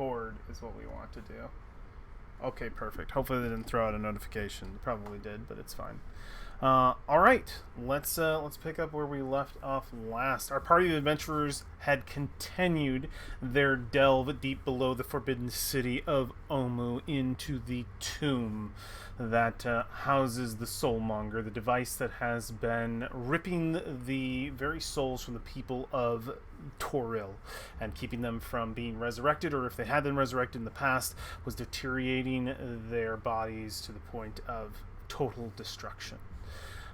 record is what we want to do. Okay, perfect. Hopefully they didn't throw out a notification. They probably did, but it's fine. All right, let's pick up where we left off last. Our party of adventurers had continued their delve deep below the forbidden city of Omu into the tomb that houses the Soulmonger, the device that has been ripping the very souls from the people of Toril and keeping them from being resurrected, or if they had been resurrected in the past, was deteriorating their bodies to the point of total destruction.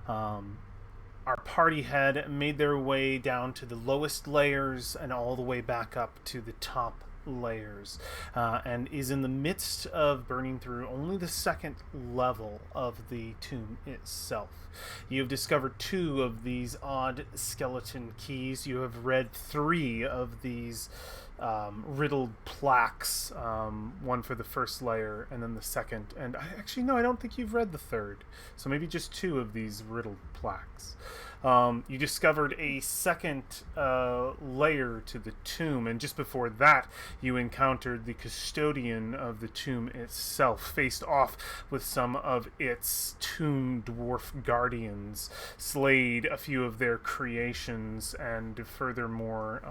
Our party had made their way down to the lowest layers and all the way back up to the top layers, and is in the midst of burning through only the second level of the tomb itself. You have discovered 2 of these odd skeleton keys. You have read 3 of these riddled plaques, one for the first layer and then the second, and I don't think you've read the third, so maybe just 2 of these riddled plaques. You discovered a second layer to the tomb, and just before that you encountered the custodian of the tomb itself, faced off with some of its tomb dwarf guardians, slayed a few of their creations, and furthermore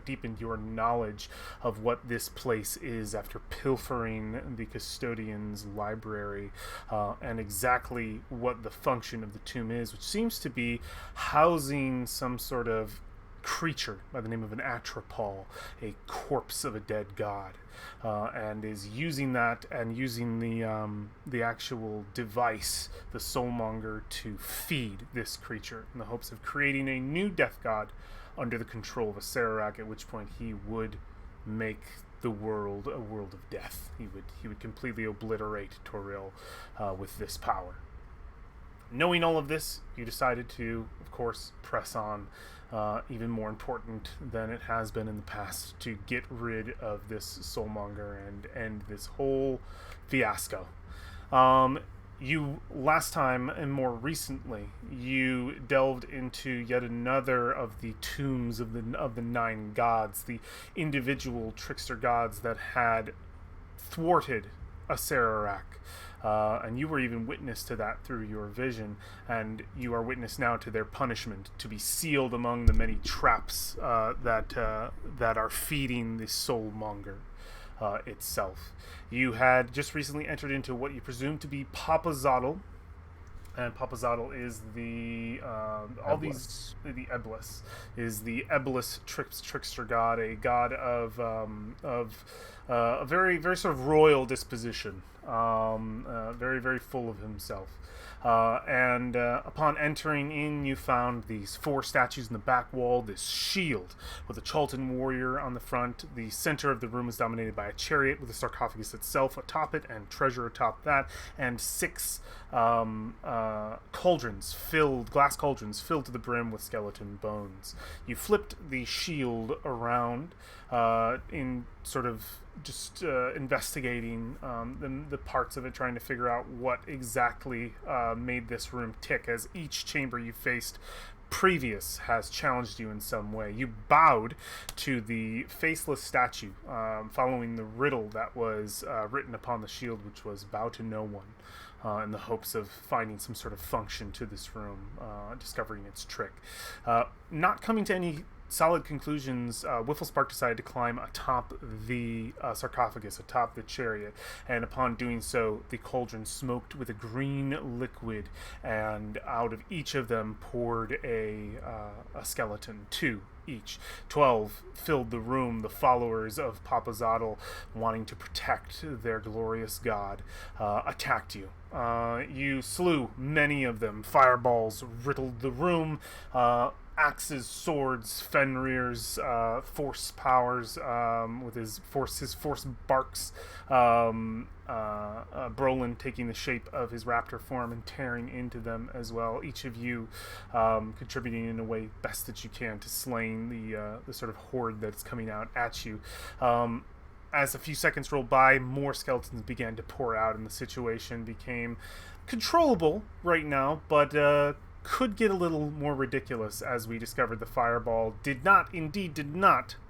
deepened your knowledge of what this place is after pilfering the custodian's library, and exactly what the function of the tomb is, which seems to be housing some sort of creature by the name of an atropol, a corpse of a dead god, and is using that and using the actual device, the Soulmonger, to feed this creature in the hopes of creating a new death god under the control of a Sararak, at which point he would make the world a world of death. He would completely obliterate Toril with this power. Knowing all of this, you decided to, of course, press on, even more important than it has been in the past, to get rid of this Soulmonger and end this whole fiasco. You, last time and more recently, you delved into yet another of the tombs of the 9 gods, the individual trickster gods that had thwarted a Sararak. And you were even witness to that through your vision, and you are witness now to their punishment, to be sealed among the many traps that are feeding the Soulmonger itself. You had just recently entered into what you presume to be Papazotl, and Papazotl is the Eblis is the Eblis trickster god, a god of a very very sort of royal disposition, very very full of himself. And upon entering in, you found these 4 statues in the back wall, this shield with a Chalton warrior on the front. The center of the room is dominated by a chariot with a sarcophagus itself atop it and treasure atop that, and 6 glass cauldrons filled to the brim with skeleton bones. You flipped the shield around in sort of just investigating the parts of it, trying to figure out what exactly made this room tick, as each chamber you faced previous has challenged you in some way. You bowed to the faceless statue, following the riddle that was written upon the shield, which was "Bow to no one," in the hopes of finding some sort of function to this room, discovering its trick. Not coming to any solid conclusions, Whifflespark decided to climb atop the sarcophagus, atop the chariot, and upon doing so, the cauldron smoked with a green liquid, and out of each of them poured a skeleton, 2 each. 12 filled the room, the followers of Papazotl, wanting to protect their glorious god, attacked you. You slew many of them. Fireballs riddled the room. Axes, swords, Fenrir's force powers, with his force barks, Brolin taking the shape of his raptor form and tearing into them as well. Each of you contributing in a way best that you can to slaying the sort of horde that's coming out at you. As a few seconds rolled by, more skeletons began to pour out, and the situation became controllable right now, but could get a little more ridiculous as we discovered the fireball did not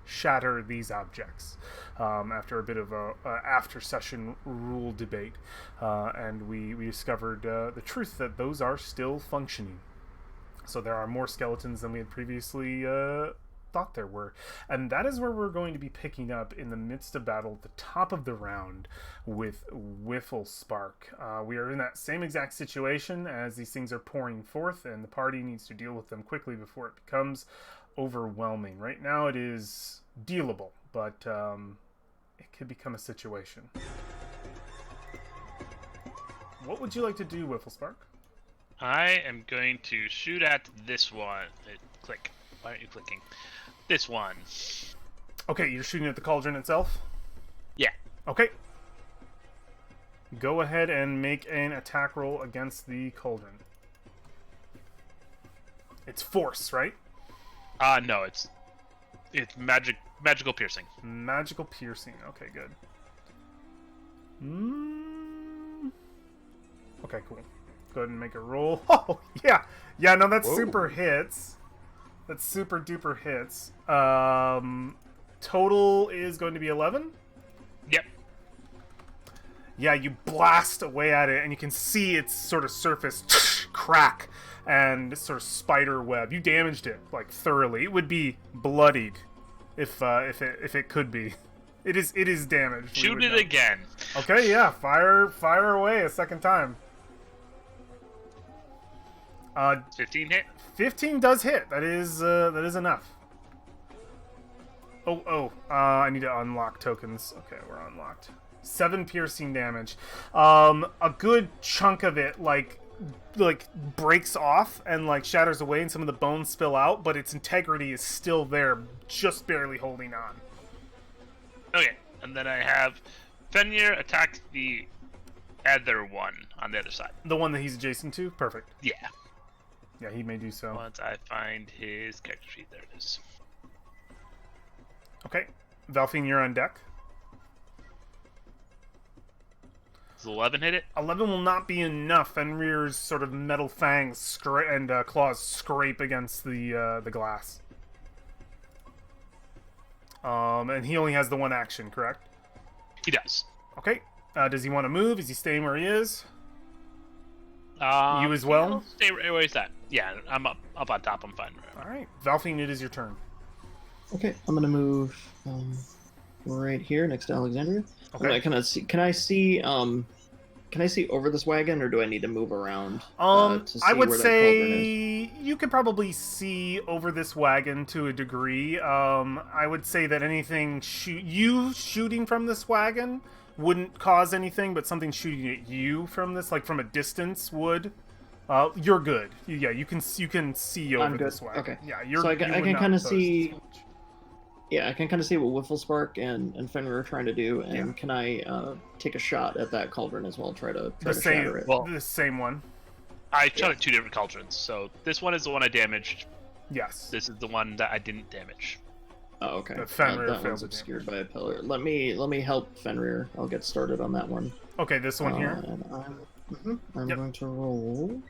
shatter these objects after a bit of a after-session rule debate. And we discovered the truth that those are still functioning. So there are more skeletons than we had previously thought there were. And that is where we're going to be picking up in the midst of battle at the top of the round with Whifflespark. We are in that same exact situation as these things are pouring forth, and the party needs to deal with them quickly before it becomes overwhelming. Right now it is dealable, but it could become a situation. What would you like to do, Whifflespark? I am going to shoot at this one. Click. Why aren't you clicking? This one. Okay, you're shooting at the cauldron itself? Yeah. Okay. Go ahead and make an attack roll against the cauldron. It's force, right? No, it's magical piercing. Magical piercing. Okay, good. Okay, cool. Go ahead and make a roll. Oh, yeah. Yeah, no, that's super hits. That's super duper hits. Total is going to be 11? Yep. Yeah, you blast away at it, and you can see its sort of surface crack and sort of spider web. You damaged it, like, thoroughly. It would be bloodied if it could be. It is damaged. Shoot it again. Okay, yeah, fire away a second time. 15 hit. 15 does hit. That is enough. I need to unlock tokens. Okay, we're unlocked. 7 piercing damage. A good chunk of it like breaks off and like shatters away, and some of the bones spill out, but its integrity is still there, just barely holding on. Okay, and then I have Fenrir attack the other one on the other side. The one that he's adjacent to? Perfect. Yeah. Yeah, he may do so. Once I find his character sheet, there it is. Okay. Valfine, you're on deck. Does 11 hit it? 11 will not be enough. Fenrir's sort of metal fangs and claws scrape against the glass. And he only has the one action, correct? He does. Okay. Does he want to move? Is he staying where he is? You as well? Stay where he's at. Yeah, I'm up on top. I'm fine. All right. Valfine, it is your turn. Okay, I'm gonna move right here next to Alexandria. Okay. Can I see over this wagon, or do I need to move around? To see I would where that cauldron say you could probably see over this wagon to a degree. I would say that anything shooting from this wagon wouldn't cause anything, but something shooting at you from this, like from a distance, would. You're good. Yeah, you can see over this wagon. Okay. Yeah, you're. So I can kind of see. So Yeah, I can kind of see what Whifflespark and Fenrir are trying to do, and Yeah. can I take a shot at that cauldron as well? Try to the shatter it. Well, the same one. I shot at 2 different cauldrons, so this one is the one I damaged. Yes. This is the one that I didn't damage. Oh, okay. But Fenrir that failed one's to obscured by a pillar. Let me help Fenrir. I'll get started on that one. Okay, this one here. And I'm Yep. going to roll.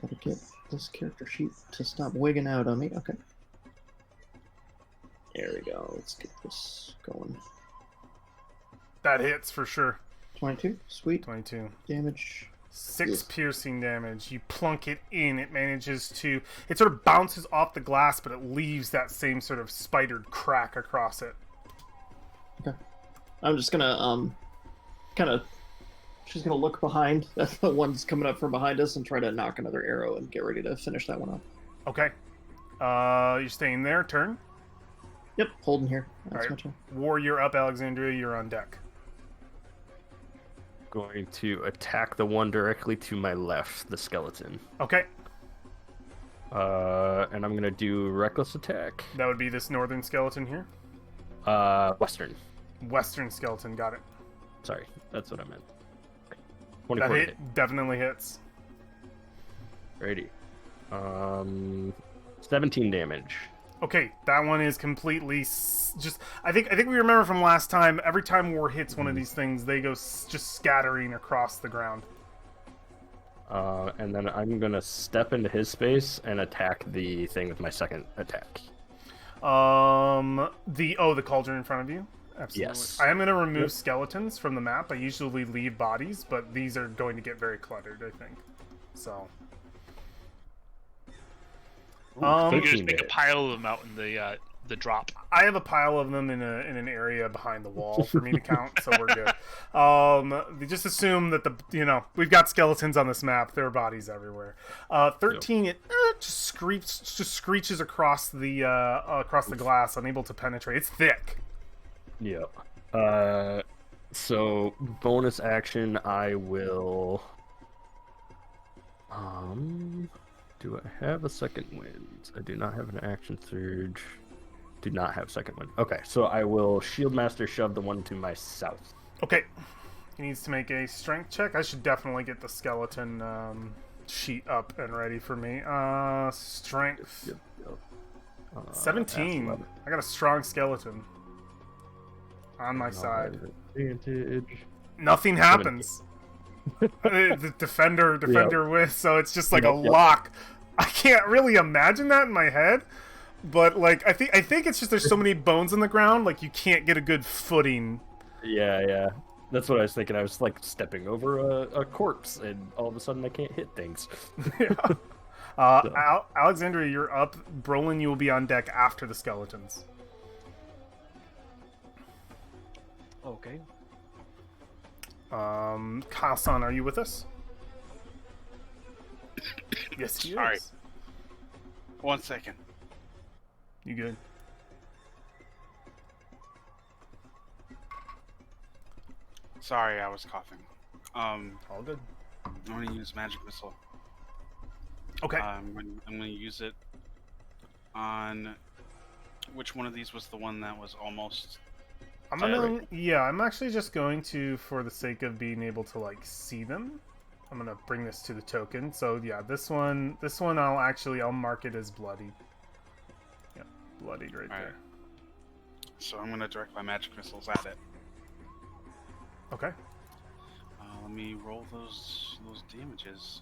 Gotta get this character sheet to stop wigging out on me. Okay. There we go. Let's get this going. That hits for sure. 22. Sweet. 22. Damage. 6 piercing damage. You plunk it in. It manages to. It sort of bounces off the glass, but it leaves that same sort of spidered crack across it. Okay. I'm just gonna she's gonna look behind. That's the one's coming up from behind us, and try to knock another arrow and get ready to finish that one up. Okay. You're staying there. Turn. Yep. Holding here. That's All right. my turn. Warrior up, Alexandria. You're on deck. Going to attack the one directly to my left, the skeleton. Okay. And I'm gonna do reckless attack. That would be this northern skeleton here. Western. Western skeleton. Got it. Sorry, that's what I meant. That 24 hit definitely hits. Righty. 17 damage. Okay, that one is completely just. I think we remember from last time. Every time war hits one of these things, they go just scattering across the ground. And then I'm gonna step into his space and attack the thing with my second attack. The cauldron in front of you. Absolutely. Yes. I am going to remove Yep. skeletons from the map. I usually leave bodies, but these are going to get very cluttered, I think. So. You can 13 just make a hit. pile of them out in the drop. I have a pile of them in an area behind the wall for me to count, so we're good. They just assume that we've got skeletons on this map. There are bodies everywhere. 13, it just screeches across the glass, unable to penetrate. It's thick. Yep. So bonus action, I will. Do I have a second wind? I do not have an action surge. Do not have second wind. Okay, so I will shield master shove the one to my south. Okay. He needs to make a strength check. I should definitely get the skeleton sheet up and ready for me. Strength. Yep. 17. That's 11. I got a strong skeleton on my I'll side. have advantage. Nothing happens. The defender with, so it's just like a Yep. lock. I can't really imagine that in my head, but like I think it's just there's so many bones in the ground, like you can't get a good footing. Yeah. That's what I was thinking. I was like stepping over a corpse, and all of a sudden I can't hit things. Alexandria, you're up. Brolin, you will be on deck after the skeletons. Okay. Kyle-san, are you with us? Yes, he Sorry. is. 1 second. You good? Sorry, I was coughing. All good. I'm gonna use magic missile. Okay. I'm gonna use it on which one of these was the one that was almost. I'm actually just going to, for the sake of being able to like see them, I'm gonna bring this to the token. So yeah, this one I'll mark it as bloody. Yeah, bloodied right Alright. there. So I'm gonna direct my magic missiles at it. Okay. Let me roll those damages.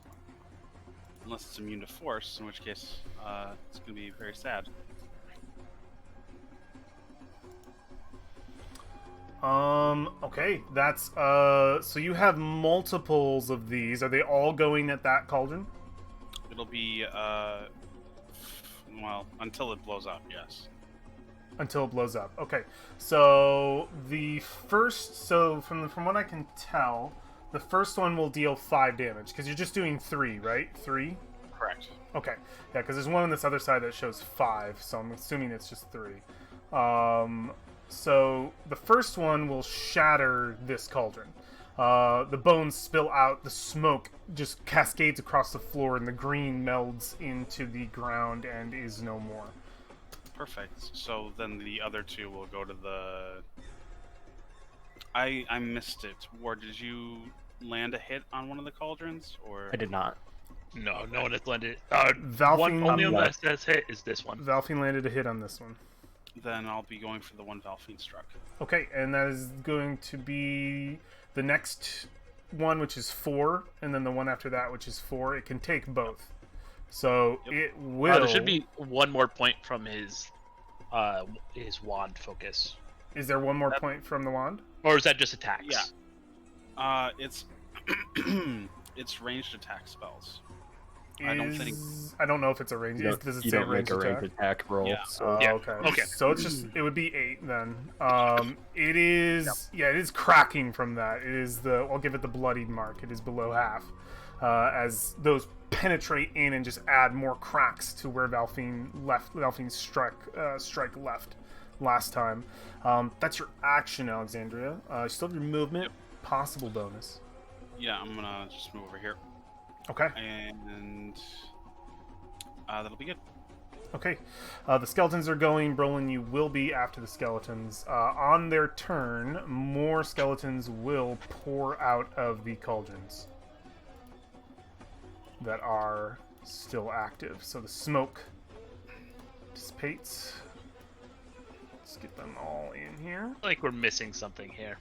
Unless it's immune to force, in which case it's gonna be very sad. Okay, that's so you have multiples of these. Are they all going at that cauldron? It'll be well, until it blows up, yes. Until it blows up. Okay. So from what I can tell, the first one will deal 5 damage because you're just doing 3, right? 3? Correct. Okay. Yeah, because there's one on this other side that shows 5, so I'm assuming it's just 3. So the first one will shatter this cauldron. The bones spill out, the smoke just cascades across the floor, and the green melds into the ground and is no more. Perfect. So then the other two will go to the. I missed it. Ward, did you land a hit on one of the cauldrons, or? I did not. No, no one has landed. Valfine- One only one that's hit is this one. Valfine landed a hit on this one. Then I'll be going for the one Valfine struck. Okay, and that is going to be the next one, which is 4, and then the one after that, which is 4. It can take both. So Yep. it will... There should be one more point from his wand focus. Is there one more point from the wand? Or is that just attacks? Yeah. It's it's ranged attack spells. I don't think. I don't know if it's a range. Does it You say don't make ranged a attack? ranged attack roll. Yeah. So Yeah. Okay. Okay. So it would be 8 then. It is it is cracking from that. It is I'll give it the bloodied mark. It is below half. As those penetrate in and just add more cracks to where Valfine's strike left last time. That's your action, Alexandria. You still have your movement, possible bonus. Yeah, I'm gonna just move over here, Okay. and that'll be good. Okay. The skeletons are going. Brolin, you will be after the skeletons. On their turn, more skeletons will pour out of the cauldrons that are still active. So the smoke dissipates. Let's get them all in here. I feel like we're missing something here.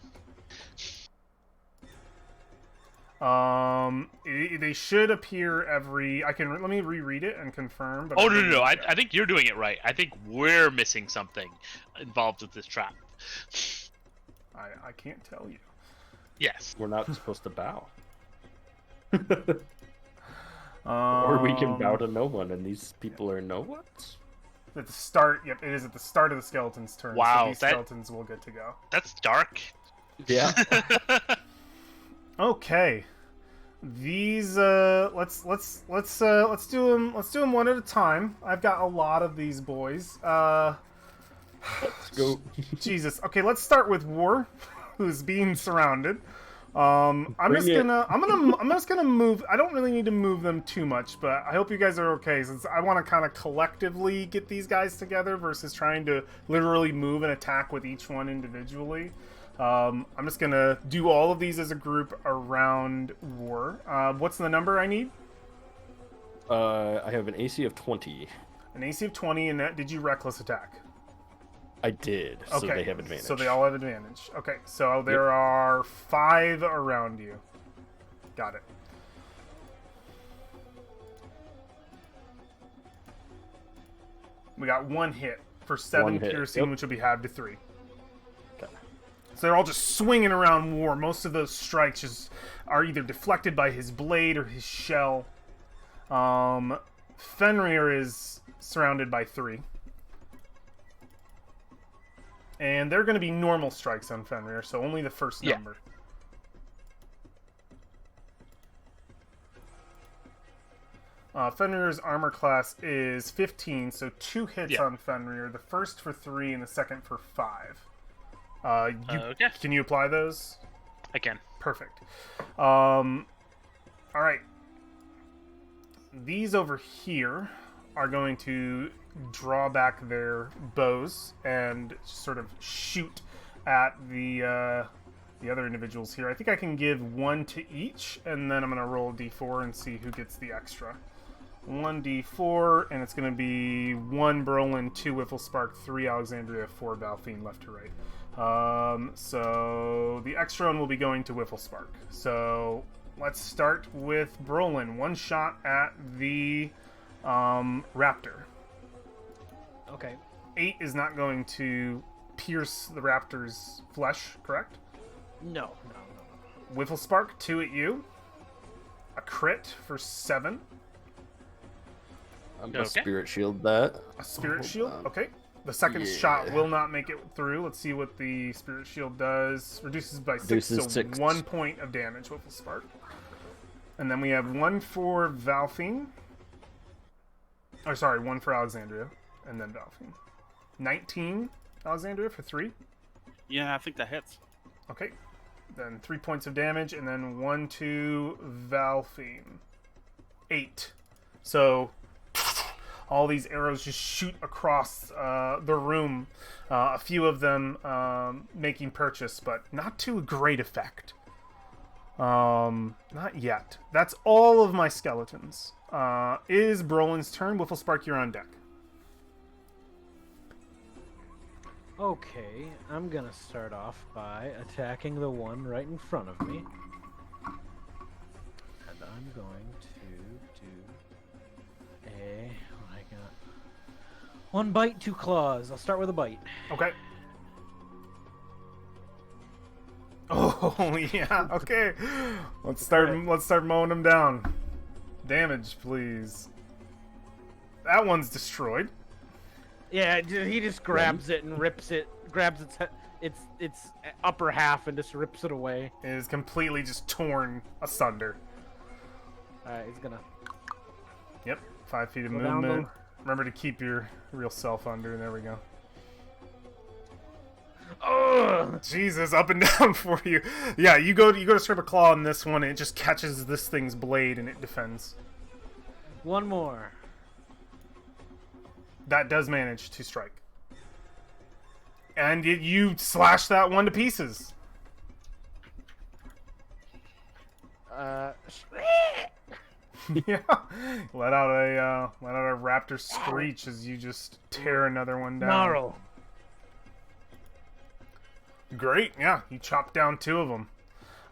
They should appear every. Let me reread it and confirm. But Oh no! I think you're doing it right. I think we're missing something involved with this trap. I can't tell you. Yes. We're not supposed to bow. Or we can bow to no one, and these people are no ones? At the start, yep, it is at the start of the skeleton's turn. Wow, so these skeletons will get to go. That's dark. Yeah. Okay, these let's do them one at a time. I've got a lot of these boys. Let's go. Jesus. Okay, let's start with War, who's being surrounded. I'm just gonna move. I don't really need to move them too much, but I hope you guys are okay, since I want to kind of collectively get these guys together versus trying to literally move and attack with each one individually. I'm just gonna do all of these as a group around War. What's the number I need? I have an AC of 20. An AC of 20, and that, did you reckless attack? I did, so Okay, they have advantage. So they all have advantage. Okay, so there are 5 around you. Got it. We got 1 hit for 7 piercing, which will be halved to 3. Okay. So they're all just swinging around War. Most of those strikes just are either deflected by his blade or his shell. Fenrir is surrounded by 3. And they're going to be normal strikes on Fenrir, so only the first number. Fenrir's armor class is 15, so 2 hits on Fenrir. The first for 3 and the second for 5. Okay. Can you apply those? I can. Perfect. All right. These over here are going to draw back their bows and sort of shoot at the other individuals here. I think I can give 1 to each, and then I'm going to roll a d4 and see who gets the extra. 1d4, and it's going to be 1 Brolin, 2 Whifflespark, 3 Alexandria, 4 Valfine, left to right. So the extra one will be going to Whifflespark. So let's start with Brolin. 1 shot at the raptor. Okay. 8 is not going to pierce the raptor's flesh, correct? No. Whifflespark, 2 at you. A crit for 7. I'm gonna spirit shield that. A spirit shield? Okay. The second shot will not make it through. Let's see what the spirit shield does. Reduces by 6, so 6. 1 point of damage, Whifflespark. And then we have 1 for Valfine. Oh, sorry, 1 for Alexandria. And then Valfine. 19, Alexandria, for 3. Yeah, I think that hits. Okay. Then 3 points of damage, and then 1 to Valfine. 8. So all these arrows just shoot across the room. A few of them making purchase, but not to a great effect. Not yet. That's all of my skeletons. Is Brolin's turn. Whifflespark, you're on deck. Okay, I'm gonna start off by attacking the one right in front of me. And I'm going to do a... what I got? 1 bite, 2 claws. I'll start with a bite. Okay. Oh yeah. Okay. Let's start mowing them down. Damage, please. That one's destroyed. Yeah, he just grabs it and rips it. Grabs its upper half and just rips it away. It is completely just torn asunder. Alright, he's gonna... Yep. 5 feet of Go down movement. Remember to keep your real self under. There we go. Ugh! Jesus, up and down for you. Yeah, you go to strip a claw on this one, and it just catches this thing's blade, and it defends. 1 more. That does manage to strike. And you slash that one to pieces. Yeah. Let out a raptor screech as you just tear another one down. Gnarl. Great, yeah. You chop down 2 of them.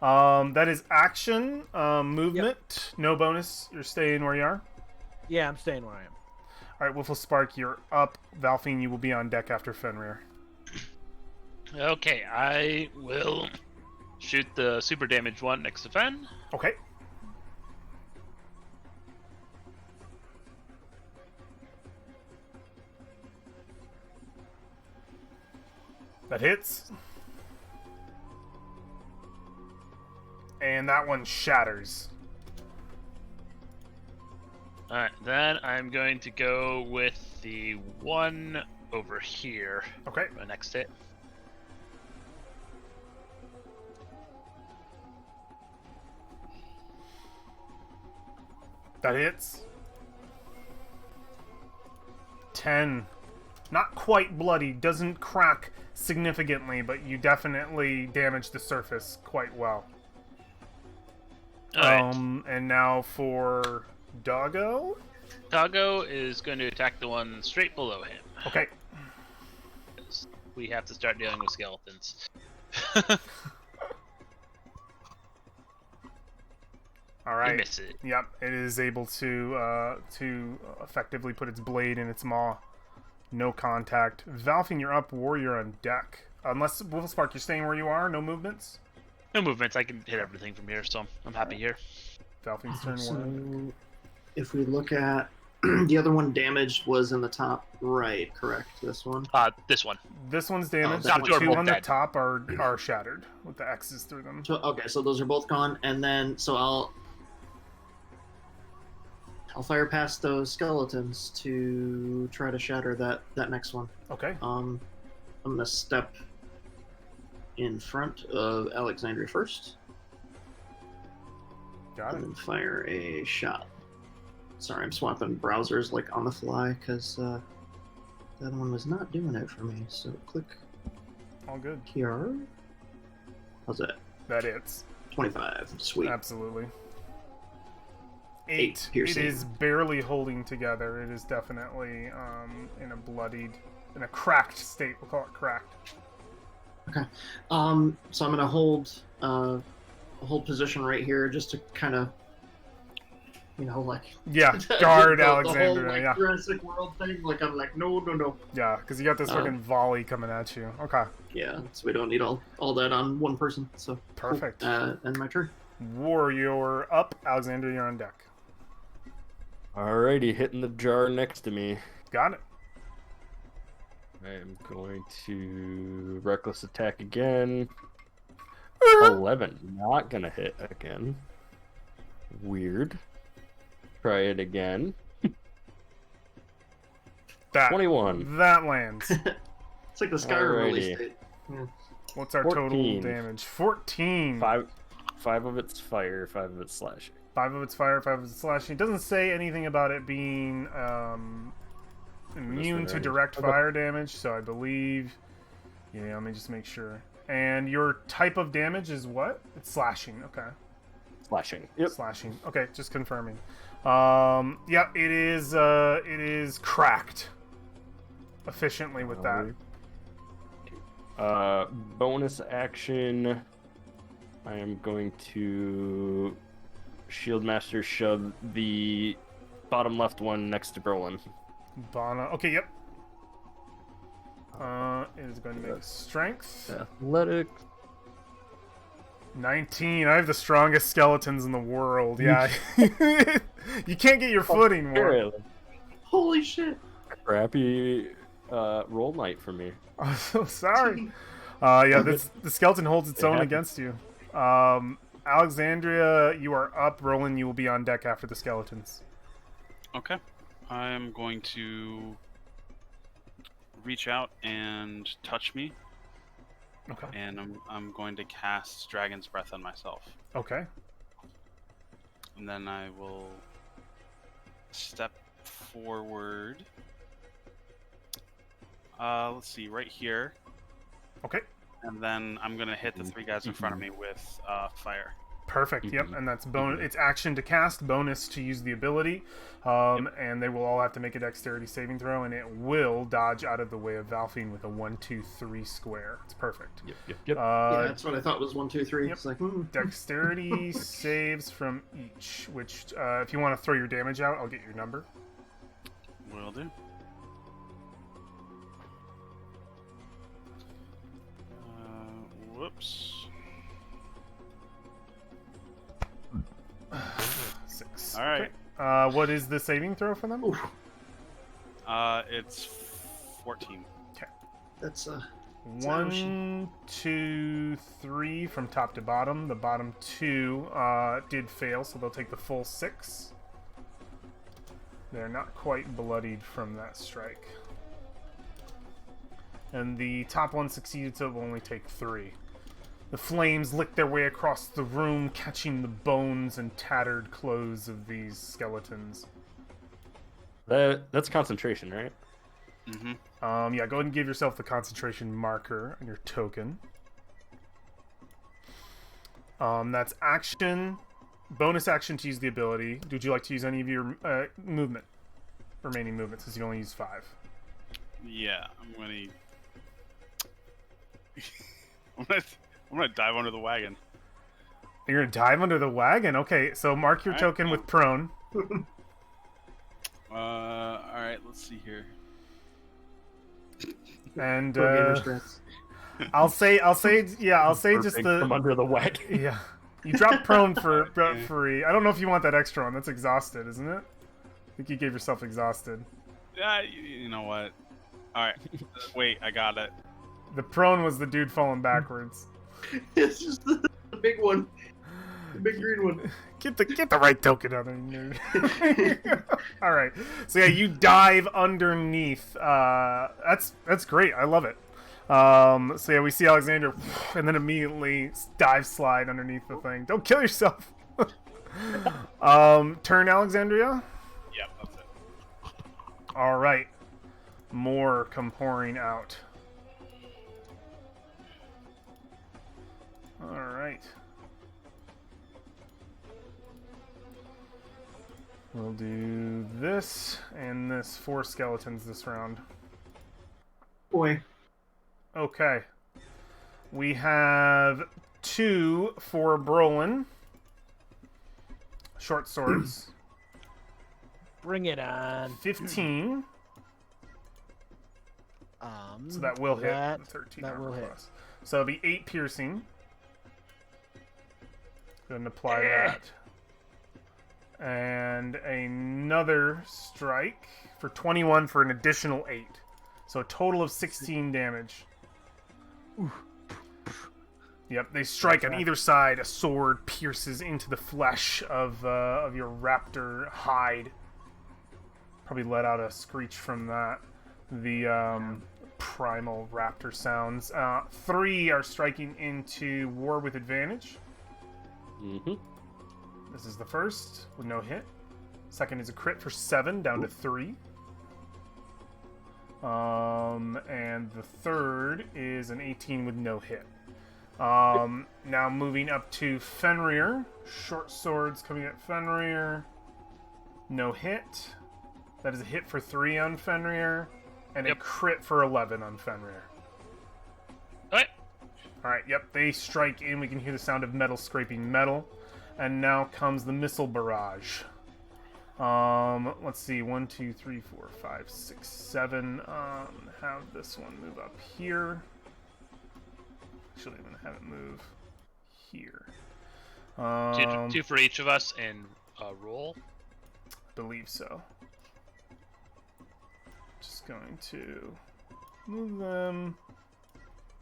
That is action, movement, no bonus. You're staying where you are. Yeah, I'm staying where I am. All right, Wolfle Spark, you're up. Valfine, you will be on deck after Fenrir. Okay, I will shoot the super damage one next to Fen. Okay. That hits. And that one shatters. Alright, then I'm going to go with the one over here. Okay. My next hit. That hits. 10. Not quite bloody, doesn't crack significantly, but you definitely damage the surface quite well. Alright. And now for Doggo. Doggo is going to attack the one straight below him. Okay. We have to start dealing with skeletons. All right. You miss it. Yep, it is able to effectively put its blade in its maw. No contact. Valfine, you're up. Warrior on deck. Unless Wolfspark, you're staying where you are. No movements. No movements. I can hit everything from here, so I'm happy here. Valfine's turn one. So, if we look at the other one, damaged was in the top right, correct? This one. This one. This one's damaged. that The one's two both on the dead. top are shattered with the X's through them. So, okay, so those are both gone, and then I'll fire past those skeletons to try to shatter that next one. Okay. I'm gonna step in front of Alexandria first, Got and it. then fire a shot. Sorry, I'm swapping browsers like on the fly because that one was not doing it for me. So click All good. here. How's that? That hits. 25. Sweet. Absolutely. 8. Eight piercing. It is barely holding together. It is definitely in a cracked state. We'll call it cracked. Okay. So I'm gonna hold position right here just to kind of, like Yeah, guard the Alexandria. whole, Yeah, Jurassic World thing. Like I'm like no. yeah, because you got this fucking volley coming at you. Okay, Yeah, so we don't need all that on one person. So perfect. Cool. And my turn. Warrior up. Alexandria, you're on deck. Alrighty, hitting the jar next to me. Got it. I am going to reckless attack again. 11. Not gonna hit again. Weird. Try it again. That 21. That lands. It's like the Skyrim release Alrighty. date. Yeah. What's our total 14. damage? 14. Five of it's fire, 5 of it's slashing. 5 of its fire, 5 of its slashing. It doesn't say anything about it being immune to range. direct Okay. fire damage, so I believe. Yeah, let me just make sure. And your type of damage is what? It's slashing. Okay. Slashing. Yep. Slashing. Okay, just confirming. Yeah, it is cracked efficiently with that. Bonus action. I am going to Shield Master shove the bottom left one next to Brolin. Bana. Okay, yep. It is going to make a strength. Athletic. 19. I have the strongest skeletons in the world. Yeah. You can't get your footing more. Really? Holy shit! Crappy roll night for me. I'm so sorry. Yeah, the skeleton holds its own happens. against you. Alexandria, you are up. Roland, you will be on deck after the skeletons. Okay. I'm going to reach out and touch me, Okay. and I'm going to cast Dragon's Breath on myself. Okay. And then I will step forward. Let's see, right here. Okay. And then I'm going to hit the 3 guys in front of me with fire. Perfect. Yep, and that's bonus. It's action to cast, bonus to use the ability, and they will all have to make a dexterity saving throw, and it will dodge out of the way of Valfine with a 1, 2, 3 square. It's perfect. Yep. Yeah, that's what I thought was 1, 2, 3. Yep. It's like, Dexterity saves from each. Which, if you want to throw your damage out, I'll get your number. Will do. Whoops. 6. All right. Okay. What is the saving throw for them? It's 14. that's 1, 2, 3 from top to bottom. The bottom 2 did fail, so they'll take the full 6. They're not quite bloodied from that strike. And the top one succeeded, so it will only take 3. The flames lick their way across the room, catching the bones and tattered clothes of these skeletons. That's concentration, right? Mm-hmm. Yeah, go ahead and give yourself the concentration marker on your token. That's action, bonus action to use the ability. Would you like to use any of your remaining movement, since you only use 5? Yeah, I'm gonna dive under the wagon. You're gonna dive under the wagon? Okay, so mark your Alright, token with prone. All right, let's see here. And pro gamer stress. I'll say just From under the wagon. yeah. You drop prone for free. I don't know if you want that extra one. That's exhausted, isn't it? I think you gave yourself exhausted. Yeah, you know what? All right, wait, I got it. The prone was the dude falling backwards. It's just the big one. The big green one. Get the right token out there, nerd. All right. So yeah, you dive underneath. That's great. I love it. So yeah, we see Alexander, and then immediately dive slide underneath the thing. Don't kill yourself. Turn Alexandria. Yep, that's it. All right. More come pouring out. All right. We'll do this and this 4 skeletons this round. Boy. Okay. We have 2 for Brolin. Short swords. Bring it on. 15. So that will hit. that- 13 that armor will hit. class. So it'll be 8 piercing. Go ahead and apply that. And another strike for 21 for an additional 8. So a total of 16 damage. Yep, they strike on either side. A sword pierces into the flesh of your raptor hide. Probably let out a screech from that. The primal raptor sounds. 3 are striking into war with advantage. Mm-hmm. This is the first with no hit. Second is a crit for 7, down to 3. And the third is an 18 with no hit. Now moving up to Fenrir. Short swords coming at Fenrir. No hit. That is a hit for 3 on Fenrir. And a crit for 11 on Fenrir. Alright. Alright, yep, they strike in. We can hear the sound of metal scraping metal. And now comes the missile barrage. Let's see, 1, 2, 3, 4, 5, 6, 7. Have this one move up here. Actually, I'm gonna have it move here. 2 for each of us and roll. I believe so. Just going to move them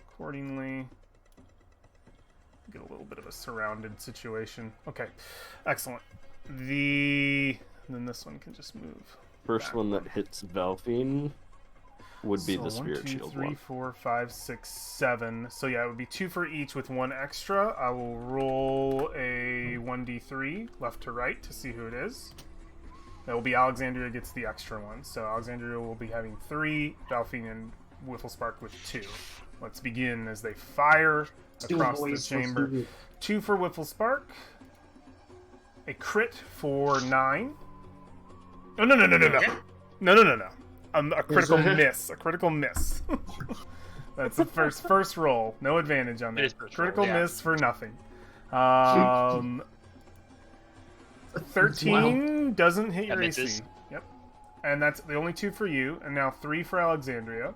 accordingly. Get a little bit of a surrounded situation. Okay, excellent. Then this one can just move. First one that hits Valfine would be So the spirit 1, 2, shield 3, one. 4, 5, 6, 7. So yeah, it would be 2 for each with 1 extra. I will roll a 1d3 left to right to see who it is. That will be Alexandria gets the extra one. So Alexandria will be having 3, Valfine and Whifflespark with 2. Let's begin as they fire across the chamber. 2 for Whiffle Spark. A crit for 9. Oh, no. No. A critical miss. A critical miss. That's the first roll. No advantage on It is that. first Critical roll, yeah. miss for nothing. 13 doesn't hit your That AC. misses. Yep. And that's the only 2 for you. And now 3 for Alexandria.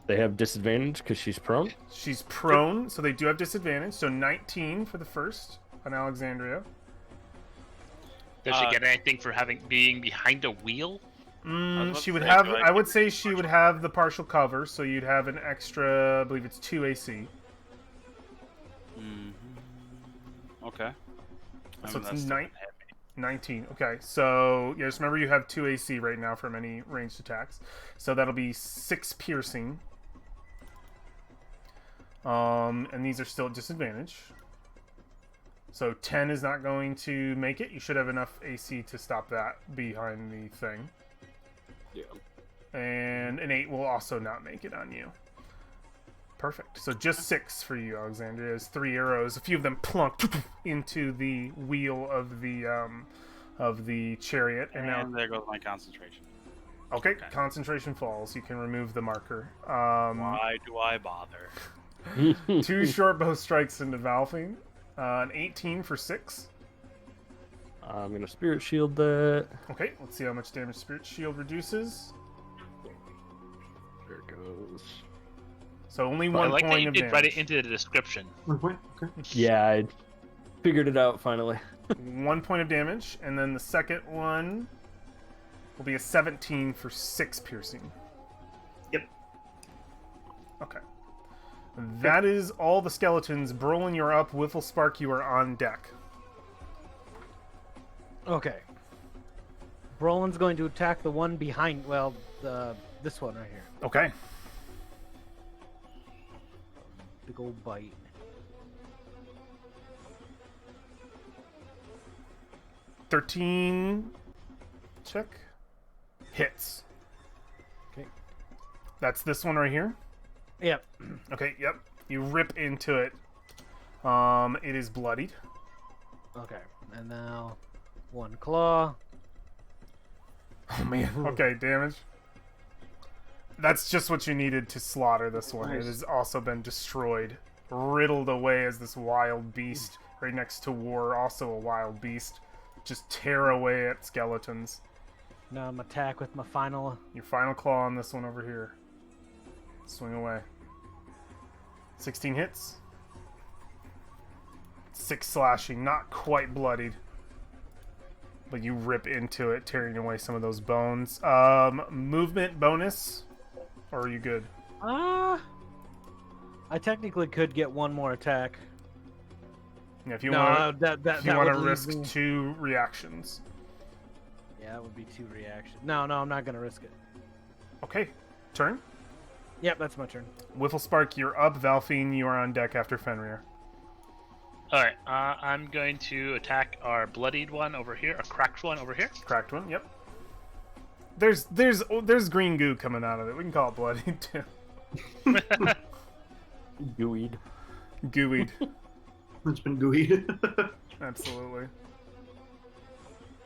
They have disadvantage because she's prone. She's prone, so they do have disadvantage. So 19 for the first on Alexandria. Does she get anything for being behind a wheel? She would have. I would say she would have the partial cover, so you'd have an extra. I believe it's 2 AC. Okay. So that's it's still gonna hit me. 19. Okay, so yeah, just remember you have 2 AC right now from any ranged attacks. So that'll be 6 piercing. And these are still at disadvantage. So 10 is not going to make it. You should have enough AC to stop that behind the thing. Yeah. And an 8 will also not make it on you. Perfect. So just 6 for you, Alexandria. As 3 arrows, a few of them plunk into the wheel of the chariot, and now there goes my concentration. okay, concentration falls. You can remove the marker. Why do I bother? 2 short bow strikes into Valfine. An 18 for 6. I'm gonna spirit shield that. Okay, let's see how much damage Spirit Shield reduces. There it goes. So only I 1 like that point you of did damage. write it into the description. 1 point. Okay. Yeah, I figured it out finally. 1 point of damage, and then the second one will be a 17 for 6 piercing. Yep. Okay. That is all the skeletons. Brolin, you're up. Whiffle Spark, you are on deck. Okay. Brolin's going to attack the one behind. Well, this one right here. Okay. Big old bite. $13 check. Hits. Okay. That's this one right here. Yep. Okay, yep. You rip into it. It is bloodied. Okay. And now 1 claw. Oh man. Okay, damage. That's just what you needed to slaughter this one. It Nice. has also been destroyed, riddled away as this wild beast right next to War, also a wild beast, just tear away at skeletons. Now I'm attack with my final. Your final claw on this one over here. Swing away. 16 hits. 6 slashing, not quite bloodied. But you rip into it, tearing away some of those bones. Movement bonus? Or are you good? I technically could get 1 more attack. Yeah, if you No, want to that would leave risk me- 2 reactions. Yeah, that would be 2 reactions. No, I'm not gonna risk it. Okay, turn. Yep, that's my turn. Whiffle Spark, you're up. Valfine, you are on deck after Fenrir. Alright, I'm going to attack our bloodied one over here, a cracked one over here. Cracked one, yep. There's green goo coming out of it. We can call it bloody too. Gooeyed. Gooeyed. It's been gooey. Absolutely.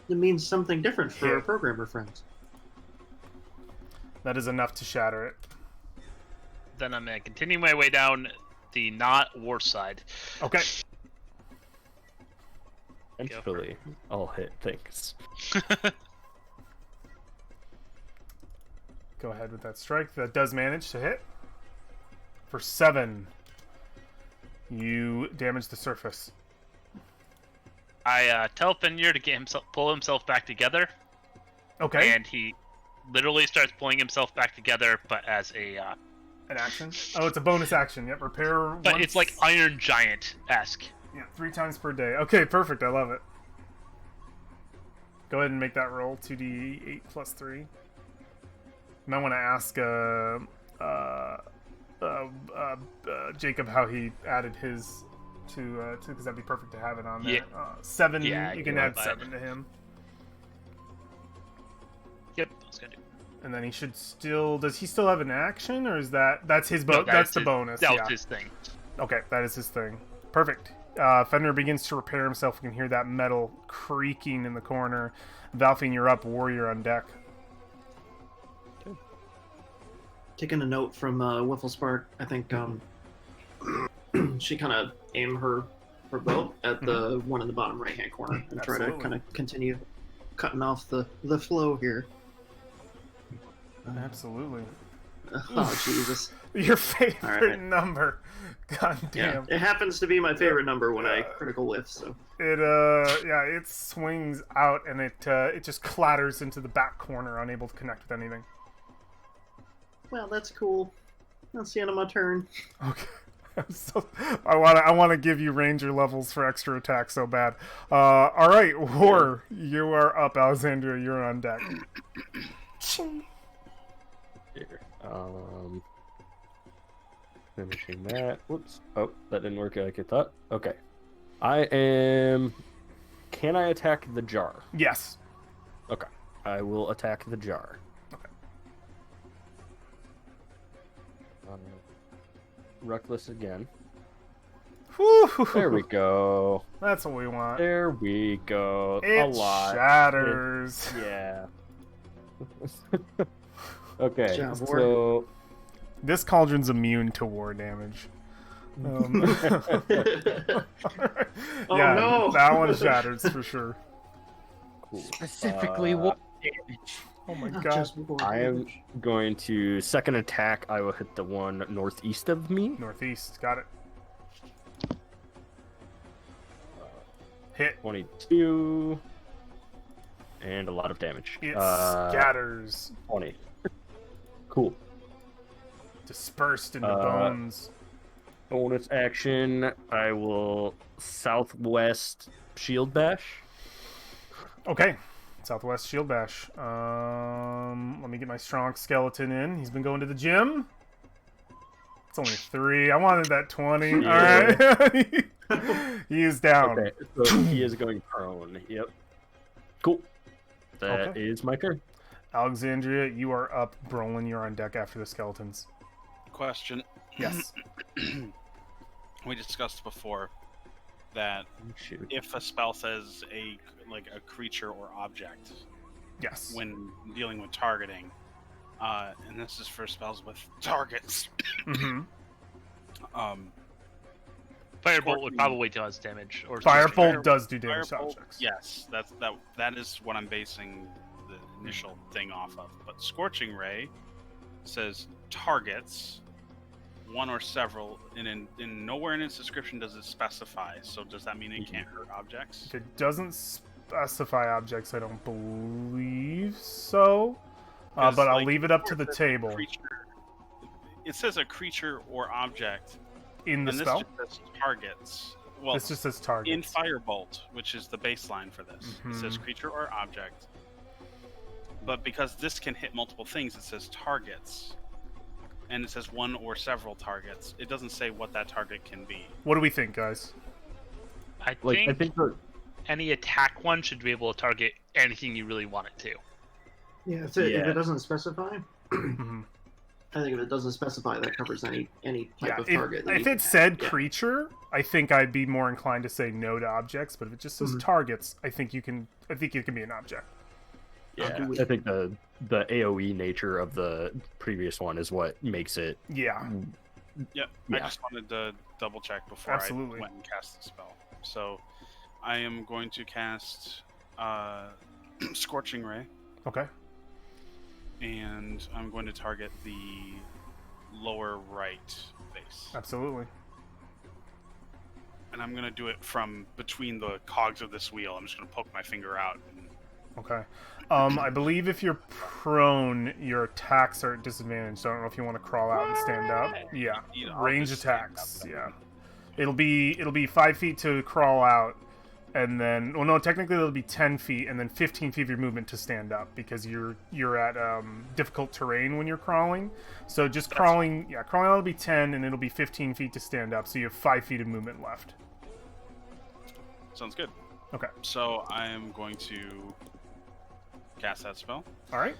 It means something different for Yeah. our programmer friends. That is enough to shatter it. Then I'm going to continue my way down the not war side. Okay. Eventually, I'll hit things. Go ahead with that strike. That does manage to hit. For 7. You damage the surface. I tell Fenrir to pull himself back together, Okay. and he literally starts pulling himself back together, but as a An action. Oh, it's a bonus action. Yep. Repair but once. it's like Iron Giant-esque. Yeah, 3 times per day. Okay, perfect. I love it. Go ahead and make that roll. 2d8 plus 3. You might want to ask Jacob how he added his to because that'd be perfect to have it on there. Yeah. 7. Yeah, you I can can add buy it. 7 to him, Yep, I was gonna do. and then he should still. Does he still have an action, or is that's his No, that's the his- bonus? That Yeah. was his thing. Okay, that is his thing. Perfect. Fenrir begins to repair himself. You can hear that metal creaking in the corner. Valfine, you're up. Warrior on deck. Taking a note from Wifflespark, I think she kind of aim her bow at the one in the bottom right hand corner and try to Absolutely. kind of continue cutting off the flow here. Absolutely. Oh Jesus! Your favorite Alright. number. God Yeah, damn. it happens to be my favorite number when I critical whiff. So It swings out and it just clatters into the back corner, unable to connect with anything. well, that's cool. That's the end of my turn. Okay. I want to give you ranger levels for extra attack so bad. All right, War, you are up. Alexandria, you're on deck. Here. Finishing that. Whoops. Oh, that didn't work like I thought. Okay. Can I attack the jar? Yes. Okay. I will attack the jar. Okay. Reckless again. Whew. There we go. That's what we want. There we go. It A lot. shatters. Yeah. Okay. Good job, Ward. So This cauldron's immune to war damage. Oh Yeah, no! that one shatters for sure. cool. Specifically, what damage? Oh my Not god. just war I am damage. going to second attack. I will hit the one northeast of me. Northeast, got it. Hit. 22 and a lot of damage. It scatters, 20. Cool. dispersed into Uh, bones. Bonus action. I will southwest shield bash. Okay. Southwest shield bash. Let me get my strong skeleton in. He's been going to the gym. It's only 3. I wanted that 20. Yeah. All right. He is down. Okay, so he is going prone. Yep. Cool. That is Okay. my turn. Alexandria, you are up. Brolin, you're on deck after the skeletons. Question. Yes. We discussed before that Shoot. if a spell says a creature or object Yes. when dealing with targeting, and this is for spells with targets. Mm-hmm. Firebolt would probably cause damage. Or Firebolt does do damage to Firebolt, objects. yes, that is what I'm basing the initial thing off of. But Scorching Ray says targets, one or several, and in nowhere in its description does it specify. So does that mean it can't hurt objects? If it doesn't specify objects, I don't believe so. Because, But I'll like, leave it up to the it says table. creature- It says a creature or object, In the and spell? this just says targets. Well, This just says target. in Firebolt, which is the baseline for this, it says Mhm. creature or object. But because this can hit multiple things, it says targets. And it says one or several targets. It doesn't say what that target can be. What do we think, guys? I I think that any attack one should be able to target anything you really want it to. Yeah, if it Yeah. doesn't specify, Mhm. I think if it doesn't specify, that covers any type Yeah, of target. that if you can it said have. creature, I think I'd be more inclined to say no to objects. But if it just says Mhm. targets, I think it can be an object. yeah, do we- I think the AOE nature of the previous one is what makes it. Yeah. Yep. Yeah. I just wanted to double check before Absolutely. I went and cast the spell. So I am going to cast Scorching Ray, Okay. and I'm going to target the lower right face. Absolutely. And I'm going to do it from between the cogs of this wheel. I'm just going to poke my finger out. And Okay. I believe if you're prone, your attacks are at disadvantage. So I don't know if you want to crawl out and stand up. Yeah. I'll Range just stand attacks. up. Yeah. It'll be 5 feet to crawl out, and then no, technically it'll be 10 feet, and then 15 feet of your movement to stand up because you're at difficult terrain when you're crawling. So just crawling out will be 10, and it'll be 15 feet to stand up. So you have 5 feet of movement left. Sounds good. Okay. So I am going to cast that spell. All right.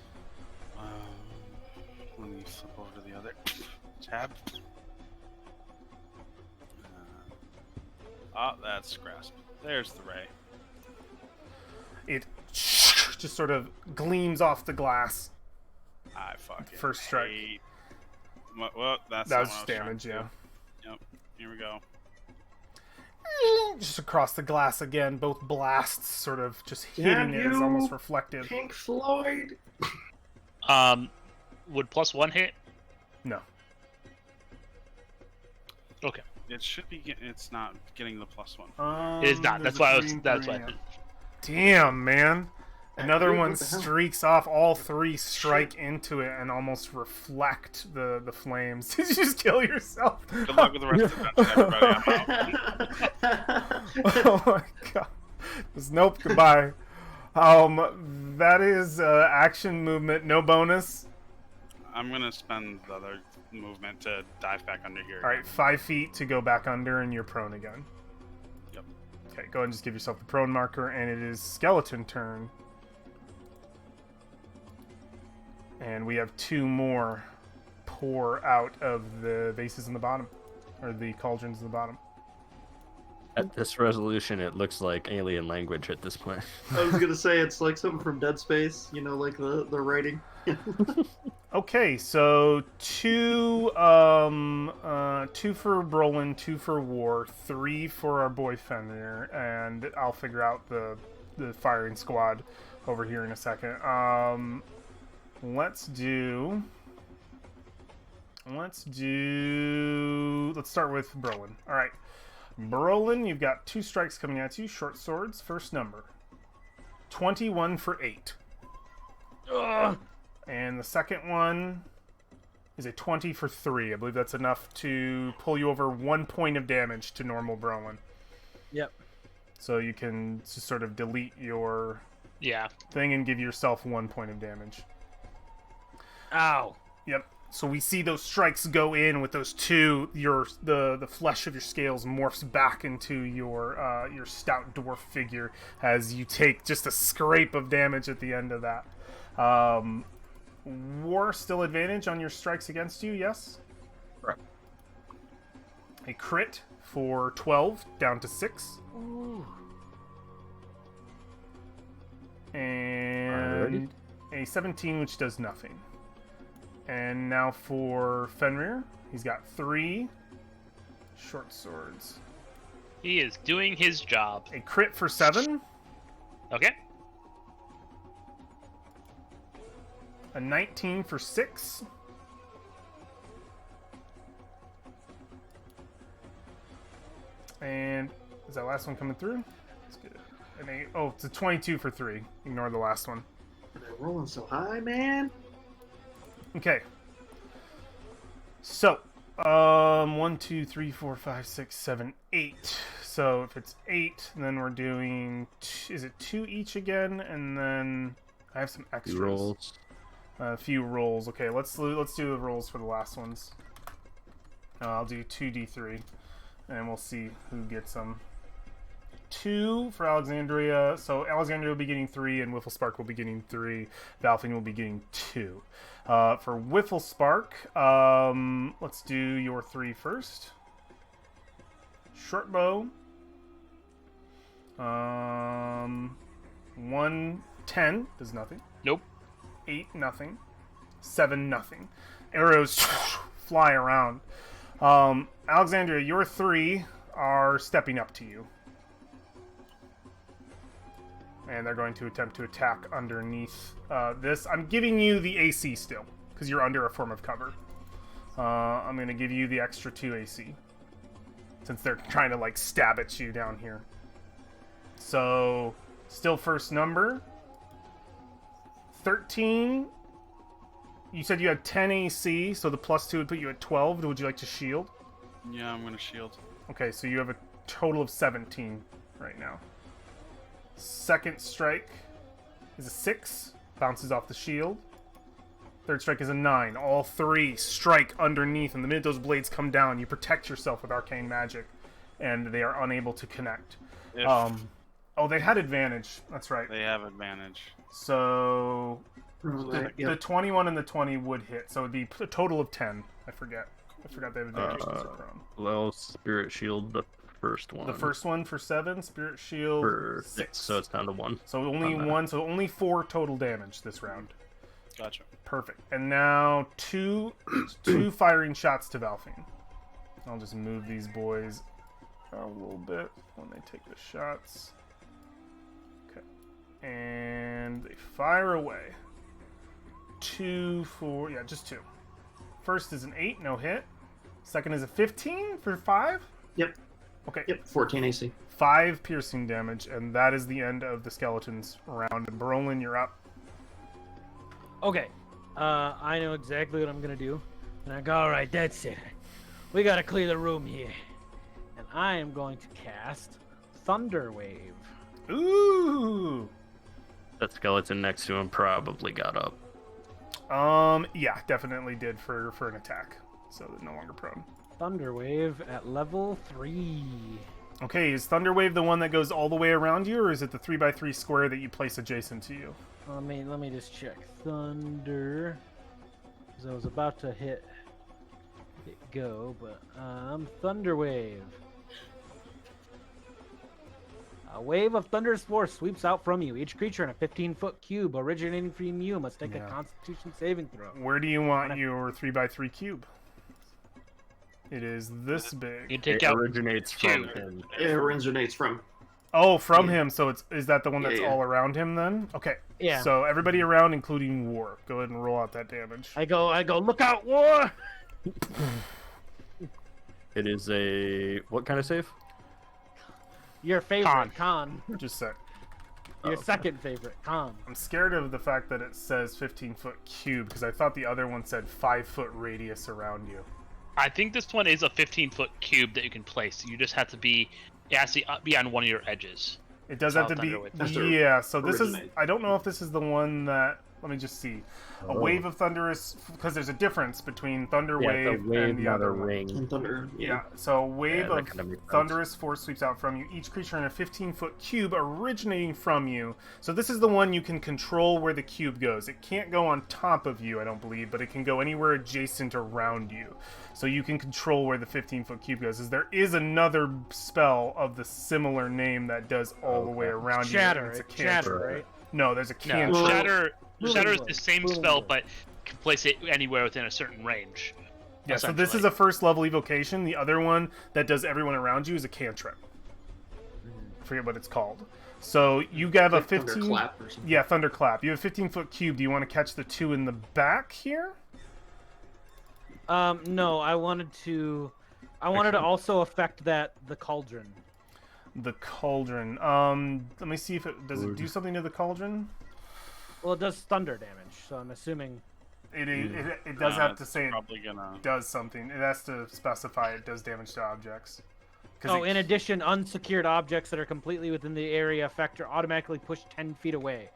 Let me flip over to the other tab. That's grasp. There's the ray. It just sort of gleams off the glass. I fucking First strike. hate- Well, that's That not was what I just trying damage, to yeah. do. Yep. Here we go. Just across the glass again, both blasts sort of just Damn hitting it is you. almost reflective. Pink Floyd. Would +1 hit? No. Okay. It should be. It's not getting the +1. It is not. There's That's a why I 3 was. and That's 3, why. yeah. Damn, man. Another Dude, one what the hell? streaks off. All 3 strike into it and almost reflect the flames. Did you just kill yourself? Good luck with the rest of the dungeon, everybody. I'm out. Oh my god. Just nope, goodbye. That is action movement, no bonus. I'm gonna spend the other movement to dive back under here. Alright, 5 feet to go back under and you're prone again. Yep. Okay, go ahead and just give yourself the prone marker, and it is skeleton turn. And we have 2 more pour out of the vases in the bottom, or the cauldrons in the bottom. At this resolution, it looks like alien language at this point. I was gonna say it's like something from Dead Space, you know, like the writing. Okay, so 2 for Brolin, 2 for War, 3 for our boy Fenrir, and I'll figure out the firing squad over here in a second. Let's start with Brolin. All right, Brolin, you've got 2 strikes coming at you, short swords. First number, 21 for 8. Ugh. And the second one is a 20 for 3. I believe that's enough to pull you over 1 point of damage to normal Brolin. Yep. So you can just sort of delete your Yeah. thing and give yourself 1 point of damage. Ow. Yep. So we see those strikes go in with those 2. The flesh of your scales morphs back into your stout dwarf figure as you take just a scrape of damage at the end of that. War still advantage on your strikes against you, yes? Correct. A crit for 12 down to 6. Ooh. And a 17, which does nothing. And now for Fenrir, he's got 3 short swords. He is doing his job. A crit for 7. Okay. A 19 for 6. And is that last one coming through? Let's get it. It's a 22 for 3. Ignore the last one. They're rolling so high, man. Okay. So, 1, 2, 3, 4, 5, 6, 7, 8. So if it's 8, then we're doing. Is it 2 each again? And then I have some extras. Rolls. A few rolls. Okay, let's do the rolls for the last ones. I'll do 2d3, and we'll see who gets them. 2 for Alexandria. So Alexandria will be getting 3, and Whifflespark will be getting 3. Valfing will be getting 2. For Whifflespark, let's do your 3 first. Short bow. 1, 10 does nothing. Nope. 8, nothing. 7, nothing. Arrows fly around. Alexandria, your 3 are stepping up to you. And they're going to attempt to attack underneath this. I'm giving you the AC still, because you're under a form of cover. I'm going to give you the extra 2 AC, since they're trying to, like, stab at you down here. So, still first number. 13. You said you had 10 AC, so the +2 would put you at 12. Would you like to shield? Yeah, I'm gonna shield. Okay, so you have a total of 17 right now. Second strike is a 6. Bounces off the shield. Third strike is a 9. All 3 strike underneath, and the minute those blades come down, you protect yourself with arcane magic, and they are unable to connect. If Oh, they had advantage. That's right. they have advantage. So Right, the yep. 21 and the 20 would hit, so it'd be a total of 10. I forgot they have advantage because they're prone. Well, Spirit Shield the first one? The first one for 7, Spirit Shield For 6. So it's down to 1. So only on that. 1, so only 4 total damage this round. Gotcha. Perfect. And now two firing shots to Valfine. I'll just move these boys a little bit when they take the shots. Okay. And they fire away. 2, 4, yeah, just 2. First is an 8, no hit. Second is a 15 for 5. Yep. Okay. Yep. 14 AC. 5 piercing damage, and that is the end of the skeleton's round. And Brolin, you're up. Okay. I know exactly what I'm gonna do. And I go, alright, that's it. We gotta clear the room here. And I am going to cast Thunder Wave. Ooh. That skeleton next to him probably got up. Yeah, definitely did for an attack. So they're no longer prone. Thunder Wave at level 3. Okay, is Thunder Wave the one that goes all the way around you, or is it the 3x3 square that you place adjacent to you? Let me just check. Thunder. Because I was about to hit go, but Thunder Wave. A wave of thunderous force sweeps out from you. Each creature in a 15-foot cube originating from you must take a Constitution saving throw. Where do you want your 3x3 cube? It is this You big. take It out originates from him. It originates from. Oh, from Yeah. him. So is that the one that's Yeah. all around him then? Okay. Yeah. So everybody around, including War, go ahead and roll out that damage. I go, look out, War! It is a what kind of save? Your favorite, Con. Just a sec. Your okay. second favorite, Con. I'm scared of the fact that it says 15-foot cube because I thought the other one said 5-foot radius around you. I think this one is a 15-foot cube that you can place. You just have to be, it has to be on one of your edges. It does That's have to how be. Thunder Wave has to Yeah, so this originate. is. I don't know if this is the one that. Let me just see. A Oh. wave of thunderous. Because there's a difference between Thunder Yeah, Wave, the wave, and the not other a one. ring. And thunder. Yeah, so a wave Yeah, that of kinda makes sense. thunderous force sweeps out from you. Each creature in a 15-foot cube originating from you. So this is the one you can control where the cube goes. It can't go on top of you, I don't believe, but it can go anywhere adjacent around you. So you can control where the 15-foot cube goes. There is another spell of the similar name that does all the way Okay. around Shatter, you. and it's a cantrip. Shatter, right? No, there's a No, cantrip. Well- Shatter is Boom. the same Boom. spell, but can place it anywhere within a certain range. Yeah, so this is essentially. a first level evocation. The other one that does everyone around you is a cantrip. I forget what it's called. So you have a Like 15. thunderclap or something. Yeah, thunderclap. You have a 15-foot cube. Do you want to catch the 2 in the back here? No, I wanted to also affect the cauldron. The cauldron. Let me see if it does it do something to the cauldron. Well, it does thunder damage, so I'm assuming. It does have to It's say it probably gonna. does something. It has to specify it does damage to objects. 'Cause Oh, it- in addition, unsecured objects that are completely within the area effect are automatically pushed 10 feet away.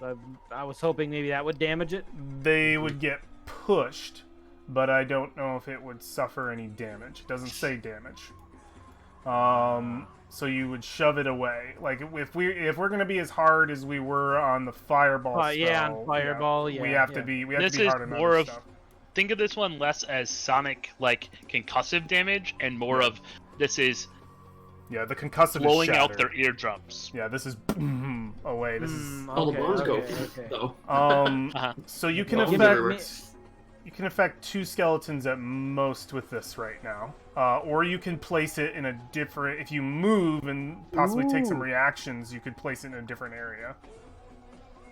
So I was hoping maybe that would damage it. they would get pushed, but I don't know if it would suffer any damage. It doesn't say damage. So you would shove it away. Like if we're gonna be as hard as we were on the fireball spell, yeah, on fireball, we yeah, have to yeah. be. We have This to be is hard on more other of- stuff. Think of this one less as sonic, like concussive damage, and more of this is Yeah, the concussive blowing is out shattered. their eardrums. Yeah, this is boom away. This is All the bones go okay. though. Uh-huh. So you can Bones Give affect everywhere. you can affect 2 skeletons at most with this right now, or you can place it in a different. If you move and possibly take some Ooh. reactions, you could place it in a different area.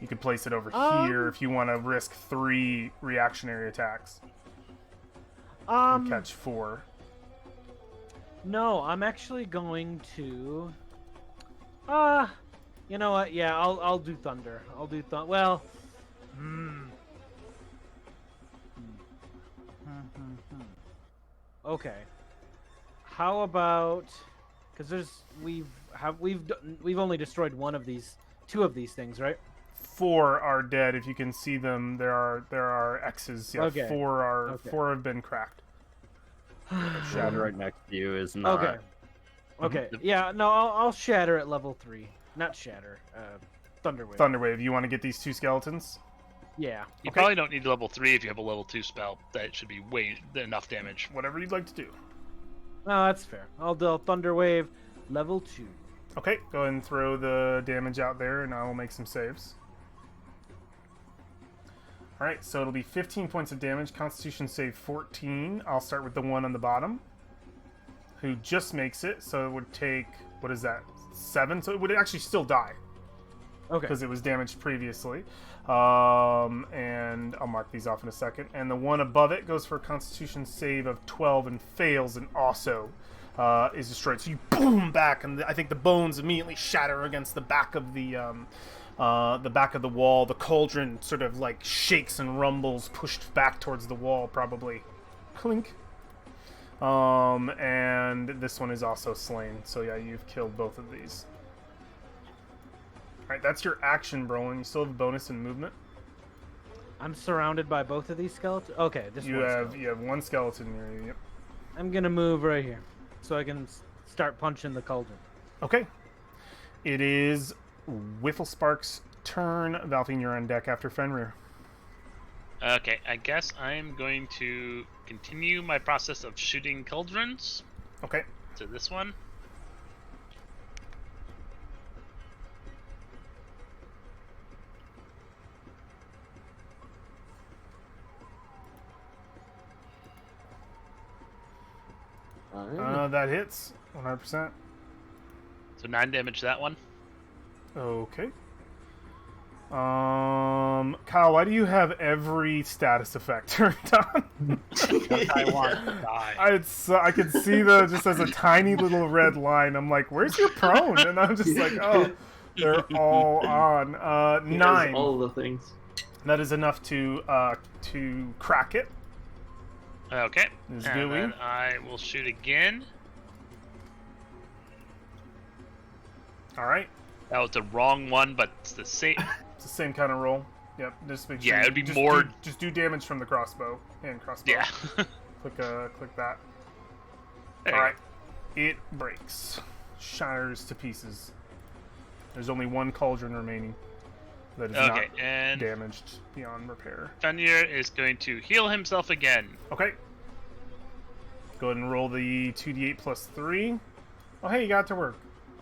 You could place it over here if you want to risk 3 reactionary attacks and catch 4. No, I'm actually going to. You know what? Yeah, I'll do thunder. I'll do thunder. Well, Okay. How about? Because we've only destroyed 2 of these things, right? 4 are dead. If you can see them, there are X's. Yeah, Okay. 4 have been cracked. Shadow right next to you is not. Okay. Okay. Yeah. No, I'll shatter at level 3. Not shatter. Thunderwave. Thunderwave. You want to get these 2 skeletons? Yeah. You Okay. probably don't need level 3 if you have a level 2 spell. That should be enough damage. Whatever you'd like to do. No, that's fair. I'll do Thunder Wave level 2. Okay, go ahead and throw the damage out there, and I will make some saves. Alright, so it'll be 15 points of damage, Constitution save 14. I'll start with the one on the bottom, who just makes it, so it would take, what is that, 7? So it would actually still die, Okay. because it was damaged previously. And I'll mark these off in a second. And the one above it goes for a Constitution save of 12 and fails, and also is destroyed. So you boom back, and I think the bones immediately shatter against the back of the back of the wall. The cauldron sort of like shakes and rumbles, pushed back towards the wall, probably. Clink. And this one is also slain. So yeah, you've killed both of these. Alright, that's your action, Brolin. You still have a bonus in movement. I'm surrounded by both of these skeletons. Okay, just You one have skeleton. you have one skeleton near you. Yep. I'm gonna move right here, so I can start punching the cauldron. Okay. It is Whifflespark's turn. Valfine, you're on deck after Fenrir. Okay, I guess I'm going to continue my process of shooting cauldrons Okay. to this one. That hits 100%. So 9 damage to that one. Okay. Kyle, why do you have every status effect turned on? I want to die. I could see the just as a tiny little red line. I'm like, where's your prone? And I'm just like, oh, they're all on. He has 9. all the things. That is enough to crack it. Okay. Is And gooey. then I will shoot again. All right. That was the wrong one, but it's the same. It's the same kind of roll. Yep. Just make sure Yeah, you it'd be just more- just do damage from the crossbow and crossbow. Yeah. Click that. There All you right. It breaks, shatters to pieces. There's only one cauldron remaining that is go. Okay, not and damaged beyond repair. Fenrir is going to heal himself again. Okay. Go ahead and roll the 2d8 plus 3. Oh, hey, you got it to work.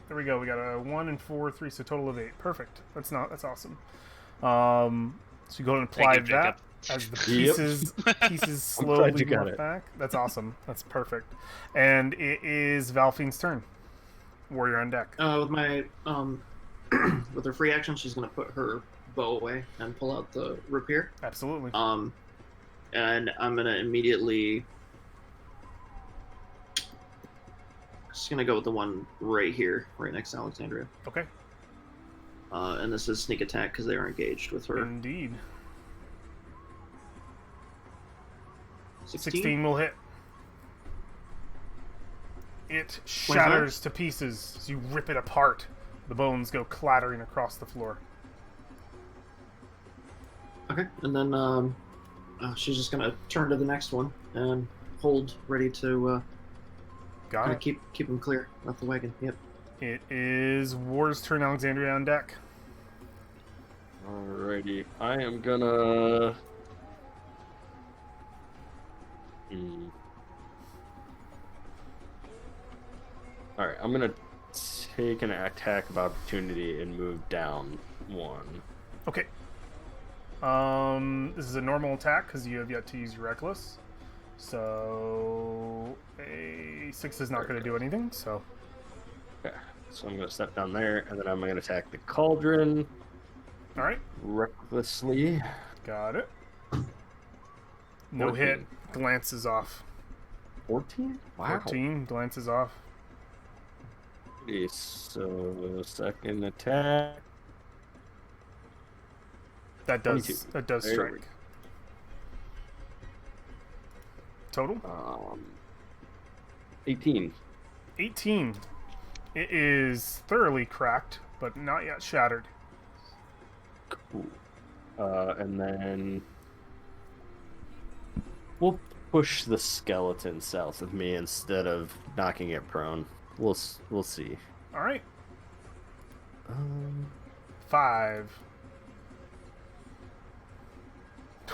There we go. We got a 1 and 4, 3, so total of 8. Perfect. That's awesome. So you go ahead and apply Thank you, that Jacob. as the pieces slowly you got morph it. back. That's awesome. That's perfect. And it is Valfine's turn. Warrior on deck. With my with her free action, she's gonna put her bow away and pull out the rapier. Absolutely. And I'm gonna immediately just gonna go with the one right here, right next to Alexandria. Okay. And this is sneak attack because they are engaged with her. Indeed. 16. 16 will hit. It shatters to pieces as you rip it apart. The bones go clattering across the floor. Okay, and then she's just gonna turn to the next one and hold, ready to Got kinda it. keep them clear off the wagon. Yep. It is War's turn. Alexandria on deck. Alrighty, I am gonna. Alright, I'm gonna take an attack of opportunity and move down 1. Okay. This is a normal attack because you have yet to use your reckless. So a 6 is not going to do anything. So Okay, so I'm gonna step down there, and then I'm gonna attack the cauldron all right, recklessly. got it. No 14. hit. Glances off. 14? Wow. 14 glances off. Okay, so second attack. That 22. does There we strike. go. Total 18. 18. It is thoroughly cracked, but not yet shattered. Cool. And then we'll push the skeleton south of me instead of knocking it prone. We'll see. All right. 5.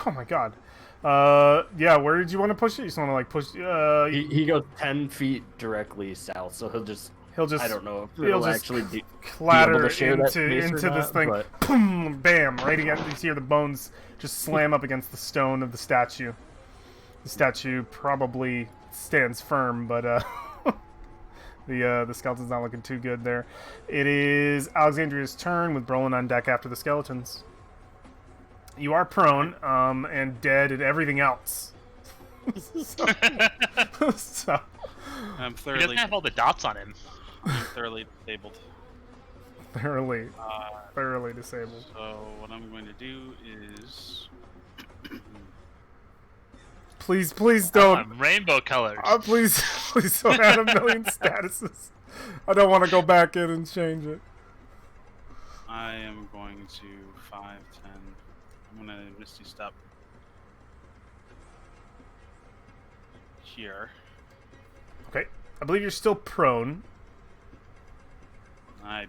Oh my god. Yeah. Where did you want to push it? You just want to like push? He goes 10 feet directly south, so he'll just I don't know if he'll it'll just actually be clatter able to share that into space or this not, thing. but- Boom! Bam! Right against. You hear the bones just slam up against the stone of the statue. The statue probably stands firm, but the skeleton's not looking too good there. It is Alexandria's turn with Brolin on deck after the skeletons. You are prone, and dead and everything else. so I'm He thoroughly, doesn't have all the dots on him. I'm thoroughly disabled. thoroughly disabled. So what I'm going to do is Please don't. Rainbow colors. Please don't add a million statuses. I don't want to go back in and change it. I am going to 5, 10. I'm going to Misty Step here. Okay. I believe you're still prone. I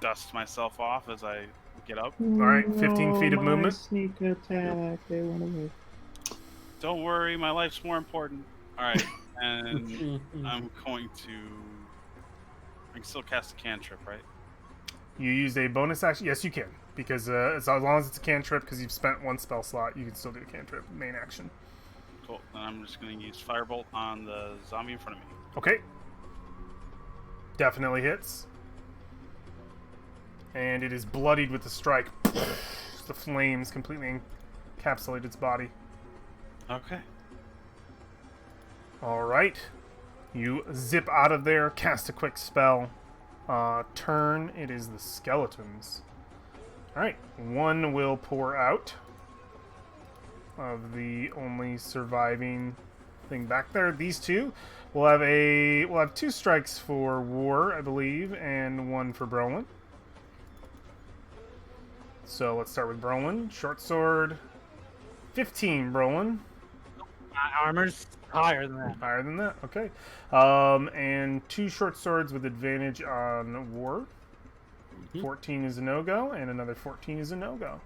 dust myself off as I get up. All right, 15 feet of movement. Sneak attack. They want to move. Don't worry, my life's more important. Alright, and I'm going to... I can still cast a cantrip, right? You used a bonus action. Yes, you can. Because as long as it's a cantrip, because you've spent one spell slot, you can still do a cantrip. Main action. Cool. Then I'm just going to use Firebolt on the zombie in front of me. Okay. Definitely hits. And it is bloodied with the strike. The flames completely encapsulate its body. Okay. Alright. You zip out of there, cast a quick spell. Turn, it is the skeletons. Alright, one will pour out of the only surviving thing back there. These two will have 2 strikes for War, I believe, and 1 for Brolin. So let's start with Brolin. Short sword. 15, Brolin. My armor's higher than that. Higher than that? Okay. And 2 short swords with advantage on War. 14 is a no-go, and another 14 is a no-go.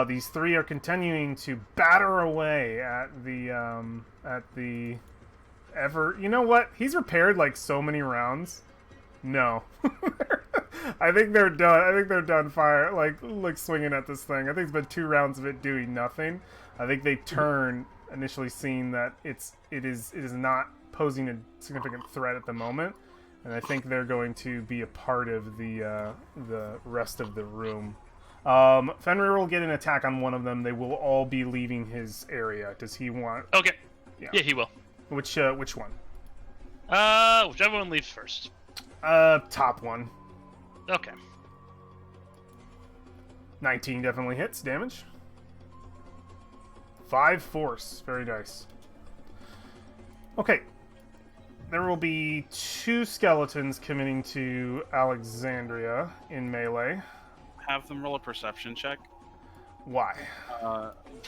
These 3 are continuing to batter away at the ever... You know what? He's repaired like so many rounds. No. I think they're done. I think they're done fire, like swinging at this thing. I think it's been 2 rounds of it doing nothing. I think they turn... initially seeing that it is not posing a significant threat at the moment, and I think they're going to be a part of the rest of the room. Fenrir will get an attack on one of them. They will all be leaving his area. Does he want? Okay. Yeah. Yeah, he will. Which one? Whichever one leaves first. Top one. Okay. 19 definitely hits damage. 5 force. Very nice. Okay. There will be 2 skeletons committing to Alexandria in melee. Have them roll a perception check. Why?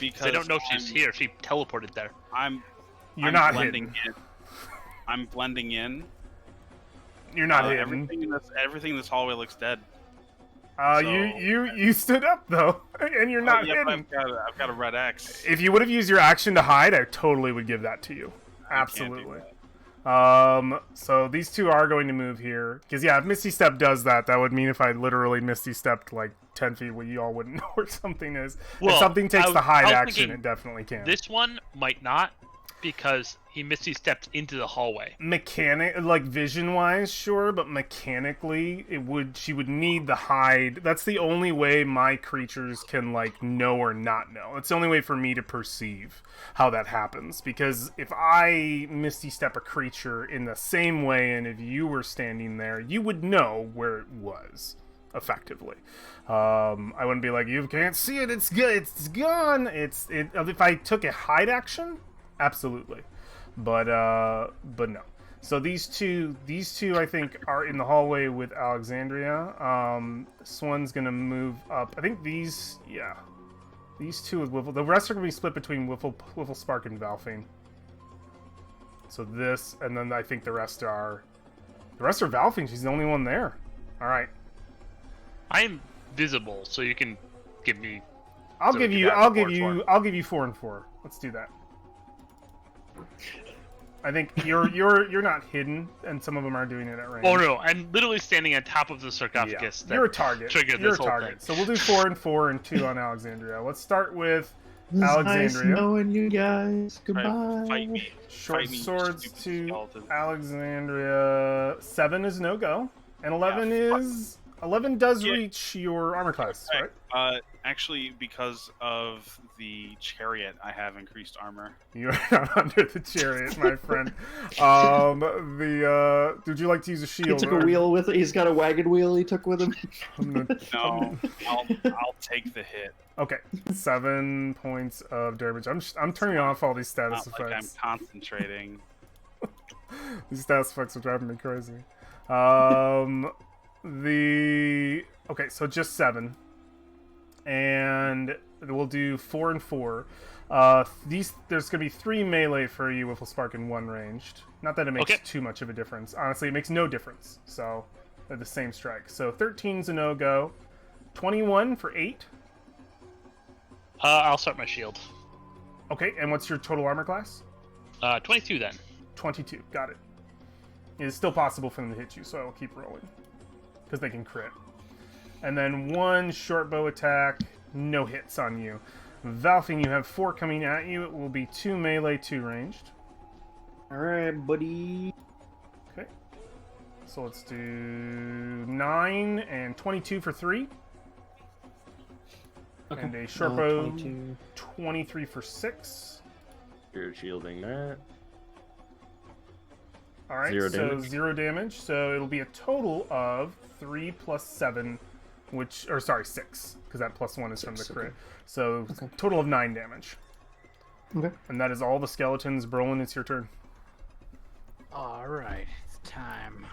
Because They don't know she's here. She teleported there. You're I'm not blending hidden. in. I'm blending in. You're not hidden. Everything in this hallway looks dead. You stood up though, and you're not yeah, hidden. I've got a red X. If you would have used your action to hide, I totally would give that to you. Absolutely. So these 2 are going to move here because yeah, if Misty Step does that, that would mean if I literally Misty Stepped like 10 feet, well, you all wouldn't know where something is. Well, if something takes the hide I was action, thinking it definitely can. This one might not, because he Misty stepped into the hallway. Vision-wise, sure, but mechanically, she would need the hide. That's the only way my creatures can, know or not know. It's the only way for me to perceive how that happens. Because if I Misty Step a creature in the same way, and if you were standing there, you would know where it was, effectively. I wouldn't be like, you can't see it, it's good, it's gone. If I took a hide action, absolutely. But no. So these two I think are in the hallway with Alexandria. This one's gonna move up. I think these 2 with Wiffle. The rest are gonna be split between Wiffle Spark and Valfine. So this, and then I think the rest are Valfine. She's the only one there. All right. I'm visible, so you can give me I'll So give we you. could I'll add give 4 and you. 4. I'll give you 4 and 4. Let's do that. I think you're not hidden, and some of them are doing it at range. Oh no, I'm literally standing on top of the sarcophagus. Yeah. That You're a target. triggered You're this a whole target. thing. So we'll do 4 and 4 and 2 on Alexandria. Let's start with It's nice Alexandria. knowing you guys. Try to Goodbye. Fight me. Short Fight me, swords stupid to skeleton. Alexandria. 7 is no go, and 11 Yeah, fuck. is 11 does Yeah. reach your armor class, right? Actually, because of the chariot, I have increased armor. You are not under the chariot, my friend. Would you like to use a shield? He took a or- wheel with it. He's got a wagon wheel he took with him. I'm gonna- No, I'll take the hit. Okay, 7 points of damage. I'm turning off all these status Not like I'm effects. concentrating. These status effects are driving me crazy. Okay, so just 7, and we'll do 4 and 4. There's gonna be 3 melee for you, Wiffle Spark, and 1 ranged. Not that it makes Okay. too much of a difference. Honestly, it makes no difference. So they're the same strike. So 13's a no go. 21 for 8. I'll start my shield. Okay, and what's your total armor class? 22 then. 22. Got it. It is still possible for them to hit you, so I will keep rolling. Because they can crit. And then 1 short bow attack. No hits on you. Valfing, you have 4 coming at you. It will be 2 melee, 2 ranged. All right, buddy. Okay. So let's do 9 and 22 for 3. Okay. And a short bow, 22. 23 for 6. You're shielding that. Alright, 0 so damage. 0 damage. So it'll be a total of 3 plus 7, or sorry, 6, because that plus 1 is from the 6, crit. okay. So Okay. total of 9 damage. Okay. And that is all the skeletons. Brolin, it's your turn. All right, it's time.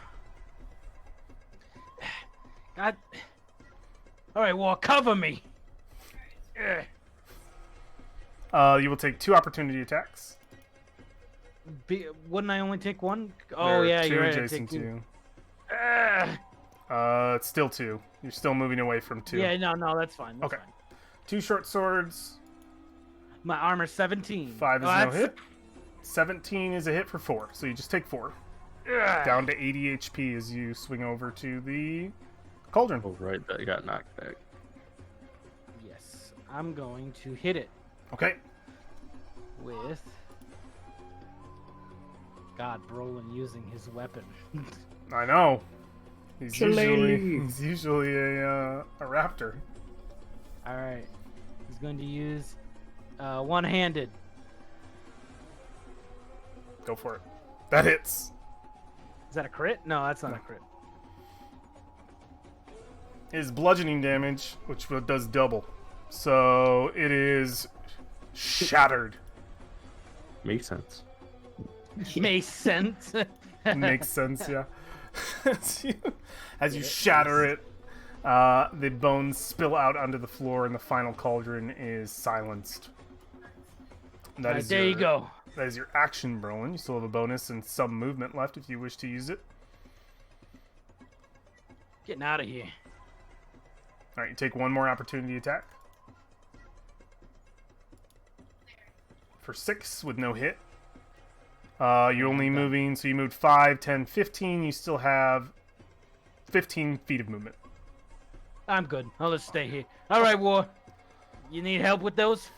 God. All right, well, cover me. You will take 2 opportunity attacks. Wouldn't I only take 1? There Oh are yeah, 2 you're right. I adjacent take to 2. you. It's still 2. You're still moving away from 2. Yeah, no, that's fine. That's Okay. fine. 2 short swords. My armor's 17. 5 is Oh, no that's- hit. 17 is a hit for 4, so you just take 4. Ugh. Down to 80 HP as you swing over to the cauldron. Oh, right, that got knocked back. Yes, I'm going to hit it Okay. with. God, Brolin using his weapon. I know. He's Shillelagh. usually a raptor. All right, he's going to use one-handed. Go for it. That hits. Is that a crit? No, that's not a crit. His bludgeoning damage, which does double. So it is shattered. Makes sense. Makes sense. Makes sense, yeah. as you shatter it, the bones spill out onto the floor, and the final cauldron is silenced. And that All right, is there you go. That is your action, Brolin. You still have a bonus and some movement left if you wish to use it. Getting out of here. All right, you take 1 more opportunity attack. For 6 with no hit. You're only moving, so you moved 5, 10, 15. You still have 15 feet of movement. I'm good. I'll just stay here. All right, War. You need help with those?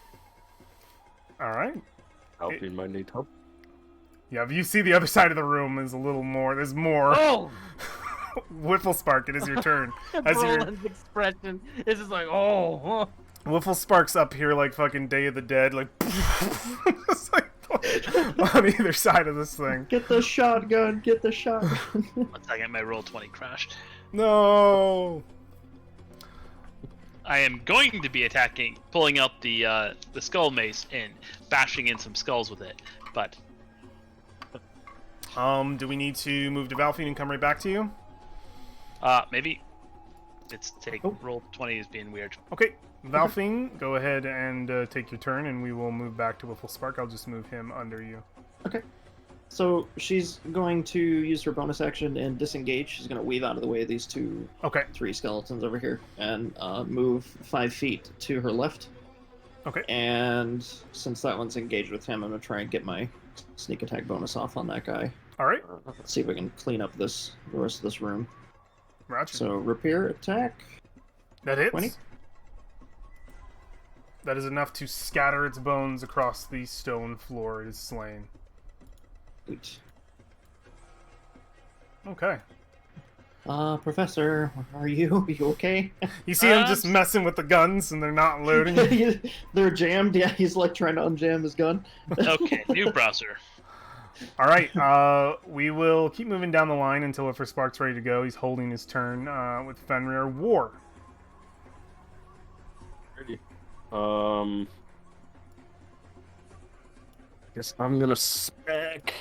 All right. Helping might need help. Yeah, if you see the other side of the room, there's a little more. There's more. Oh! Wiffle Spark, it is your turn. As your Brolin's expression is just like, oh. Wiffle Spark's up here like fucking Day of the Dead, like, it's like on either side of this thing. Get the shotgun. Get the shotgun. 1 second, my roll 20 crashed. No. I am going to be attacking, pulling out the skull mace and bashing in some skulls with it. But Do we need to move to Valfine and come right back to you? maybe it's take roll 20 is being weird. Okay, Valfine, go ahead and take your turn, and we will move back to Wiffle Spark. I'll just move him under you. Okay. So she's going to use her bonus action and disengage. She's going to weave out of the way of these Okay, 3 skeletons over here and move 5 feet to her left. Okay. And since that one's engaged with him, I'm gonna try and get my sneak attack bonus off on that guy. All right. Let's see if we can clean up the rest of this room. Roger. So repair attack. That hits. 20. That is enough to scatter its bones across the stone floor. It is slain. Sweet. Okay. Professor, are you? Are you okay? You see him just messing with the guns, and they're not loading. They're jammed. Yeah, he's like trying to unjam his gun. Okay, new browser. All right. We will keep moving down the line until if Spark's ready to go. He's holding his turn with Fenrir. War. Ready. I guess I'm gonna spec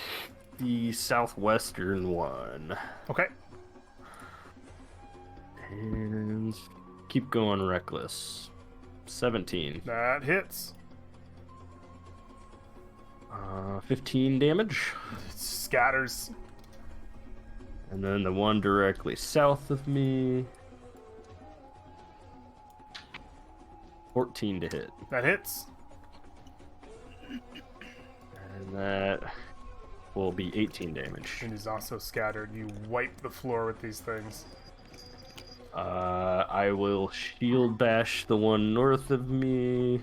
the southwestern one. Okay. And keep going reckless. 17. That hits. 15 damage. It scatters. And then the one directly south of me. 14 to hit. That hits. And that will be 18 damage. It is also scattered. You wipe the floor with these things. I will shield bash the one north of me.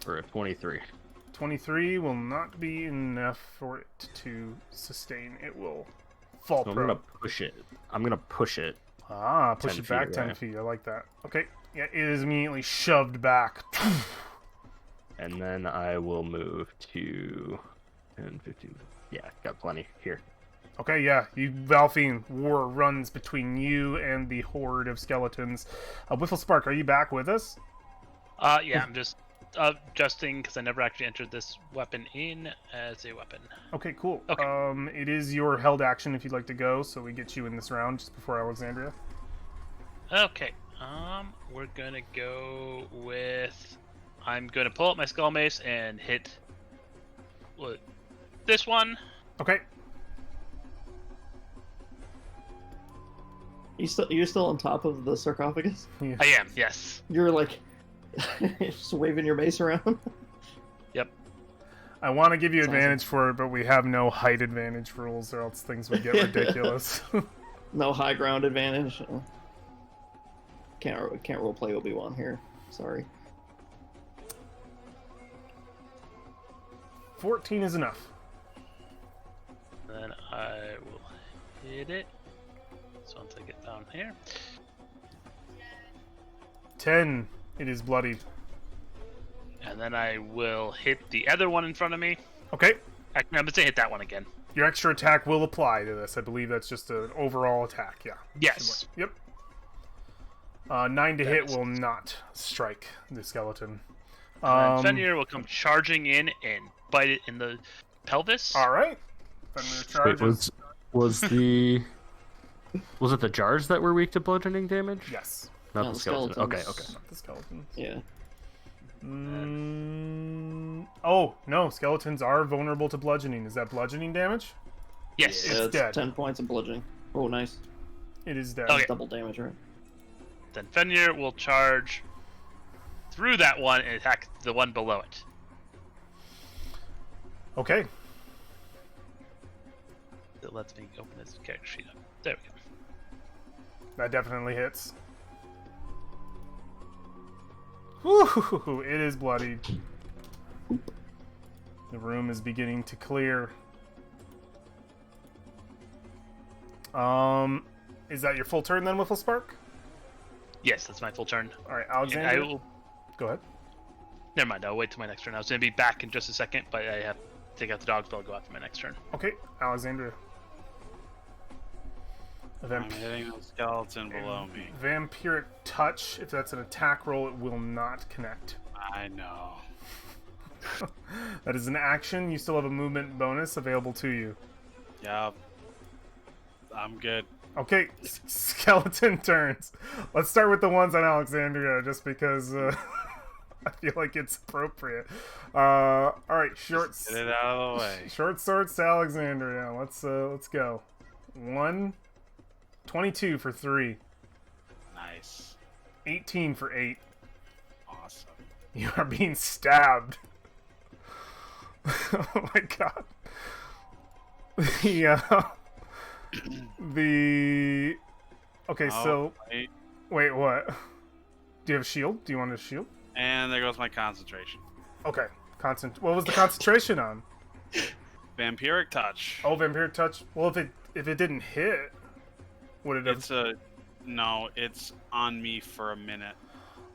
For a 23. 23 will not be enough for it to sustain. It will fall So I'm prone. gonna push it. I'm gonna push it. Ah, push 10 it back feet 10 away. feet. I like that. Okay. Yeah, it is immediately shoved back. And then I will move to 10, 15. Yeah, got plenty here. Okay, yeah. Valfian, war runs between you and the horde of skeletons. Whiffle Spark, are you back with us? Yeah, I'm just adjusting because I never actually entered this weapon in as a weapon. Okay, cool. Okay. It is your held action if you'd like to go, so we get you in this round just before Alexandria. Okay. We're gonna go with. I'm gonna pull up my skull mace and hit. What? This one. Okay. You're still on top of the sarcophagus? Yeah. I am. Yes. You're like just waving your mace around. Yep. I want to give you That's advantage for it, but we have no height advantage rules, or else things would get ridiculous. No high ground advantage. Can't roleplay Obi-Wan here. Sorry. 14 is enough. Then I will hit it. So once I get down here. 10. It is bloodied. And then I will hit the other one in front of me. Okay. Actually, I'm going to hit that one again. Your extra attack will apply to this. I believe that's just an overall attack. Yeah. Yes. Yep. 9 to hit is- will not strike the skeleton. And then Fenrir will come charging in and bite it in the pelvis. All right. Fenrir Wait, charges. was the was it the jars that were weak to bludgeoning damage? Yes. Not No, the the skeleton. Okay, skeletons. okay. Not the skeleton. Yeah. Oh, no. Skeletons are vulnerable to bludgeoning. Is that bludgeoning damage? Yes. It's It's dead. 10 points of bludgeoning. Oh, nice. It is dead. Okay. Double damage, right? Then Fenrir will charge through that one and attack the one below it. Okay. It lets me open this character sheet up. There we go. That definitely hits. Whew, it is bloodied. The room is beginning to clear. Is that your full turn then, Whiffle Spark? Yes, that's my full turn. All right, And Alexander. I will. Go ahead. Never mind. I'll wait till my next turn. I was going to be back in just a second, but I have to take out the dog spell. Go after my next turn. Okay, Alexandria. I'm hitting the skeleton below me. Vampiric Touch. If that's an attack roll, it will not connect. I know. That is an action. You still have a movement bonus available to you. Yep. I'm good. Okay, skeleton turns. Let's start with the ones on Alexandria, just because I feel like it's appropriate. All right, Get it out of the way. short swords to Alexandria. Let's go. 22 for 3. Nice. 18 for 8. Awesome. You are being stabbed. Oh my god. Yeah. The. Okay, Oh, so. wait. Wait, what? Do you have a shield? Do you want a shield? And there goes my concentration. Okay. What was the concentration on? Vampiric touch. Oh, vampiric touch. Well, if it didn't hit, would it have? No, it's on me for a minute,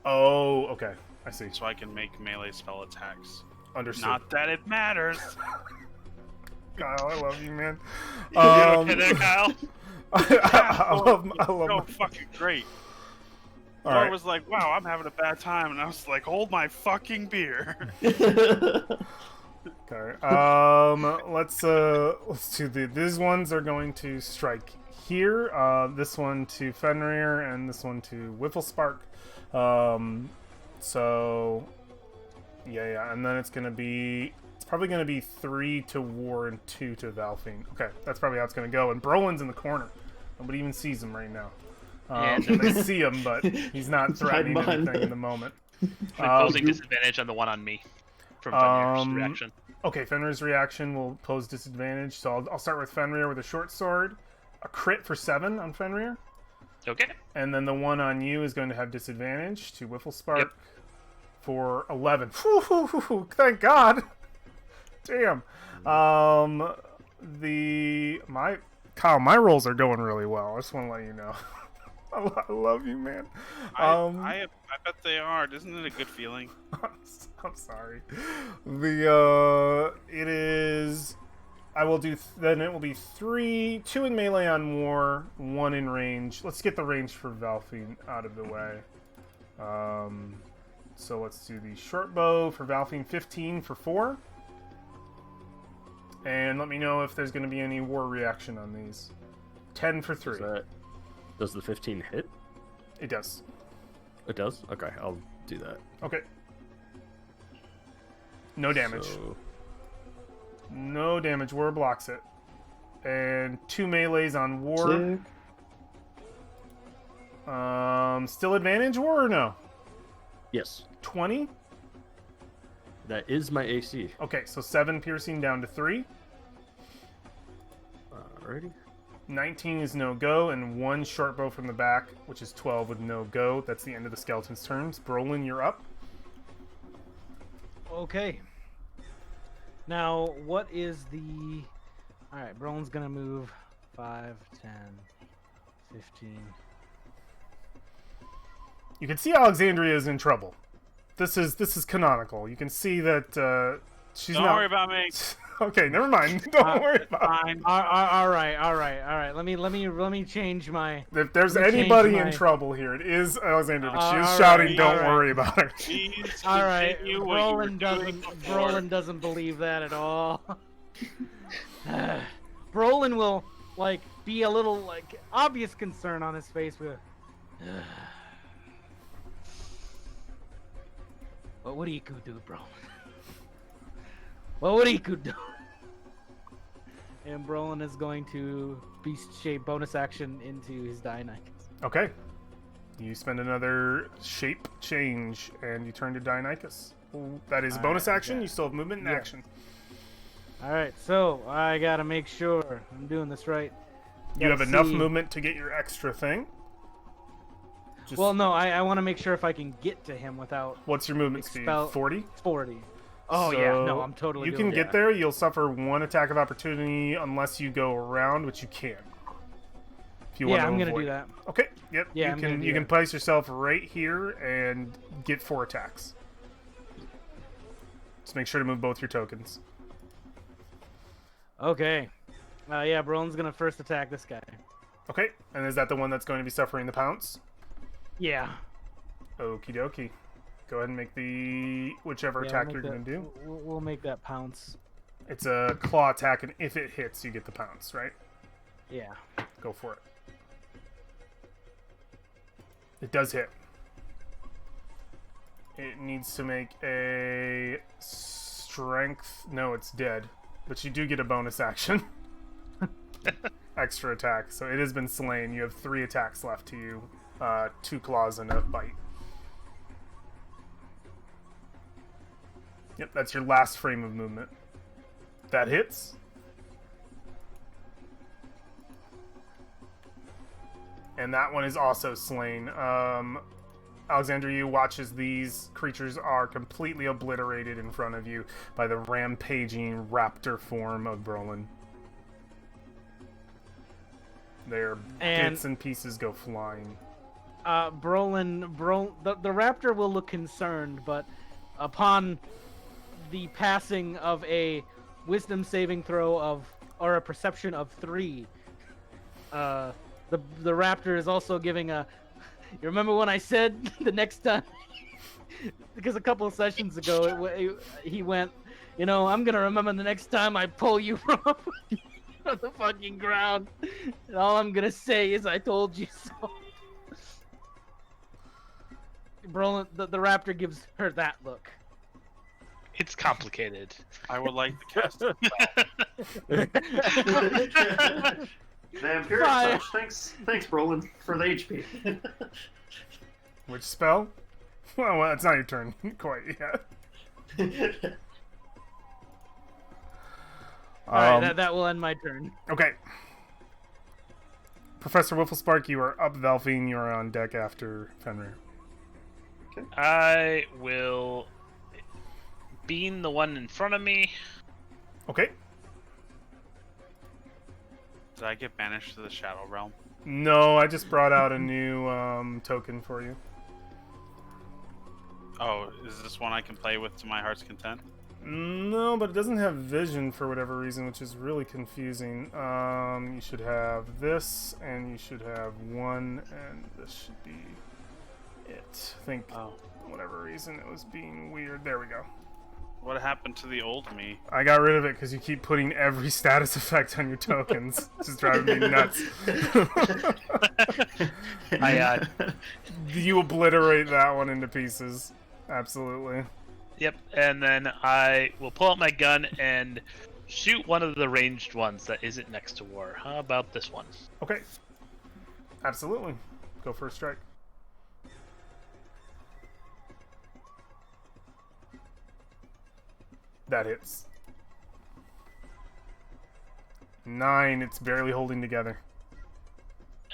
Oh, okay. I see. so I can make melee spell attacks. Understood. Not that it matters. Kyle, I love you, man. You okay there, Kyle? I love So my. fucking great. All Thor right. was like, "Wow, I'm having a bad time," and I was like, "Hold my fucking beer." Okay. Let's do these ones are going to strike here. This one to Fenrir and this one to Whifflespark. So yeah, and then it's probably gonna be 3 to War and 2 to Valfine. Okay, that's probably how it's gonna go. And Brolin's in the corner. Nobody even sees him right now. They see him, but he's not threatening behind anything in the moment. I'm posing disadvantage on the one on me from Fenrir's reaction. Okay, Fenrir's reaction will pose disadvantage, so I'll start with Fenrir with a short sword. A crit for 7 on Fenrir. Okay. And then the one on you is going to have disadvantage to Whifflespark Yep. for 11. Whew, thank God. Damn. Kyle, my rolls are going really well. I just want to let you know. I love you, man. I bet they are. Isn't it a good feeling? I'm sorry. It is. I will do. Then it will be 3, 2 in melee on War, 1 in range. Let's get the range for Valfine out of the way. So let's do the short bow for Valfine, 15 for 4. And let me know if there's going to be any War reaction on these. 10 for 3. Does the 15 hit? It does. It does? Okay, I'll do that. Okay. No damage. So, No damage. War blocks it. And 2 melees on War. Sick. Still advantage War or no? yes, 20? that is my AC. Okay, so 7 piercing down to 3. Alrighty. 19 is no go, and 1 short bow from the back, which is 12 with no go. That's the end of the skeleton's turns. Brolin, you're up. Okay. Now, what is the... Alright, Brolin's gonna move 5, 10, 15... You can see Alexandria is in trouble. This is canonical. You can see that she's Don't not. worry about me. Okay, never mind. Don't worry about it. Fine. All right. Let me change my... If there's Let me change anybody my- in trouble here, it is Alexandria, but she is all shouting, right, "Don't all right. worry about her." Please All right, continue what you were doing before. Brolin doesn't believe that at all. Brolin will be a little obvious concern on his face with. What would Iku do, Brolin? What would Iku do? And Brolin is going to beast shape bonus action into his Dionychus. Okay. You spend another shape change, and you turn to Dionychus. That is bonus Alright, action. yeah. You still have movement and Yeah. action. All right, so I gotta make sure I'm doing this right. You have Gotta enough see- movement to get your extra thing. Just, Well, no, I want to make sure if I can get to him without what's your movement speed? expel- 40? 40. Oh yeah, no, So I'm totally. You doing can get that. there. You'll suffer 1 attack of opportunity unless you go around, which you can. If you want Yeah, to I'm gonna avoid do it. that. Okay. Yep. Yeah, you I'm can gonna do you can that. place yourself right here and get 4 attacks. Just make sure to move both your tokens. Okay. Yeah, Brolin's gonna first attack this guy. Okay. And is that the one that's going to be suffering the pounce? Yeah. Okie dokie. Go ahead and make the whichever Yeah, attack we'll you're make going to do. We'll make that pounce. It's a claw attack, and if it hits, you get the pounce, right? Yeah. Go for it. It does hit. It needs to make a strength. No, it's dead. But you do get a bonus action. Extra attack. So it has been slain. You have 3 attacks left to you. 2 claws and a bite. Yep, that's your last frame of movement. That hits. And that one is also slain. Alexandra, you watch as these creatures are completely obliterated in front of you by the rampaging raptor form of Brolin. Their bits and pieces go flying. The raptor will look concerned, but upon the passing of a wisdom saving throw or a perception of 3, the raptor is also giving a. You remember when I said the next time? Because a couple of sessions ago, he went, I'm gonna remember the next time I pull you from the fucking ground, and all I'm gonna say is I told you so. Brolin, the raptor gives her that look. It's complicated. I would like to cast a spell. Vampiric Fire. touch. Thanks, Brolin, for the HP. Which spell? Well, it's not your turn quite yet. Alright, that will end my turn. Okay. Professor Whifflespark, you are up. Valfine, you are on deck after Fenrir. I will beam the one in front of me. Okay. Did I get banished to the Shadow Realm? No, I just brought out a new token for you. Oh, is this one I can play with to my heart's content? No, but it doesn't have vision for whatever reason, which is really confusing. You should have this, and you should have one, and this should be it. I think, whatever reason, it was being weird. There we go. What happened to the old me? I got rid of it because you keep putting every status effect on your tokens. It's just driving me nuts. You obliterate that one into pieces. Absolutely. Yep, and then I will pull out my gun and shoot one of the ranged ones that isn't next to War. How about this one? Okay. Absolutely. Go for a strike. That hits. 9. It's barely holding together.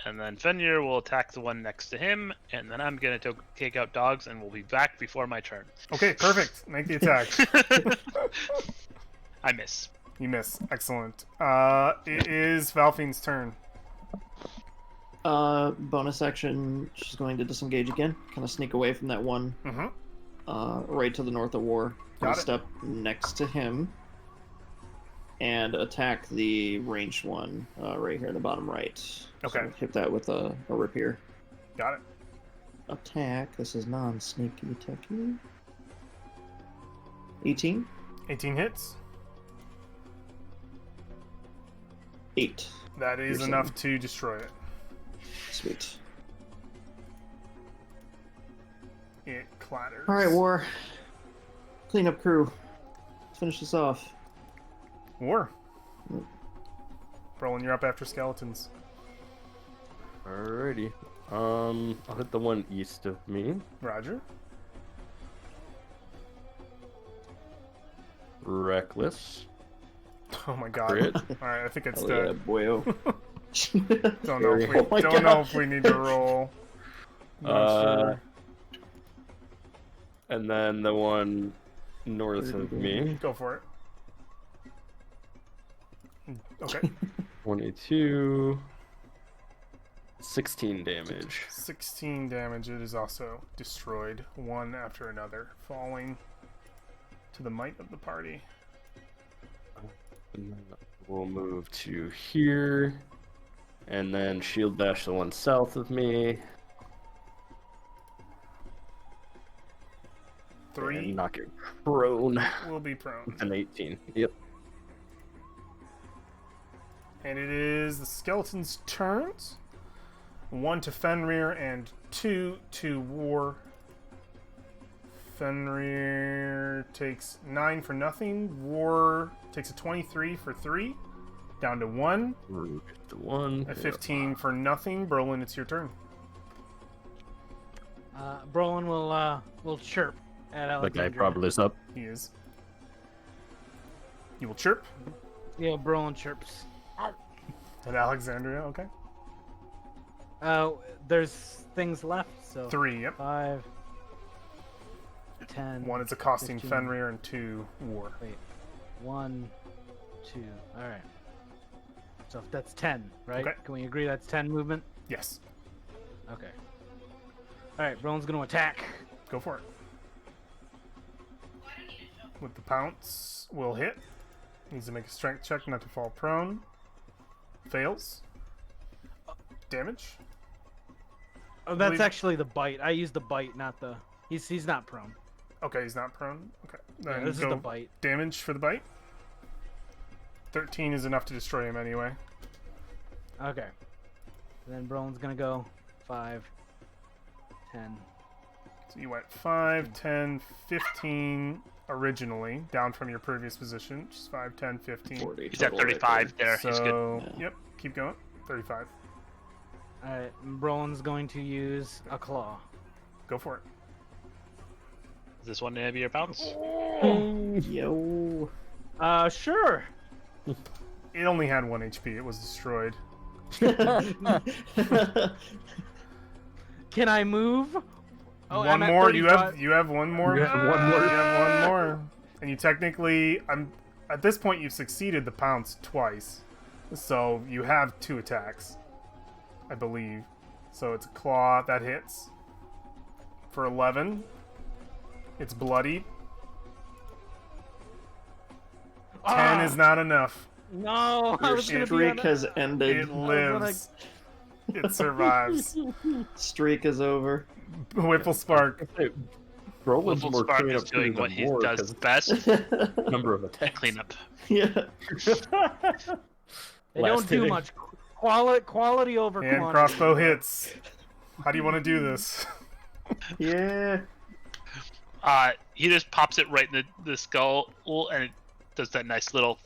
And then Fenrir will attack the one next to him, and then I'm going to take out dogs, and we'll be back before my turn. Okay, perfect. Make the attack. I miss. You miss. Excellent. It is Valfine's turn. Bonus action, she's going to disengage again. Kind of sneak away from that one. Right to the north of War. Got it. Step next to him. And attack the ranged one right here in the bottom right. Okay. So hit that with a rapier. Got it. Attack. This is non-sneaky techy. 18. 18 hits. 8. That is You're enough to destroy it. Sweet. It clatters. Alright, War. Clean up crew. Let's finish this off. War. Brolin, you're up after skeletons. Alrighty. I'll hit the one east of me. Roger. Reckless. Oh my god. Crit. Alright, I think it's Hell yeah, dead. boyo. Don't know if we Oh my don't know God. if we need to roll. Not sure. And then the one north of me. Go for it. Okay. 22. 16 damage. 16 damage. It is also destroyed, one after another, falling to the might of the party. And then we'll move to here. And then shield bash the one south of me. 3 And knock it prone. will be prone. An 18. Yep. And it is the skeleton's turns. 1 to Fenrir and 2 to War. Fenrir takes 9 for nothing. War takes a 23 for 3. Down to 1. Remove the one. A 15 for nothing. Brolin, it's your turn. Brolin will chirp at The guy Alexandria. probably is up. He is. You will chirp Yeah, Brolin chirps. at Alexandria. Okay. There's things left, so 3. Yep. 5, 10. 1 is accosting 15. Fenrir, and 2 war. Wait, 1, 2. All right. So that's 10, right? Okay. Can we agree that's 10 movement? Yes. Okay. All right, Brolin's gonna attack. Go for it. With the pounce, will hit. Needs to make a strength check not to fall prone. Fails. Damage. Oh, that's Believe- actually the bite. I used the bite, not the. He's not prone. Okay, he's not prone. Okay. Yeah, Then this is go the bite. damage for the bite. 13 is enough to destroy him anyway. Okay. Then Brolin's gonna go 5, 10. So you went 5, 10, 15 originally, down from your previous position, which is 5, 10, 15. 40 He's at total right 35 there. So, He's good. Yeah. yep, keep going. 35. All right, Brolin's going to use a claw. Go for it. Is this one gonna be your pounce? Yo. Sure. It only had 1 HP. It was destroyed. Can I move? Oh, One I'm at more. You 35. have one more. You have one more. You have one more. And you technically, at this point you've succeeded the pounce twice, so you have 2 attacks, I believe. So it's a claw that hits for 11. It's bloodied. 10 is not enough. No, I Your was gonna be streak on has ended. It lives. It survives. Streak is over. Whipple spark. Brolin's Wiffle more Spark clean is up doing than what he War does 'cause best: number of attacks. cleanup. Yeah. They don't Last do hitting. much. Quality over And quantity. crossbow hits. How do you want to do this? Yeah. He just pops it right in the skull, and it does that nice little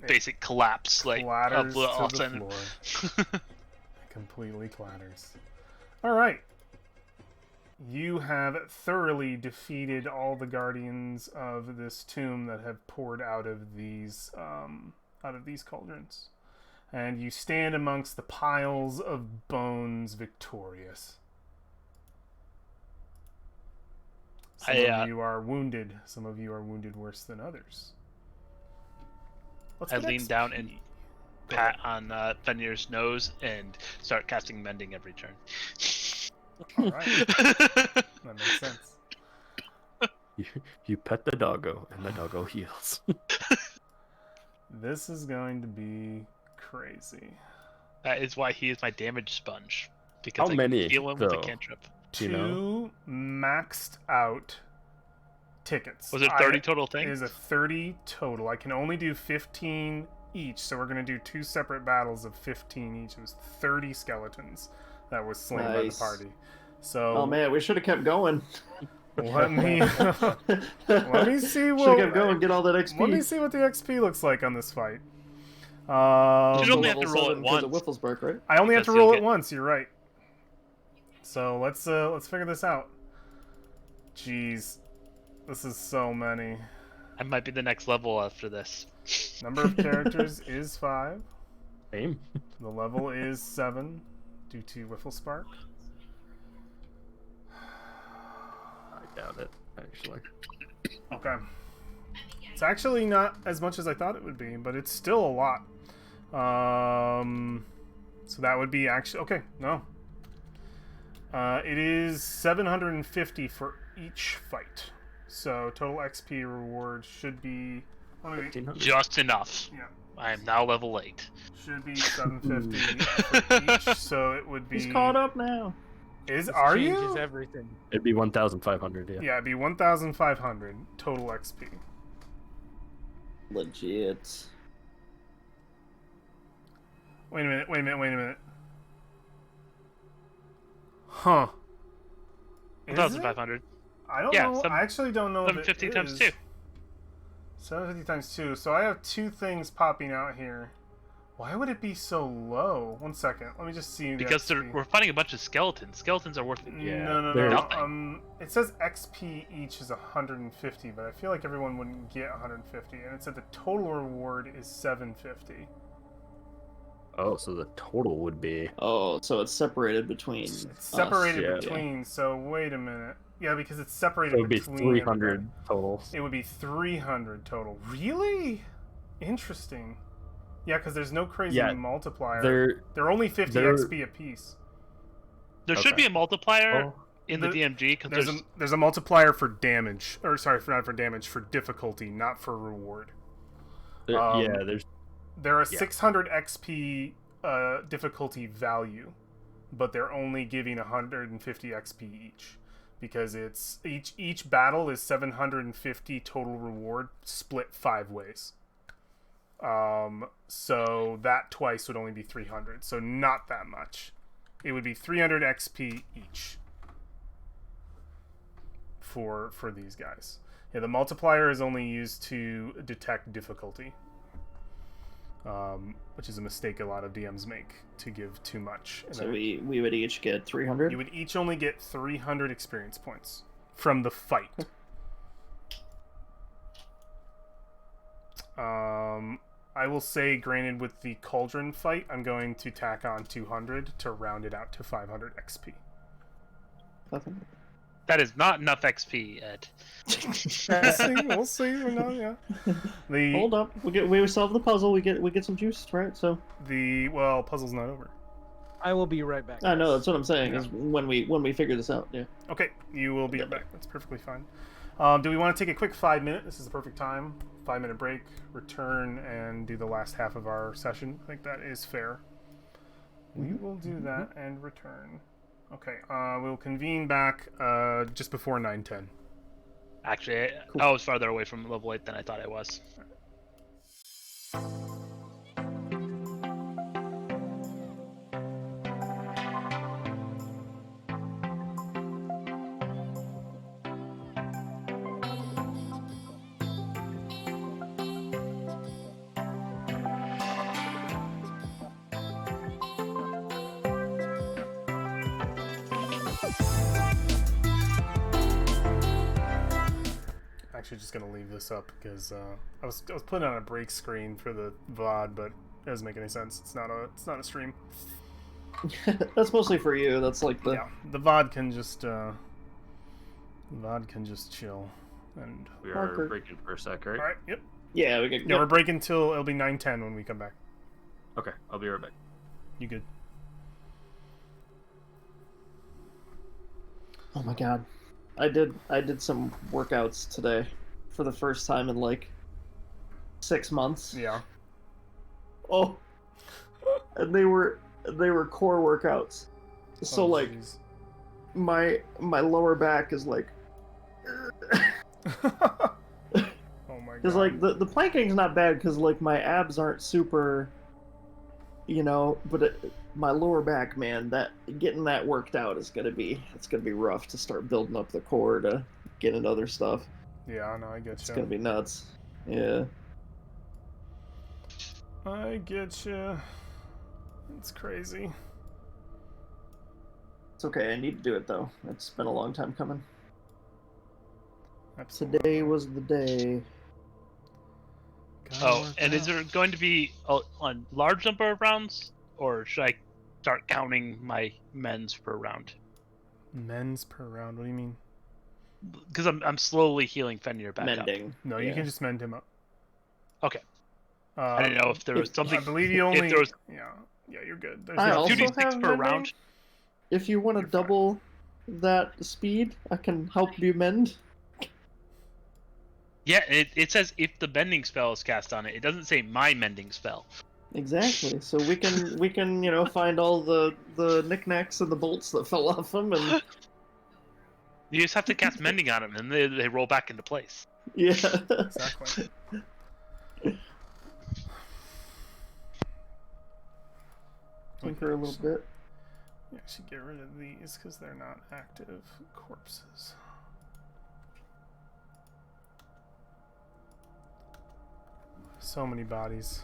basic collapse, like Clatters all to of a the sudden. floor. Completely clatters. All right. You have thoroughly defeated all the guardians of this tomb that have poured out of these cauldrons, and you stand amongst the piles of bones, victorious. Some of you are wounded. Some of you are wounded worse than others. What's I the lean next down key? and pat on Fenrir's nose and start casting mending every turn. All right. That makes sense. You pet the doggo, and the doggo heals. This is going to be crazy. That is why he is my damage sponge. Because How I many, can heal him with a though? cantrip. You know? 2 maxed out tickets. Was it 30 total It things? is a 30 total. I can only do 15 each, so we're going to do 2 separate battles of 15 each. It was 30 skeletons that was slain by the Nice. party. So Oh man, we should have kept going. let me let me see Should what have kept going. Get all that XP. let me see what the XP looks like on this fight. You only have to roll it because of once. Wifflesburg, right? I only have to Because you'll roll it get- once. You're right. So let's figure this out. Jeez, this is so many. I might be the next level after this. Number of characters is 5. Same. The level is 7 due to Wiffle Spark. I doubt it, actually. Okay. It's actually not as much as I thought it would be, but it's still a lot. So that would be actually okay. No. It is 750 for each fight. So total XP reward should be. Let me, 1500. Just enough. yeah, I am now level 8. should be 750 for each. So it would be. He's caught up now. Are changes you? everything. It'd be 1,500, yeah. Yeah, it'd be 1,500 total XP. Legit. Wait a minute. Huh. Is it? 1,500. I don't Yeah, know. I actually don't know if it 750 times is. 2. 750 times 2. So I have 2 things popping out here. Why would it be so low? 1 second. Let me just see. the Because XP. we're fighting a bunch of skeletons. Skeletons are worth No. they're- nothing. It says XP each is 150, but I feel like everyone wouldn't get 150, and it said the total reward is 750. Oh, so the total would be. Oh, so it's separated between. It's separated yeah. between. So wait a minute. Yeah, because it's separated So it would be between 300 everybody. total. It would be 300 total. Really? Interesting. Yeah, because there's no crazy Yeah, multiplier. They're only 50 they're- XP apiece. There should be a multiplier Oh, in the The- DMG because There's a multiplier for damage, or sorry, not for damage, for difficulty, not for reward. yeah, there's. There are Yeah. 600 XP difficulty value, but they're only giving 150 XP each, because it's each battle is 750 total reward split 5 ways. So that twice would only be 300, so not that much. It would be 300 XP each for these guys. Yeah, the multiplier is only used to detect difficulty, which is a mistake a lot of DMs make, to give too much. And So then we would each get 300. you would each only get 300 experience points from the fight. I will say, granted, with the Cauldron fight, I'm going to tack on 200 to round it out to 500 XP. Nothing. that is not enough XP, Ed. We'll see. We're not, yeah. The Hold up. We solve the puzzle. We get some juice, right? So puzzle's not over. I will be right back. I know that's what I'm saying. Yeah. Is when we figure this out. Yeah. Okay, you will be right back. That's perfectly fine. Do we want to take a quick 5-minute? This is the perfect time. 5-minute break, return, and do the last half of our session. I think that is fair. We will do that and return. Okay, we'll convene back just before 9:10. Actually, I was farther away from level 8 than I thought I was. Actually, just gonna leave this up because I was putting on a break screen for the VOD, but it doesn't make any sense. It's not a stream. That's mostly for you. That's like the. Yeah, the VOD can just chill. And We Parker. are breaking for a sec, right? all right, yep. Yeah, we get. Yeah, we're breaking till it'll be 9:10 when we come back. Okay, I'll be right back. You good? Oh my god, I did some workouts today for the first time in like 6 months. Yeah. Oh, and they were core workouts. So Oh, like jeez. my lower back is like. Oh my god. Because like the planking's not bad because like my abs aren't super, but my lower back, man, that getting that worked out is gonna be rough to start building up the core to get into other stuff. Yeah, no, I get It's you. gonna be nuts. Yeah. I get you. It's crazy. It's okay. I need to do it though. It's been a long time coming. Absolutely. Today was the day. Gotta Oh, work and is out. there going to be a large number of rounds, or should I start counting my men's per round? men's per round? What do you mean? Because I'm slowly healing Fenrir back up. Mending. No, you can just mend him up. Okay. I didn't know if there was something. I believe you only. If there was Yeah, you're good. There's I no- also 2d6 have per mending. round. If you want to You're fine. double that speed, I can help you mend. Yeah, it says if the bending spell is cast on it. It doesn't say my mending spell. Exactly. So we can find all the knickknacks and the bolts that fell off them, and You just have to cast mending on them, and they roll back into place. yeah. Exactly. Tinker a little bit. Yeah, I should get rid of these because they're not active corpses. So many bodies.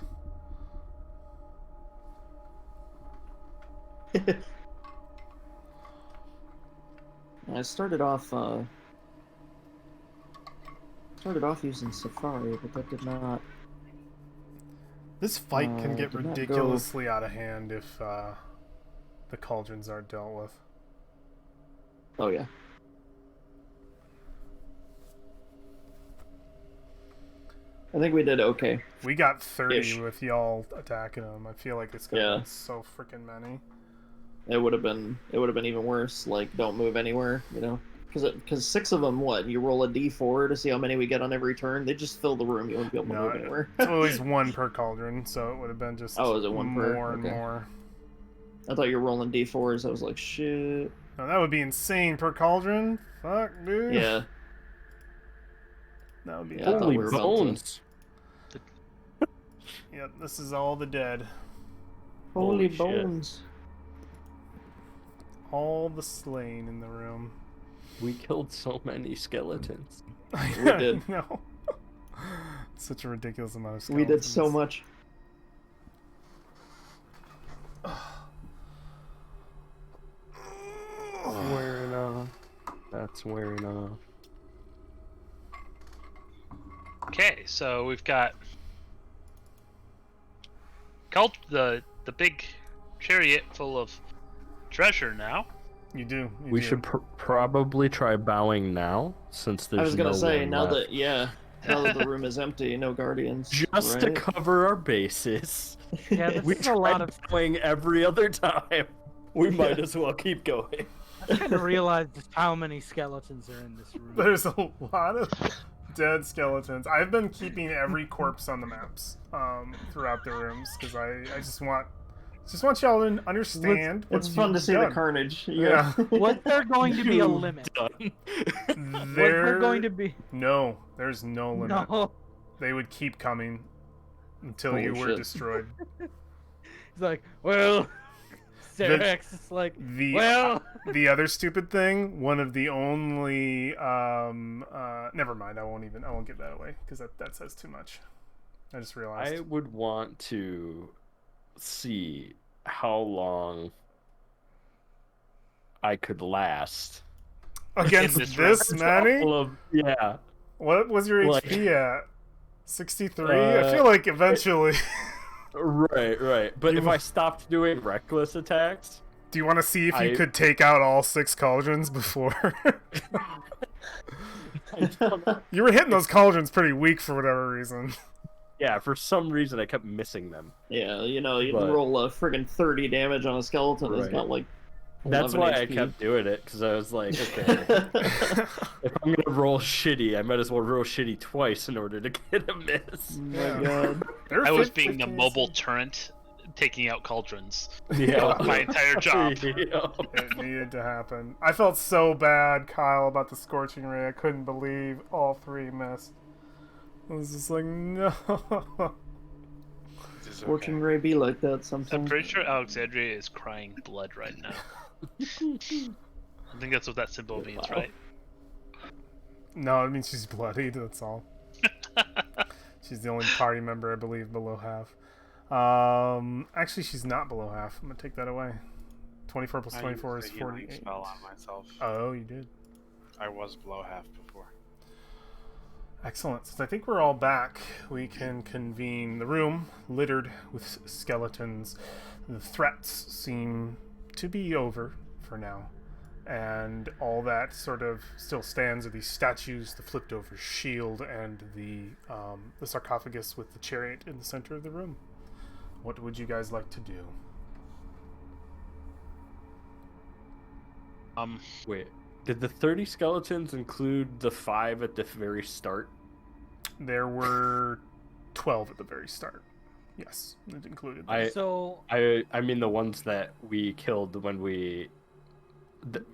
I started off using Safari, but that did not. This fight can get did not go- ridiculously out of hand if the cauldrons aren't dealt with. Oh yeah. I think we did okay. We got 30 Ish. with y'all attacking them. I feel like it's gonna Yeah. be so freaking many. It would have been even worse. Like, don't move anywhere, you know, because 6 of them. What, you roll a d4 to see how many we get on every turn? They just fill the room. You wouldn't be able to No, move anywhere. it's always 1 per cauldron, so it would have been just Oh, is it 1 per? more and Okay. more. I thought you were rolling d4s. I was like, shit. No, that would be insane per cauldron. Fuck, dude. Yeah. That would be. Yeah, I thought Holy we were about to- bones! Yep, this is all the dead. Holy Holy shit. bones. All the slain in the room. We killed so many skeletons. We did. No. Such a ridiculous amount of We did so skeletons. much. Wearing off. That's wearing off. Okay, so we've got the big chariot full of treasure now. You do. You We do. should probably try bowing now, since there's I was gonna no say one now left. now that the room is empty, no guardians. Just to right? cover our bases. Yeah, this We is a lot of. bowing every other time. We might as well keep going. I kind of realized just how many skeletons are in this room. There's a lot of dead skeletons. I've been keeping every corpse on the maps throughout the rooms because I just want y'all to understand. It's what fun to you've see done. the carnage. Yeah. Was there going to be a You limit? done. Was there going to be? No, there's no limit. No. They would keep coming until Holy you were shit. destroyed. It's like, well, Serax is like, The well. the other stupid thing, one of the only never mind, I won't give that away because that says too much. I just realized. I would want to see how long I could last. Against this this many? Yeah. What was your Like- HP at? 63? I feel like eventually. Right. But You- if I stopped doing reckless attacks, Do you want to see if you I- could take out all 6 cauldrons before? I don't know. You were hitting those cauldrons pretty weak for whatever reason. Yeah, for some reason I kept missing them. Yeah, you know, you But- roll a friggin' 30 damage on a skeleton. It's Right. got like. That's 11 why I HP. kept doing it, because I was like, okay, if I'm gonna roll shitty, I might as well roll shitty twice in order to get a miss. Oh my god. There were I was 15 being the mobile turret taking out cauldrons. Yeah, My entire job. Yeah. It needed to happen. I felt so bad, Kyle, about the scorching ray. I couldn't believe all 3 missed. I was just like, no. It's Scorching ray be like that I'm sometimes. pretty sure Alexandria is crying blood right now. I think that's what that symbol means, Wow. right? No, it means she's bloodied, that's all. She's the only party member, I believe, below half. Actually, she's not below half. I'm gonna take that away. 24 plus I 24 used is a healing 48. spell on myself. Oh, you did. I was below half before. Excellent. Since I think we're all back, we can convene. The room littered with skeletons. The threats seem to be over for now. And all that sort of still stands are these statues, the flipped over shield, and the sarcophagus with the chariot in the center of the room. What would you guys like to do? Wait, did the 30 skeletons include the 5 at the very start? There were 12 at the very start. Yes, it included those. So I mean the ones that we killed when we...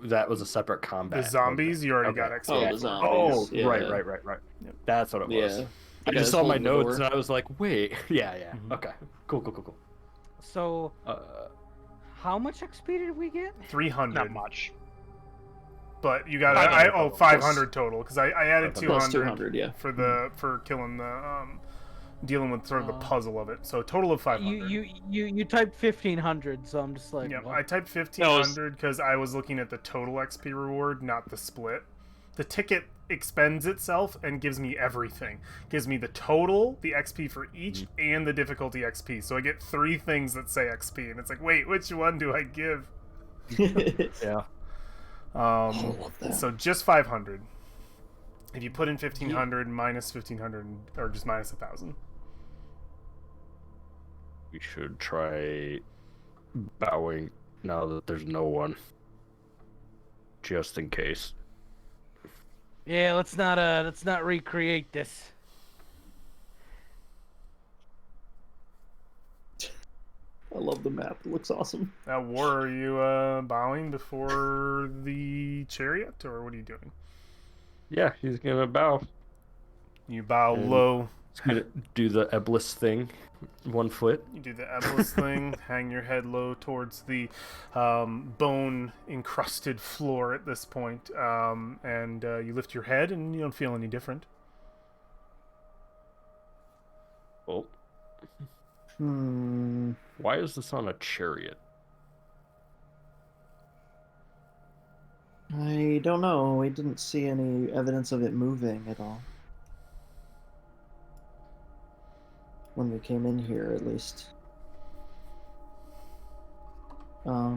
that was a separate combat. The zombies, you already Okay. got Oh, XP. the Oh, zombies. yeah. right. Yep. That's what it was. Yeah. I You just guys saw my holding the notes door? and I was like, wait. Yeah. Mhm. Okay. Cool. So how much XP did we get? 300. Not much. But you got 500 500 total because I added 500. 200, Plus 200, yeah. for for killing dealing with sort of the puzzle of it. So a total of 500. You typed 1500, so I'm just like, Yeah, what? I typed 1500 because I was looking at the total XP reward, not the split. The ticket expends itself and gives me everything. Gives me the total, the XP for each, and the difficulty XP. So I get 3 things that say XP, and it's like, wait, which one do I give? Yeah. I love that. So just 500. If you put in 1500, minus 1500, or just minus 1000. We should try bowing now that there's no one. Just in case. Yeah, let's not recreate this. I love the map. It looks awesome. War, are you bowing before the chariot, or what are you doing? Yeah, he's gonna bow. You bow And- low. He's gonna do the Eblis thing. 1 foot. You do the Eblis thing, hang your head low towards the bone-encrusted floor at this point, and you lift your head, and you don't feel any different. Oh, Hmm. why is this on a chariot? I don't know. We didn't see any evidence of it moving at all. When we came in here, at least. Bow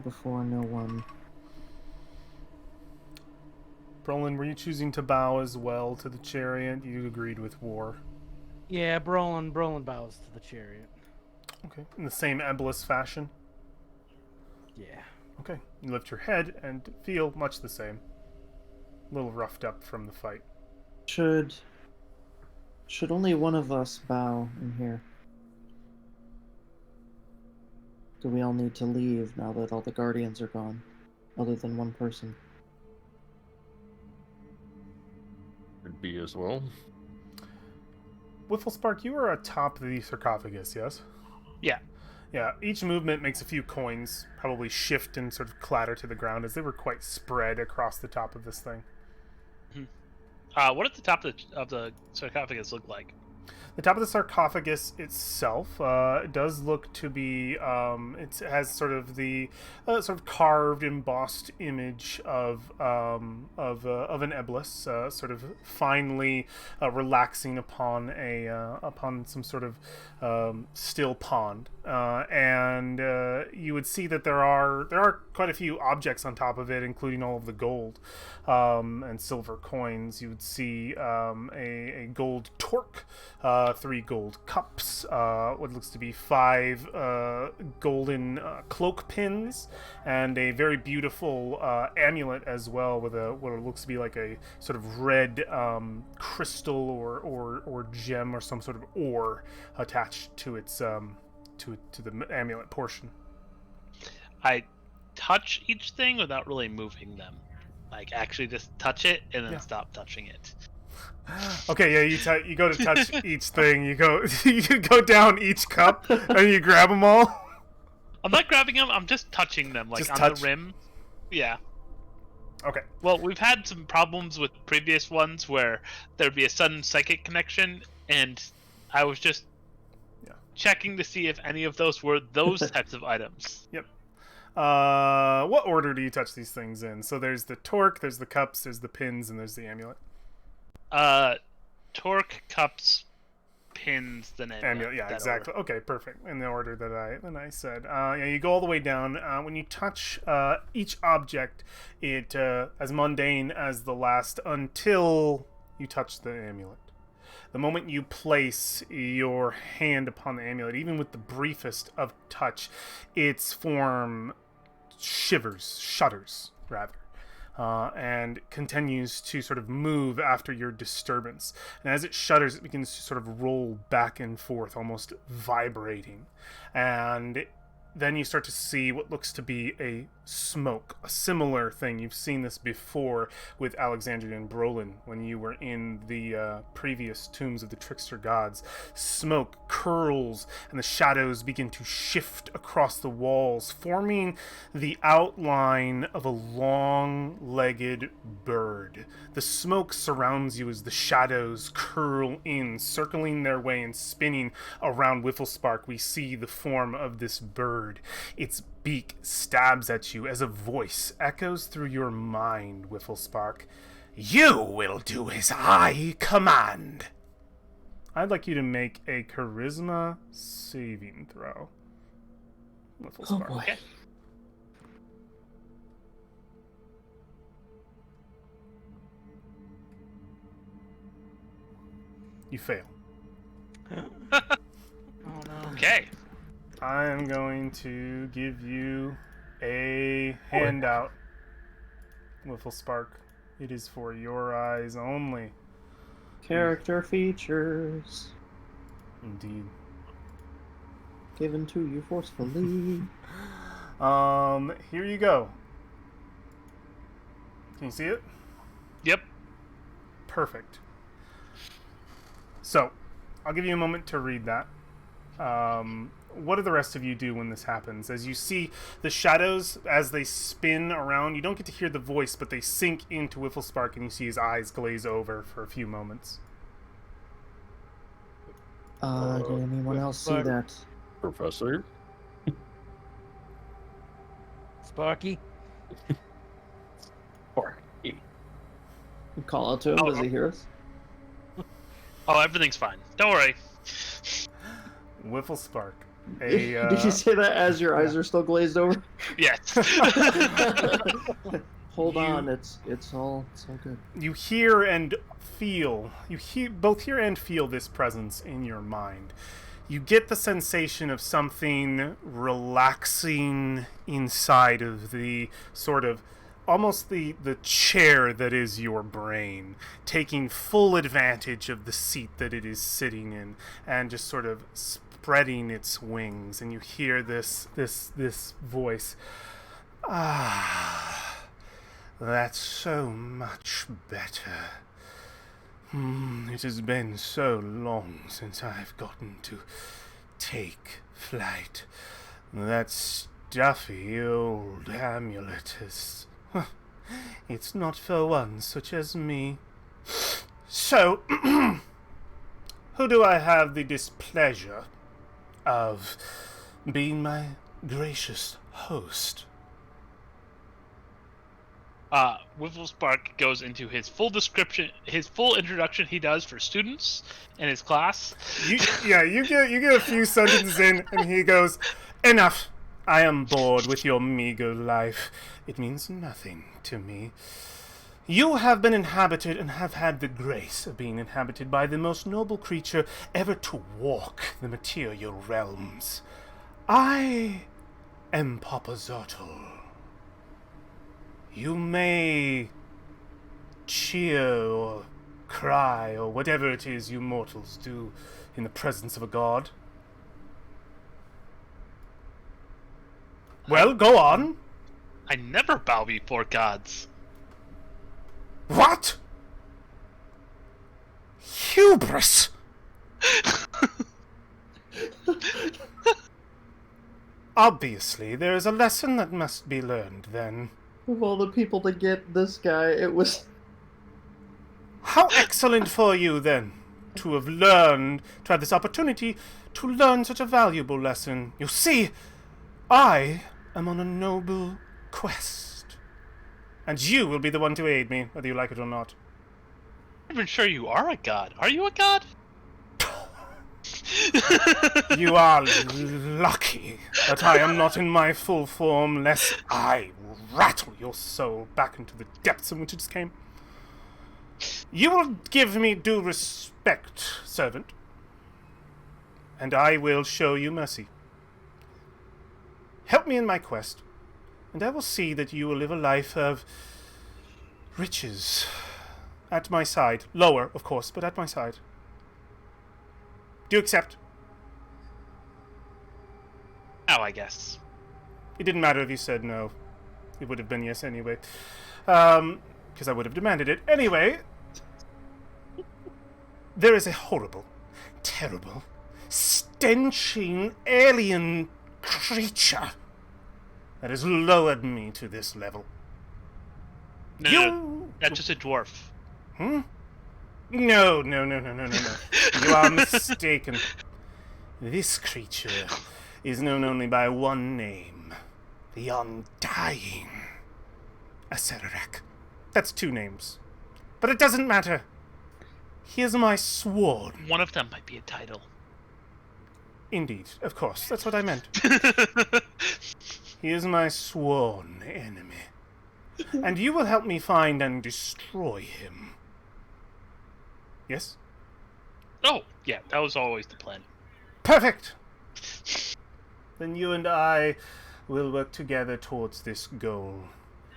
before no one. Brolin, were you choosing to bow as well to the chariot? You agreed with War. Yeah, Brolin bows to the chariot. Okay. In the same Eblis fashion? Yeah. Okay. You lift your head and feel much the same. A little roughed up from the fight. Should only one of us bow in here? Do we all need to leave now that all the guardians are gone? Other than one person. Could be as well. Whifflespark, you are atop the sarcophagus, yes? Yeah. Yeah, each movement makes a few coins probably shift and sort of clatter to the ground as they were quite spread across the top of this thing. What does the top of the sarcophagus look like? The top of the sarcophagus itself does look to be. It has sort of the sort of carved, embossed image of an Eblis, sort of finely relaxing upon upon some sort of still pond, and you would see that there are quite a few objects on top of it, including all of the gold and silver coins. You would see a gold torque. 3 gold cups, what looks to be 5 golden cloak pins, and a very beautiful amulet as well, with what looks to be like a sort of red crystal or gem or some sort of ore attached to its to the amulet portion. I touch each thing without really moving them. Like, actually just touch it and then stop touching it. Okay, yeah, you go to touch each thing. You go down each cup and you grab them all. I'm not grabbing them. I'm just touching them, like Just on touch. the rim. Yeah. Okay. Well, we've had some problems with previous ones where there'd be a sudden psychic connection, and I was just checking to see if any of those were those types of items. Yep. What order do you touch these things in? So there's the torque, there's the cups, there's the pins, and there's the amulet. Torque, cups, pins, then Amulet, yeah, exactly. Order. Okay, perfect. In the order that I said. Yeah, you go all the way down. When you touch each object, it as mundane as the last until you touch the amulet. The moment you place your hand upon the amulet, even with the briefest of touch, its form shudders, rather. And continues to sort of move after your disturbance. And as it shudders, it begins to sort of roll back and forth, almost vibrating. And then you start to see what looks to be a smoke, a similar thing. You've seen this before with Alexandria and Brolin when you were in the previous tombs of the trickster gods. Smoke curls and the shadows begin to shift across the walls, forming the outline of a long-legged bird. The smoke surrounds you as the shadows curl in, circling their way and spinning around Whifflespark. We see the form of this bird. Its beak stabs at you as a voice echoes through your mind, Whifflespark. You will do as I command. I'd like you to make a charisma saving throw, Whifflespark. Oh boy. Okay. You fail. Oh no. Okay. I am going to give you a handout, Whifflespark. It is for your eyes only. Character features Indeed. given to you forcefully. Here you go. Can you see it? Yep. Perfect. So, I'll give you a moment to read that. What do the rest of you do when this happens? As you see the shadows, as they spin around, you don't get to hear the voice, but they sink into Whifflespark, and you see his eyes glaze over for a few moments. Did anyone else see Whifflespark. that? Professor. Sparky? Call out to him. Oh, Does he hear us? Oh, everything's fine. Don't worry. Whifflespark. Did you say that as your eyes are still glazed over? Yes. Hold You- on, it's all good. You hear and feel, both hear and feel this presence in your mind. You get the sensation of something relaxing inside of the sort of almost the chair that is your brain, taking full advantage of the seat that it is sitting in and just sort of spreading its wings. And you hear this voice. Ah, that's so much better. It has been so long since I've gotten to take flight. That stuffy old amulet is... It's not for one such as me. So, who do I have the displeasure of being my gracious host? Whifflespark goes into his full description, his full introduction he does for students in his class. You get a few sentences in, and he goes, "Enough. I am bored with your meager life. It means nothing to me. You have been inhabited and have had the grace of being inhabited by the most noble creature ever to walk the material realms. I am Papazotl. You may cheer or cry or whatever it is you mortals do in the presence of a god. Well, go on. I never bow before gods. What? Hubris! Obviously, there is a lesson that must be learned, then. Of all the people to get this guy, it was... How excellent for you, then, to have this opportunity to learn such a valuable lesson. You see, I am on a noble quest. And you will be the one to aid me, whether you like it or not. I'm not even sure you are a god. Are you a god? You are lucky that I am not in my full form, lest I rattle your soul back into the depths in which it just came. You will give me due respect, servant, and I will show you mercy. Help me in my quest, and I will see that you will live a life of riches at my side. Lower, of course, but at my side. Do you accept? Oh, I guess. It didn't matter if you said no. it would have been yes anyway. Because I would have demanded it. Anyway, there is a horrible, terrible, stenching alien creature that has lowered me to this level. No, that's just a dwarf. Hmm? No. You are mistaken. This creature is known only by one name. The Undying. Acererak. That's 2 names. But it doesn't matter. Here's my sword. One of them might be a title. Indeed, of course. That's what I meant. He is my sworn enemy. And you will help me find and destroy him. Yes? Oh, yeah, that was always the plan. Perfect! Then you and I will work together towards this goal.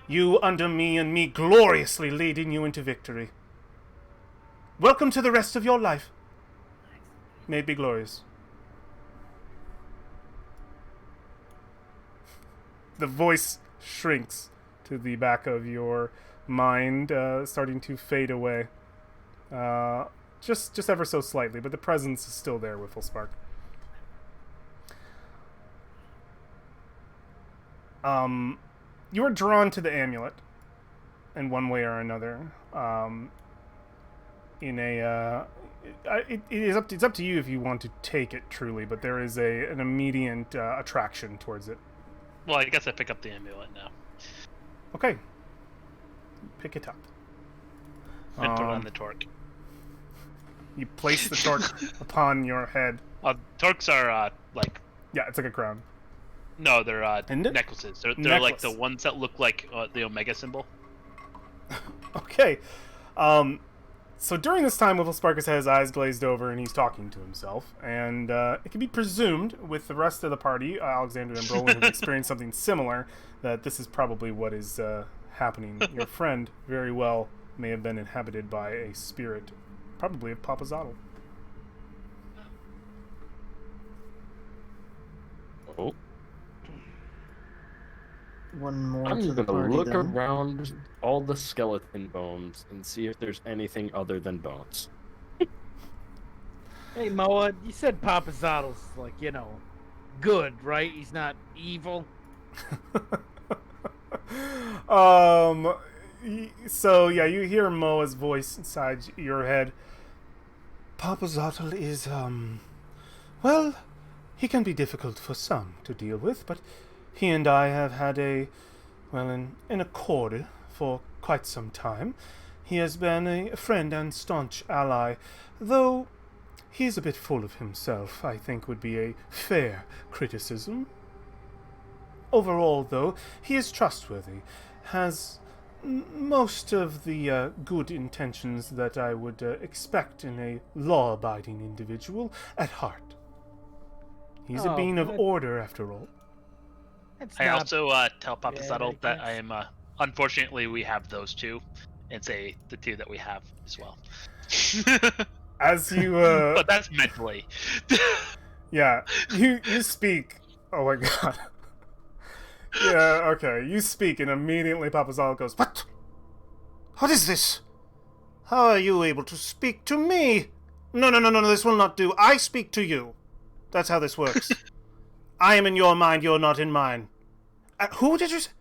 You under me and me gloriously leading you into victory. Welcome to the rest of your life. May it be glorious. The voice shrinks to the back of your mind, starting to fade away. Just ever so slightly, but the presence is still there, Whifflespark. You are drawn to the amulet in one way or another. It's up to you if you want to take it truly, but there is an immediate attraction towards it. Well, I guess I pick up the amulet now. Okay. Pick it up. And put it on the torque. You place the torque upon your head. Torques are, Yeah, it's like a crown. No, they're Isn't it? necklaces. They're like the Necklace. ones that look like the Omega symbol. Okay. So during this time, Whifflespark has had his eyes glazed over and he's talking to himself. And it can be presumed, with the rest of the party, Alexander and Brolin have experienced something similar, that this is probably what is happening. Your friend very well may have been inhabited by a spirit, probably of Papa Zottle. Oh. One more to I'm the gonna party, look then. around all the skeleton bones and see if there's anything other than bones. Hey, Moa, you said Papa Zottle's, like, good, right? He's not evil. So yeah, you hear Moa's voice inside your head. Papa Zottle is, well, he can be difficult for some to deal with, but he and I have had an accord for quite some time. He has been a friend and staunch ally, though he's a bit full of himself, I think would be a fair criticism. Overall, though, he is trustworthy, has most of the good intentions that I would expect in a law-abiding individual at heart. He's a being of good. order, after all. That's I not also tell Papa bad, Settle I that guess. I am. Unfortunately, we have those two, and say the two that we have as well. As you, But that's mentally. yeah, you speak. Oh my god. Yeah, okay, you speak, and immediately Papa Zottle goes, "What? What is this? How are you able to speak to me? No, this will not do. I speak to you. That's how this works. I am in your mind, you're not in mine. Who did you say?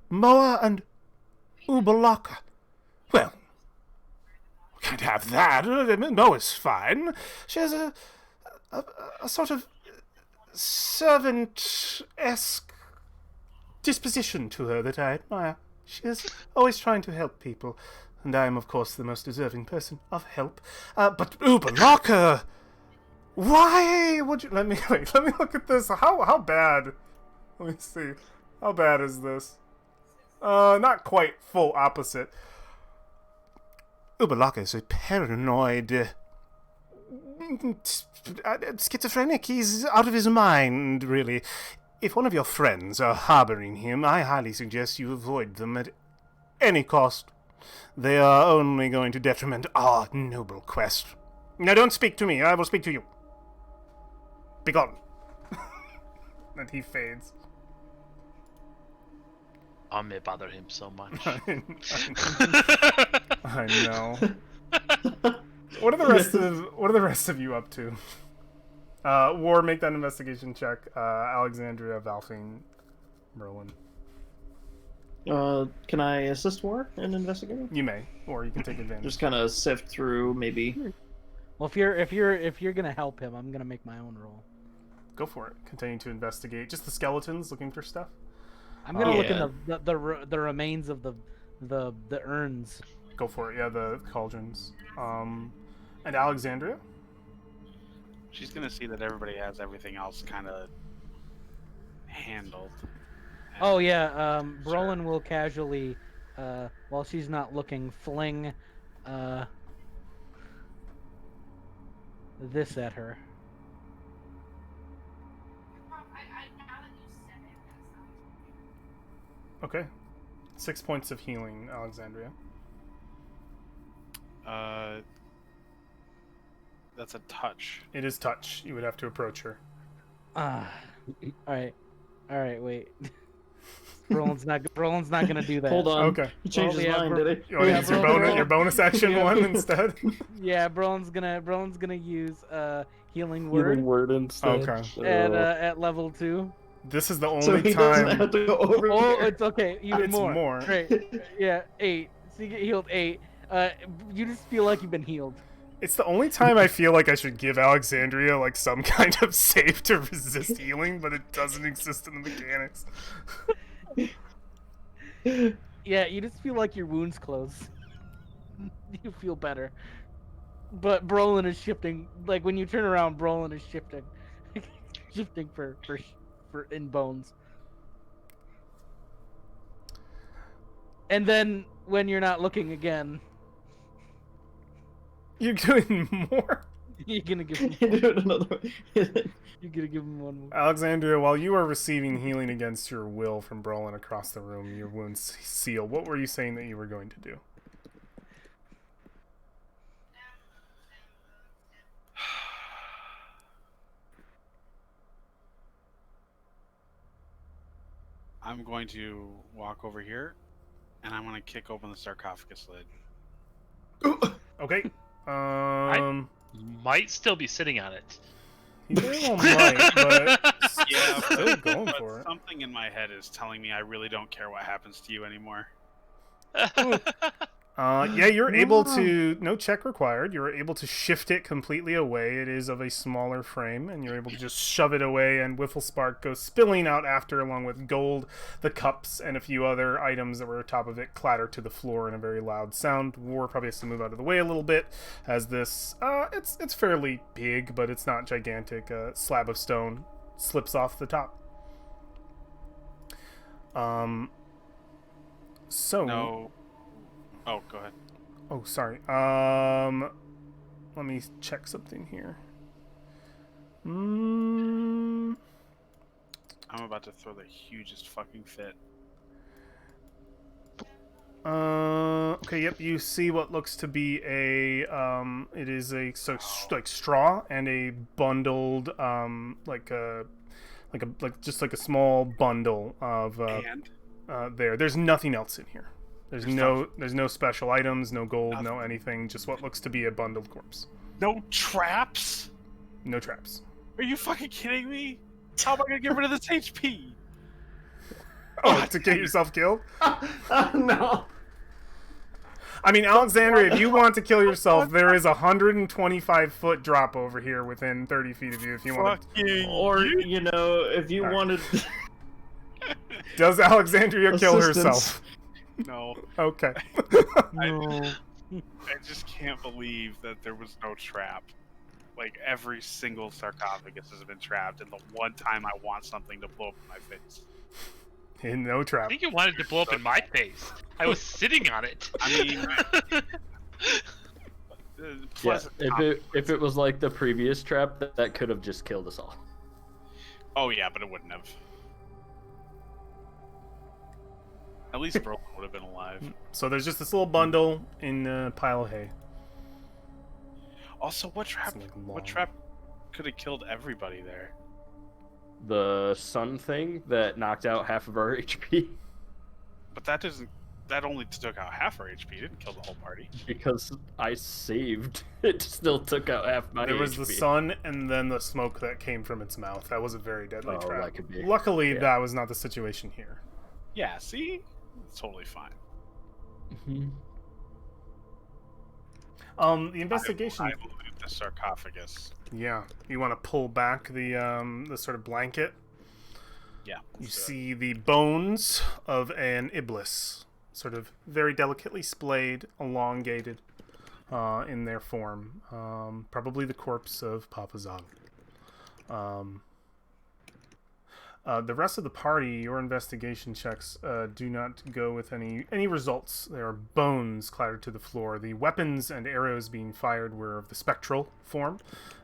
Moa and Ubalaka. Well, we can't have that. Moa's fine. She has a sort of servant-esque disposition to her that I admire. She is always trying to help people, and I am, of course, the most deserving person of help. But Ubalaka, why would you? Let me look at this. How bad? Let me see. How bad is this? Not quite full opposite. Ubalaka is a paranoid schizophrenic. He's out of his mind, really. If one of your friends are harboring him, I highly suggest you avoid them at any cost. They are only going to detriment our noble quest. Now don't speak to me, I will speak to you. Begone. And he fades. I may bother him so much. I know. What are the rest of you up to? War, make that investigation check. Alexandria, Valfine, Merlin. Can I assist War in investigating? You may, or you can take advantage. Just kind of sift through, maybe. Well, if you're gonna help him, I'm gonna make my own roll. Go for it. Continue to investigate. Just the skeletons looking for stuff. I'm gonna look Yeah. in the remains of the urns. Go for it. Yeah, the cauldrons. And Alexandria. She's gonna see that everybody has everything else kind of handled. Oh yeah, Brolin will casually, while she's not looking, fling this at her. Okay. 6 points of healing, Alexandria. That's a touch. It is touch. You would have to approach her. All right, wait. Brolin's not gonna do that. Hold on. Okay. He changed Well, his yeah, mind, bro- did he? Oh, Yeah, it's bro. your bonus action Yeah. one instead? Yeah, Brolin's gonna use healing word Healing word instead. Okay. at level 2. This is the So only he doesn't time. have to go over Oh, here. it's okay. Even It's more. more. Great. Yeah, 8. So you get healed 8. You just feel like you've been healed. It's the only time I feel like I should give Alexandria like some kind of save to resist healing, but it doesn't exist in the mechanics. Yeah, you just feel like your wounds close. You feel better. But Brolin is shifting. Like when you turn around, Brolin is shifting, shifting for in bones. And then when you're not looking again, You're doing more? you're gonna give him. Do it another way. You're gonna give him one more. Alexandria, while you are receiving healing against your will from Brolin across the room, your wounds seal. What were you saying that you were going to do? I'm going to walk over here, and I'm going to kick open the sarcophagus lid. Okay. Might still be sitting on it. You very well might, but Yeah, still going but for it. something in my head is telling me I really don't care what happens to you anymore. Yeah, you're able to, no check required, you're able to shift it completely away. It is of a smaller frame, and you're able to just shove it away, and Whiffle Spark goes spilling out after, along with gold, the cups, and a few other items that were atop of it clatter to the floor in a very loud sound. War probably has to move out of the way a little bit, as this, it's fairly big, but it's not gigantic. A slab of stone slips off the top. So... No. Oh, go ahead. Oh, sorry. Let me check something here. I'm about to throw the hugest fucking fit. Okay, yep, you see what looks to be a, it is a, like straw and a bundled, like just like a small bundle of, And there's nothing else in here. There's There's no special items, no gold, Nothing. no anything, just what looks to be a bundled corpse. no traps? No traps. Are you fucking kidding me? How am I gonna get rid of this HP? Oh, to get yourself killed? No. I mean, Alexandria, if you want to kill yourself, there is a 125-foot drop over here within 30 feet of you if you want to. Fucking Or, you know, if you wanted... Does Alexandria kill Assistance. herself? No. Okay. No. I just can't believe that there was no trap. Like, every single sarcophagus has been trapped, and the one time I want something to blow up in my face. No I trap. think it wanted to blow up in my face. I was sitting on it. I mean, Yeah, pleasant if it was like the previous trap, that could have just killed us all. Oh yeah, but it wouldn't have. At least Brolin would have been alive. So there's just this little bundle in a pile of hay. Also, what trap? It's, like, long. What trap could have killed everybody there? The sun thing that knocked out half of our HP. But that doesn't. That only took out half our HP. It didn't kill the whole party. Because I saved, it still took out half my There was HP. the sun and then the smoke that came from its mouth. That was a very deadly Oh, trap. that could be. Luckily, Yeah. that was not the situation here. Yeah. See, it's totally fine. Mhm. The investigation. I will loot the sarcophagus. Yeah, you want to pull back the sort of blanket. Yeah. You let's do it. see the bones of an iblis, sort of very delicately splayed, elongated in their form. Probably the corpse of Papa Zog. The rest of the party, your investigation checks do not go with any results. There are bones clattered to the floor. The weapons and arrows being fired were of the spectral form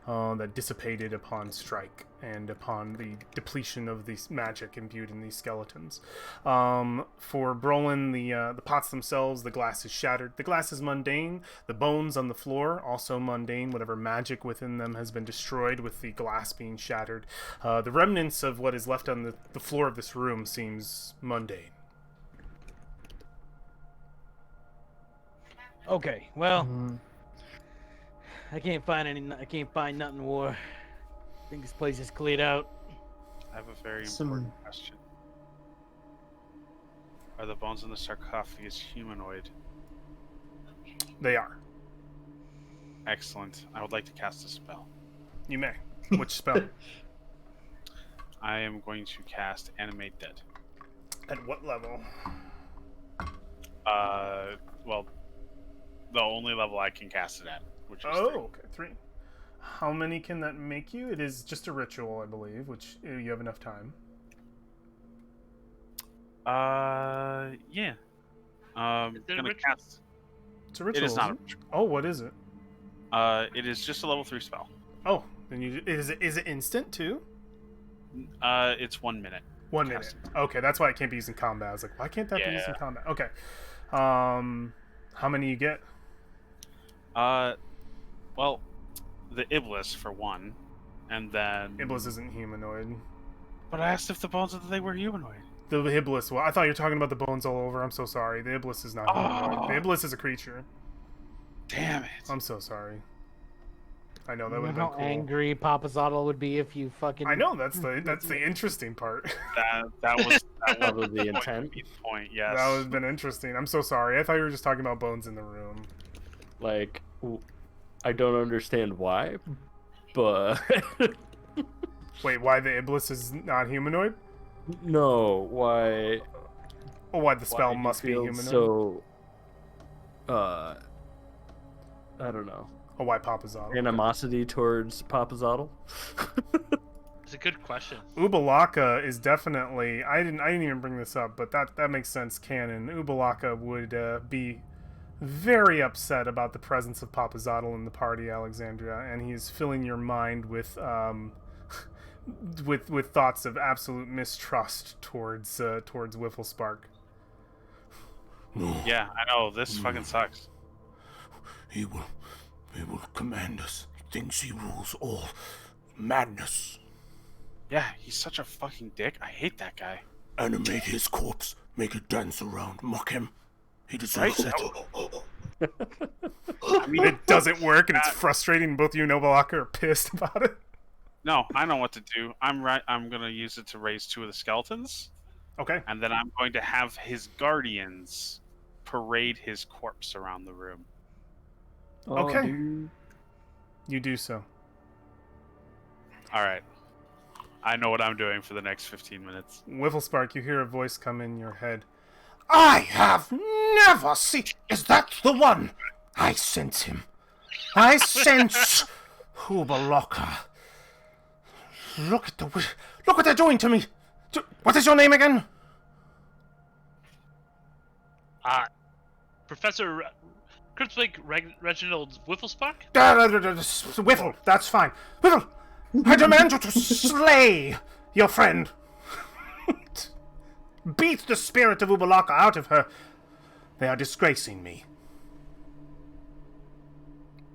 that dissipated upon strike and upon the depletion of the magic imbued in these skeletons. For Brolin, the pots themselves, the glass is shattered. The glass is mundane. The bones on the floor, also mundane. Whatever magic within them has been destroyed with the glass being shattered. The remnants of what is left on the floor of this room seems mundane. Okay, well, I can't find nothing more. I think this place is cleared out. I have a very Some- important question. Are the bones in the sarcophagus humanoid? They are. Excellent. I would like to cast a spell. You may. Which spell? I am going to cast Animate Dead. At what level? Well, the only level I can cast it at, which is 3. Okay, 3. How many can that make you? It is just a ritual, I believe, which you have enough time. Yeah. Is it a Gonna ritual? cast. It's a ritual. It is not a isn't it? ritual. Oh, what is it? It is just a level 3 spell. Oh, then is it instant too? It's 1 minute. 1 minute. Casting. Okay, that's why it can't be used in combat. I was like, why can't that be used in Yeah. combat? Okay. How many you get? Well, the Iblis for 1, and then. Iblis isn't humanoid. But I asked if the bones of the thing were humanoid. The Iblis. Well, I thought you were talking about the bones all over. I'm so sorry. The Iblis is not humanoid. The Oh. Iblis is a creature. Damn it. I'm so sorry. I know that You would know have how been cool. angry Papa Zottle would be if you fucking. I know that's the interesting part. That was Probably the going to intent. be the point. Yes. That would have been interesting. I'm so sorry. I thought you were just talking about bones in the room. Like, I don't understand why, but Wait, why the Iblis is not humanoid? no, why? Or why the spell why do you must be feel humanoid? So, I don't know. Or why Papa Zottle? Animosity towards Papa Zottle? It's a good question. Ubalaka is definitely. I didn't even bring this up, but that makes sense. Canon. Ubalaka would be very upset about the presence of Papa Zottle in the party, Alexandria, and he's filling your mind with with thoughts of absolute mistrust towards Whifflespark. No, Yeah, I know. This fucking sucks. he will command us. He thinks he rules all. Madness. Yeah, he's such a fucking dick. I hate that guy. Animate his corpse. Make it dance around. Mock him. He deserves Right? it. I mean, It doesn't work, and it's frustrating. Both you and Ubalaka are pissed about it. no, I know what to do. I'm gonna use it to raise 2 of the skeletons, Okay. and then I'm going to have his guardians parade his corpse around the room. Okay. dude. You do so. All right. I know what I'm doing for the next 15 minutes. Whifflespark, you hear a voice come in your head. I have never seen. Is that the one? I sense him. I sense Hubalaka. Look what they're doing to me. What is your name again? Professor Kurtzwig Reginald Whifflespark? Whiffle, that's fine. Whiffle, I demand you to slay your friend. Beat the spirit of Ubalaka out of her. They are disgracing me.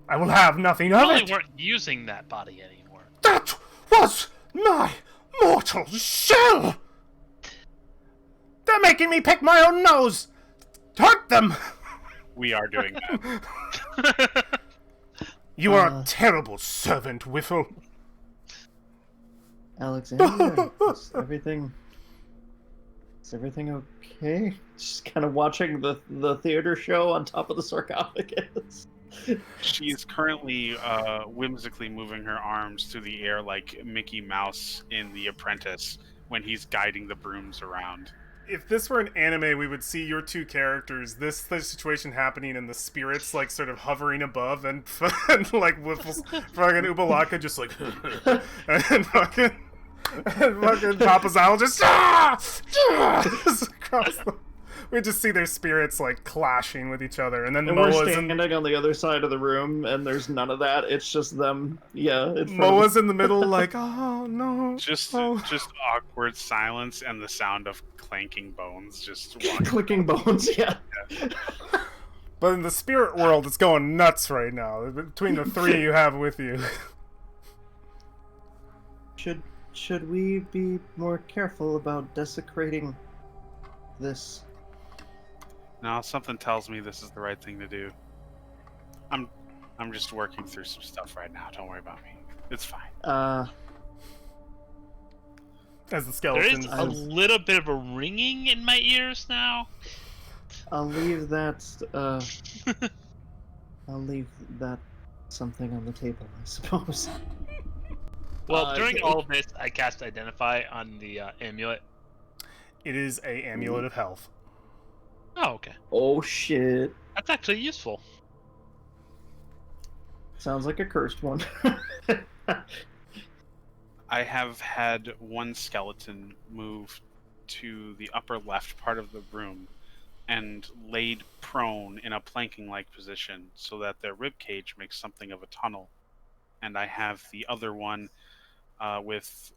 I will have nothing of Probably it. weren't using that body anymore. That was my mortal shell. They're making me pick my own nose! Hurt them! We are doing that. You are a terrible servant, Whiffle. Alexandria, is everything okay? Just kind of watching the theater show on top of the sarcophagus. She is currently whimsically moving her arms through the air like Mickey Mouse in The Apprentice when he's guiding the brooms around. If this were an anime, we would see your two characters, the situation happening, and the spirits like sort of hovering above, and, like Whiffle's fucking Ubalaka just like, and fucking Papa's Owl just across the. We just see their spirits like clashing with each other, and then And we're Moa's standing on the other side of the room, and there's none of that. It's just them. Yeah. Moa's in the middle, like, oh no. Just awkward silence and the sound of clanking bones just walking. clicking bones. Yeah. But in the spirit world, it's going nuts right now. Between the three you have with you. Should we be more careful about desecrating this? No, something tells me this is the right thing to do. I'm just working through some stuff right now. Don't worry about me. It's fine. As the There skeletons. is a little bit of a ringing in my ears now. I'll leave that. I'll leave that something on the table, I suppose. Well, during all of this, I cast Identify on the amulet. It is a amulet of health. Oh, okay. Oh shit! That's actually useful. Sounds like a cursed one. I have had one skeleton move to the upper left part of the room and laid prone in a planking-like position so that their rib cage makes something of a tunnel. And I have the other one with,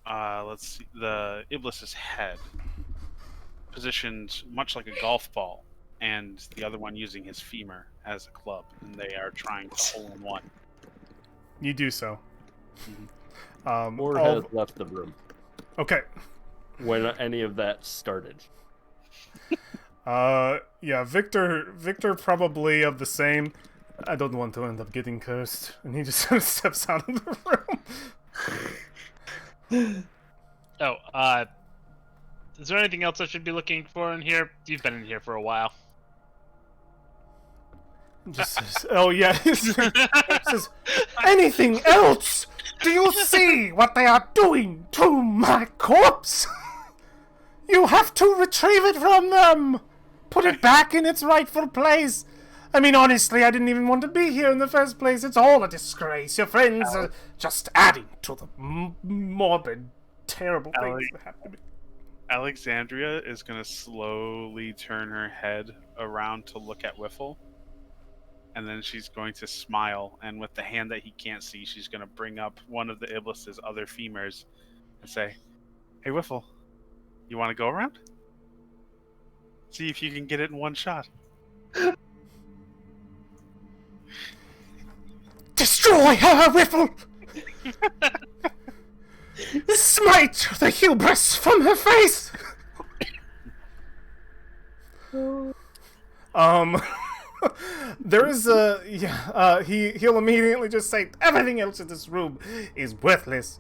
let's see, the Iblis's head positioned much like a golf ball, and the other one using his femur as a club, and they are trying to hole in one. You do so. Or has left the room Okay. when any of that started. Yeah, Victor probably of the same. I don't want to end up getting cursed. And he just sort of steps out of the room. Oh, is there anything else I should be looking for in here? You've been in here for a while. Just says, oh yeah. Says, anything else? Do you see what they are doing to my corpse? You have to retrieve it from them. Put it back in its rightful place. I mean, honestly, I didn't even want to be here in the first place. It's all a disgrace. Your friends are just adding to the morbid, terrible things that happen to me. Alexandria is going to slowly turn her head around to look at Whiffle. And then she's going to smile, and with the hand that he can't see, she's going to bring up one of the Iblis's other femurs and say, "Hey, Whiffle, you want to go around? See if you can get it in one shot." Destroy her, Whiffle! Smite the hubris from her face! There is a he'll immediately just say everything else in this room is worthless.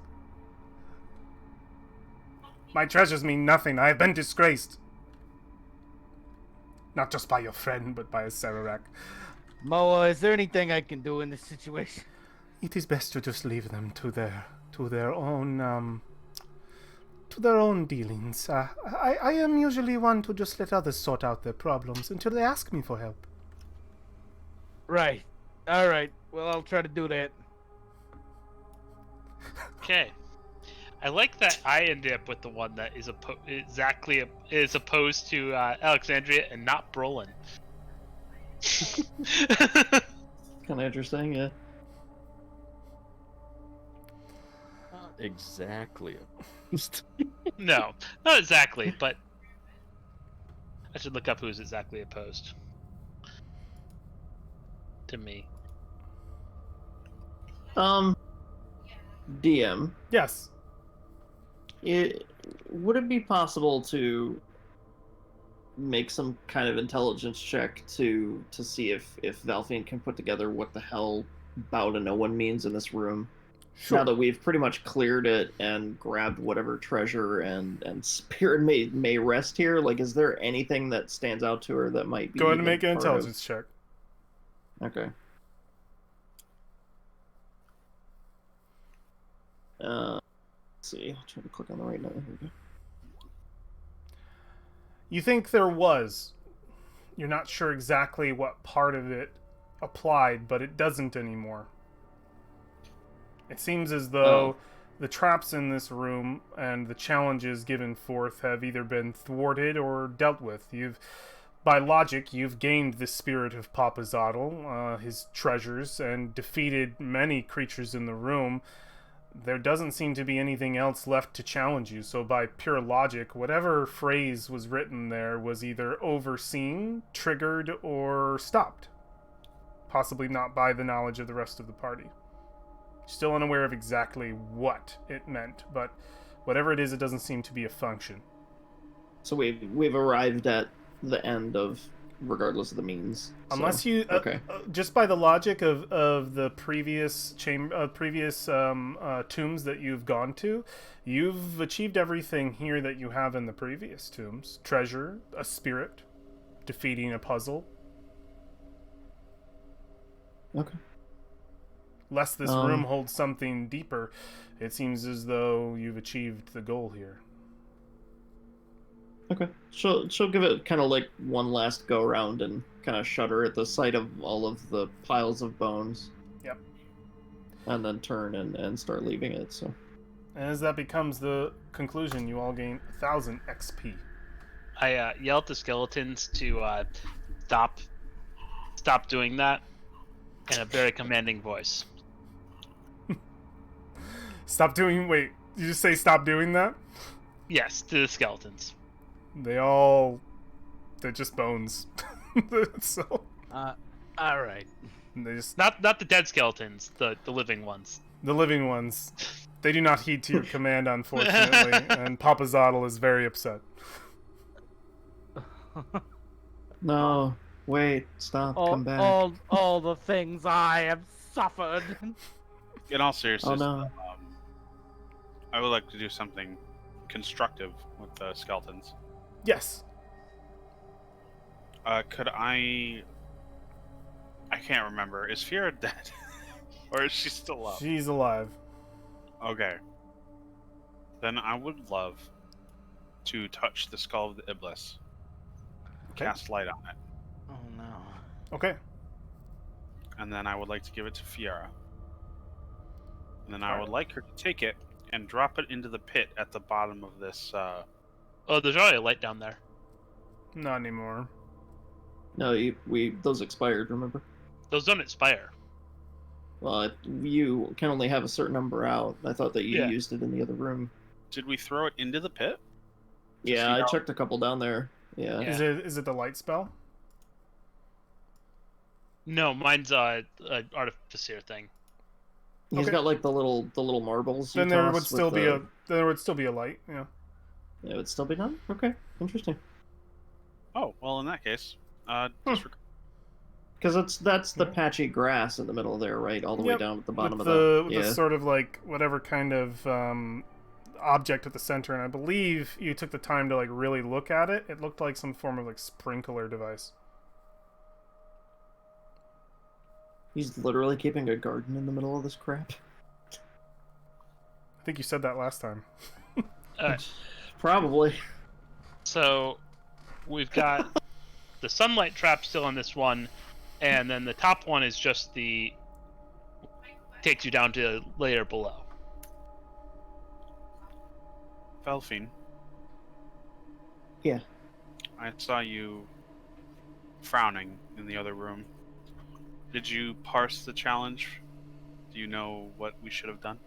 My treasures mean nothing. I have been disgraced. Not just by your friend, but by a Sararak. Moa, is there anything I can do in this situation? It is best to just leave them to their own dealings. I am usually one to just let others sort out their problems until they ask me for help. Right. All right. Well, I'll try to do that. Okay. I like that I ended up with the one that is is opposed to Alexandria and not Brolin. Kind of interesting, yeah. Not exactly. No, not exactly, but I should look up who's exactly opposed to me. DM. Yes. Would it be possible to make some kind of intelligence check to see if Valfian can put together what the hell bow to no one means in this room? Sure. Now that we've pretty much cleared it and grabbed whatever treasure and spirit may rest here, like, is there anything that stands out to her that might be Go ahead and even make an part of- intelligence check. Okay. Let's see. I'm trying to click on the right note. Here we go. You think there was. You're not sure exactly what part of it applied, but it doesn't anymore. It seems as though the traps in this room and the challenges given forth have either been thwarted or dealt with. By logic, you've gained the spirit of Papazotl, his treasures, and defeated many creatures in the room. There doesn't seem to be anything else left to challenge you, so by pure logic, whatever phrase was written there was either overseen, triggered, or stopped. Possibly not by the knowledge of the rest of the party. Still unaware of exactly what it meant, but whatever it is, it doesn't seem to be a function. So we've arrived at the end of regardless of the means. Unless so, you, okay. Just by the logic of the previous tombs that you've gone to, you've achieved everything here that you have in the previous tombs: treasure, a spirit, defeating a puzzle. Okay. Lest this room holds something deeper, it seems as though you've achieved the goal here. Okay. She'll give it kind of like one last go around and kind of shudder at the sight of all of the piles of bones. Yep. And then turn and start leaving it. So. And as that becomes the conclusion, you all gain 1,000 XP. I yell at the skeletons to stop doing that in a very commanding voice. Wait, you just say stop doing that? Yes, to the skeletons. They're just bones. So All right. they just, Not the dead skeletons, the living ones. the living ones. They do not heed to your command, unfortunately, and Papazotl is very upset. No. Wait. Stop. Come back. All the things I have suffered. In all seriousness, Oh no. I would like to do something constructive with the skeletons. Yes. Could I can't remember. Is Fiora dead? Or is she still up? She's alive. Okay. Then I would love to touch the skull of the Iblis. Okay. Cast light on it. Oh no. Okay. And then I would like to give it to Fiora. And then I Alright. would like her to take it and drop it into the pit at the bottom of this. Oh, there's already a light down there. Not anymore. No, those expired. Remember? Those don't expire. Well, you can only have a certain number out. I thought that you Yeah. used it in the other room. Did we throw it into the pit? Yeah, see I how- checked a couple down there. Yeah. Yeah. Is it the light spell? No, mine's an artificer thing. He's Okay. got like the little marbles. Then you there toss would still with be the... there would still be a light. Yeah. It would still be done. Okay, interesting. Oh, well, in that case, Hmm. disregard. Because that's the patchy grass in the middle there, right? All the way Yep, down at the bottom with of the yeah. sort of like whatever kind of object at the center, and I believe you took the time to like really look at it. It looked like some form of like sprinkler device. He's literally keeping a garden in the middle of this crap. I think you said that last time. Probably. So we've got the sunlight trap still on this one, and then the top one is just takes you down to the layer below. Felfine, Yeah. I saw you frowning in the other room. Did you parse the challenge? Do you know what we should have done?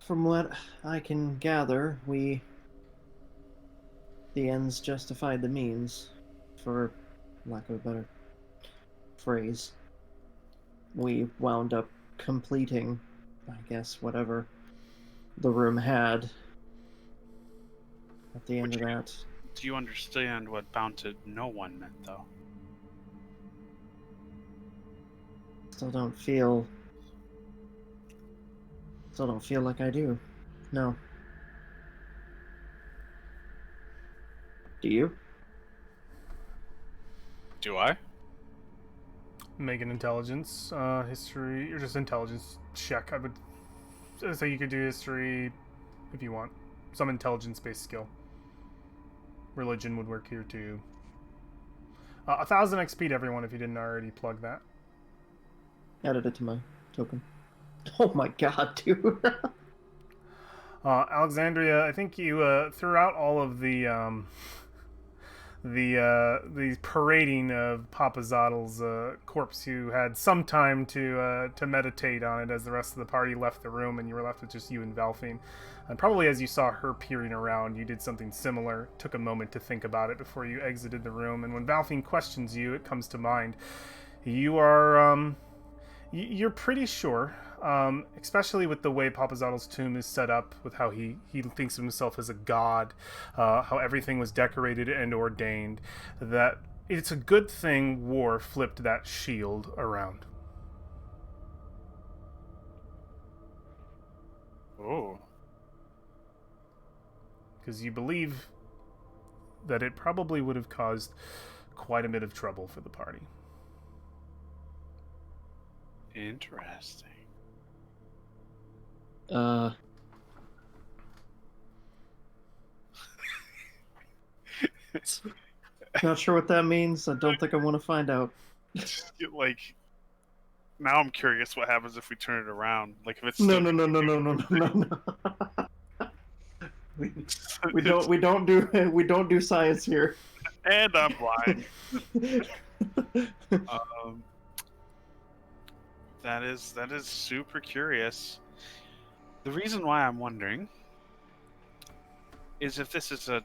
From what I can gather, the ends justified the means, for lack of a better phrase. We wound up completing, I guess, whatever the room had at the end of that. Do you understand what bound to no one meant, though? Still don't feel like I do. No. Do you? Do I? Make an intelligence, history, or just intelligence check. I would say you could do history if you want. Some intelligence-based skill. Religion would work here too. 1,000 XP to everyone if you didn't already plug that. Added it to my token. Oh my god, dude. Alexandria, I think you throughout all of the parading of Papa Zoddle's corpse, you had some time to meditate on it as the rest of the party left the room, and you were left with just you and Valfine. And probably as you saw her peering around, you did something similar. Took a moment to think about it before you exited the room. And when Valfine questions you, it comes to mind. You are you're pretty sure, especially with the way Papa Zoddle's tomb is set up, with how he thinks of himself as a god, how everything was decorated and ordained, that it's a good thing war flipped that shield around. Oh. Because you believe that it probably would have caused quite a bit of trouble for the party. Interesting. Not sure what that means. I don't think I want to find out. Like, now I'm curious what happens if we turn it around. Like, if it's No, still... no. We don't do science here. And I'm blind. That is super curious. The reason why I'm wondering is if this is a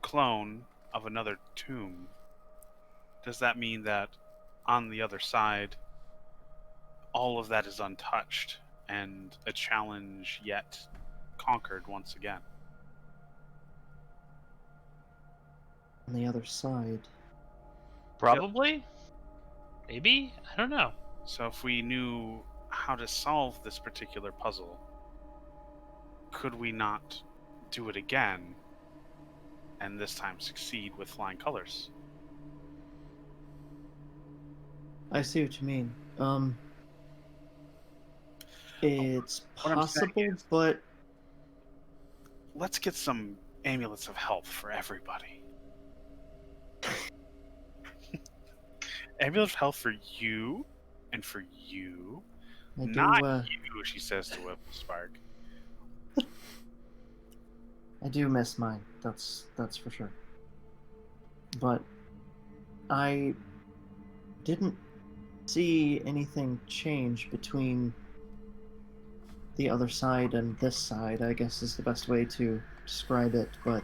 clone of another tomb, does that mean that on the other side all of that is untouched and a challenge yet conquered once again? On the other side. Probably? Maybe? I don't know. So if we knew how to solve this particular puzzle, could we not do it again and this time succeed with flying colors? I see what you mean. It's What I'm saying possible, is- but Let's get some amulets of health for everybody. Amulet of health for you and for you. I do. Not you, she says to Whipplespark. I do miss mine. That's for sure. But I didn't see anything change between the other side and this side, I guess is the best way to describe it, but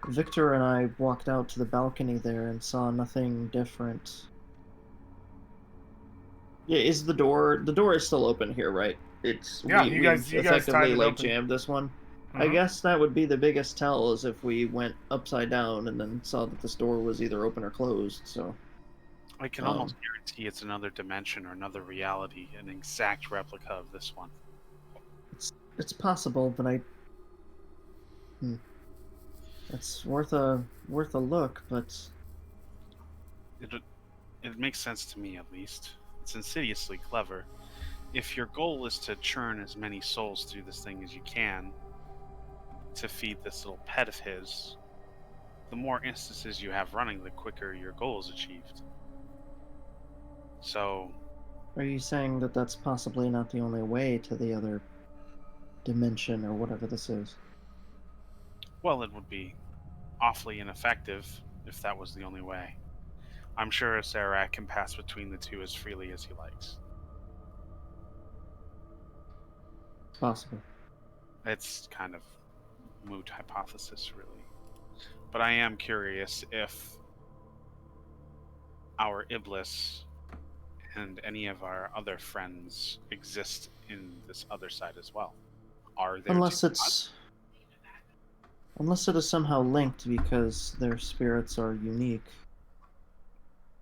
Victor and I walked out to the balcony there and saw nothing different. Yeah, is the door is still open here, right? It's Yeah, we you guys tied effectively it like open. jammed this one. I Mhm. guess that would be the biggest tell, is if we went upside down and then saw that this door was either open or closed. So I can almost guarantee it's another dimension or another reality, an exact replica of this one. it's possible, but it's worth a look. But It makes sense to me, at least. It's insidiously clever. If your goal is to churn as many souls through this thing as you can to feed this little pet of his, the more instances you have running, the quicker your goal is achieved. So, are you saying that that's possibly not the only way to the other dimension or whatever this is? well, it would be awfully ineffective if that was the only way. I'm sure Serac can pass between the two as freely as he likes. It's possible. It's kind of moot hypothesis, really. But I am curious if our Iblis and any of our other friends exist in this other side as well. are there Unless two it's unless it is somehow linked because their spirits are unique.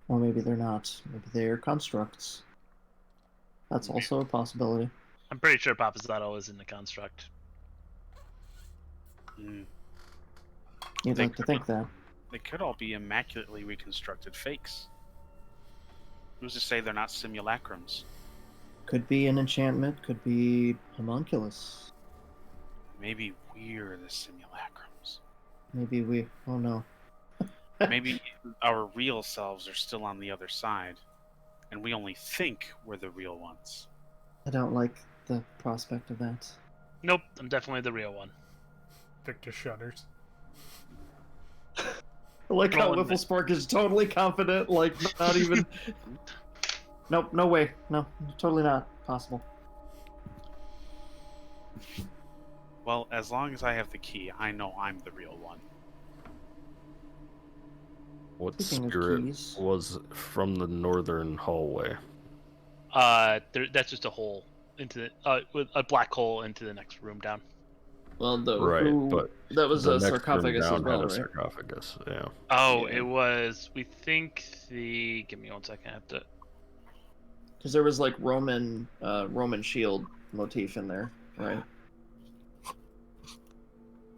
Or maybe they're not. Maybe they're constructs. That's also a possibility. I'm pretty sure Papazato is in the construct. Mm. You'd They like to could- think that. They could all be immaculately reconstructed fakes. Who's to say they're not simulacrums? Could be an enchantment, could be homunculus. Maybe we're the simulacrums. Maybe we. Oh no. Maybe our real selves are still on the other side, and we only think we're the real ones. I don't like the prospect of that. Nope, I'm definitely the real one. Victor shudders. I like how Rolling Whifflespark is totally confident, like not even. Nope, no way. No, totally not possible. Well, as long as I have the key, I know I'm the real one. What Speaking of spirit keys. was from the northern hallway? That's just a hole into with a black hole into the next room down. Well, Right, but that was the a next room sarcophagus down as well, had a right? sarcophagus. Yeah. Oh, Yeah. it was. We think the. Give me 1 second. I have to. Because there was like Roman shield motif in there, right?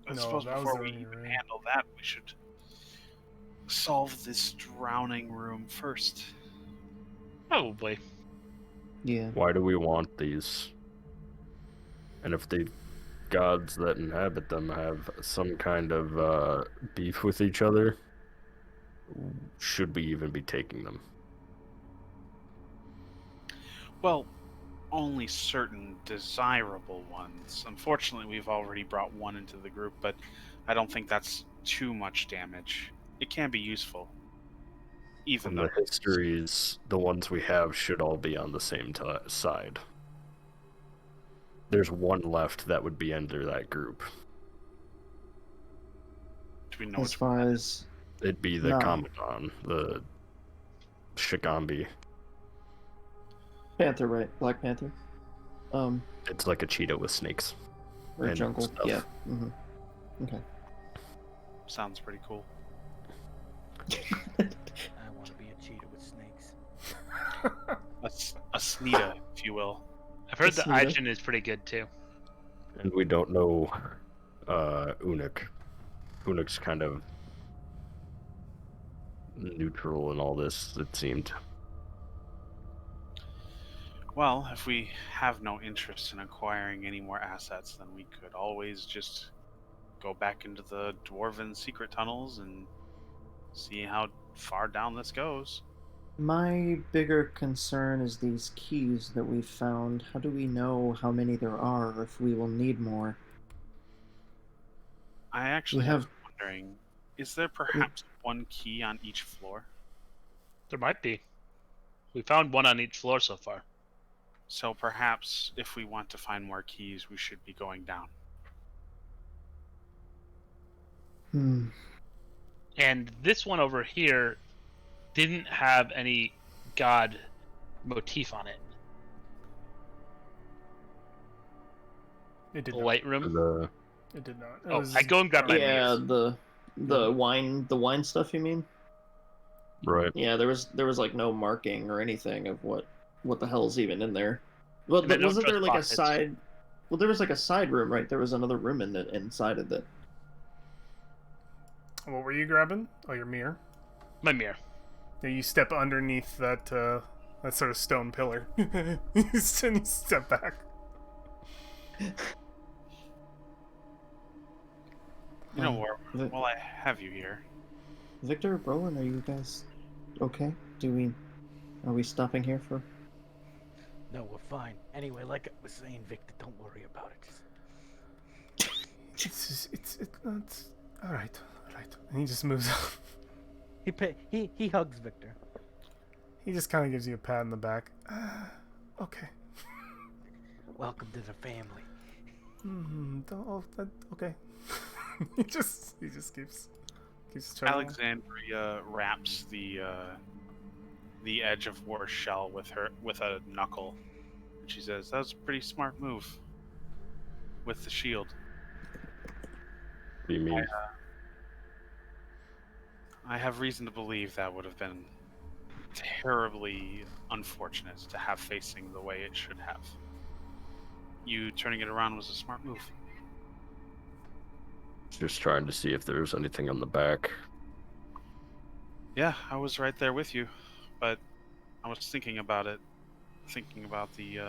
I No, suppose that was before the we only even room. handle that, we should solve this drowning room first. Probably. Yeah. Why do we want these? And if the gods that inhabit them have some kind of beef with each other, should we even be taking them? Well, only certain desirable ones. Unfortunately, we've already brought one into the group, but I don't think that's too much damage. It can be useful. Even From though the histories, the ones we have should all be on the same side. There's one left that would be under that group. do we know As which far one? as It'd be the No. Commandant, the Shigambi. Panther, right? Black Panther. It's like a cheetah with snakes. Or And jungle. stuff. Yeah. Okay. Sounds pretty cool. I want to be a cheetah with snakes. A Sneeda, if you will. I've heard the That's neat. Ijin is pretty good too. And we don't know Unuk. Unuk's kind of neutral in all this, it seemed. Well, if we have no interest in acquiring any more assets, then we could always just go back into the dwarven secret tunnels and see how far down this goes. My bigger concern is these keys that we found. How do we know how many there are, or if we will need more? I actually We have- was wondering, is there perhaps one key on each floor? There might be. We found one on each floor so far. So perhaps if we want to find more keys, we should be going down. Hmm. And this one over here didn't have any god motif on it. It did The not. light room. The It did not. It Oh, was- I go and grab my Yeah, mirrors. the wine stuff. You mean? right. Yeah, there was like no marking or anything of what the hell's even in there. Well, And I don't wasn't there trust like pockets. a side? Well, there was like a side room, right? There was another room inside of it. What were you grabbing? Oh, your mirror. My mirror. Yeah, you step underneath that that sort of stone pillar. You step back. You know, Vi- while I have you here, Victor, Brolin, are you guys okay? Are we stopping here for? No, we're fine. Anyway, like I was saying, Victor, don't worry about it. It's all right. And he just moves on. He hugs Victor. He just kind of gives you a pat in the back. Okay. Welcome to the family. Okay. he just keeps chuckling. Alexandria wraps the edge of War's shell with a knuckle. And she says, "That was a pretty smart move." with the shield. What do you mean? I have reason to believe that would have been terribly unfortunate to have facing the way it should have. You turning it around was a smart move. Just trying to see if there's anything on the back. Yeah, I was right there with you, but I was thinking about it. Thinking about the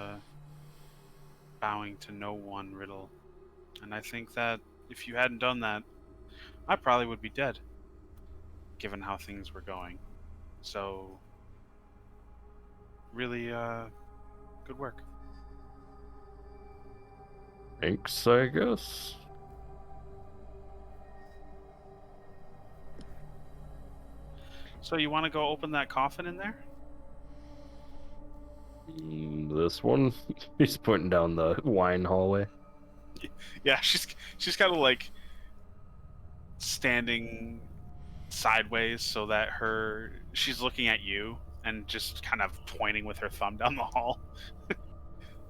bowing to no one riddle. And I think that if you hadn't done that, I probably would be dead, given how things were going. So, really, good work. Thanks, I guess. So you want to go open that coffin in there? This one? He's pointing down the wine hallway. Yeah, she's kind of like standing sideways so that she's looking at you and just kind of pointing with her thumb down the hall.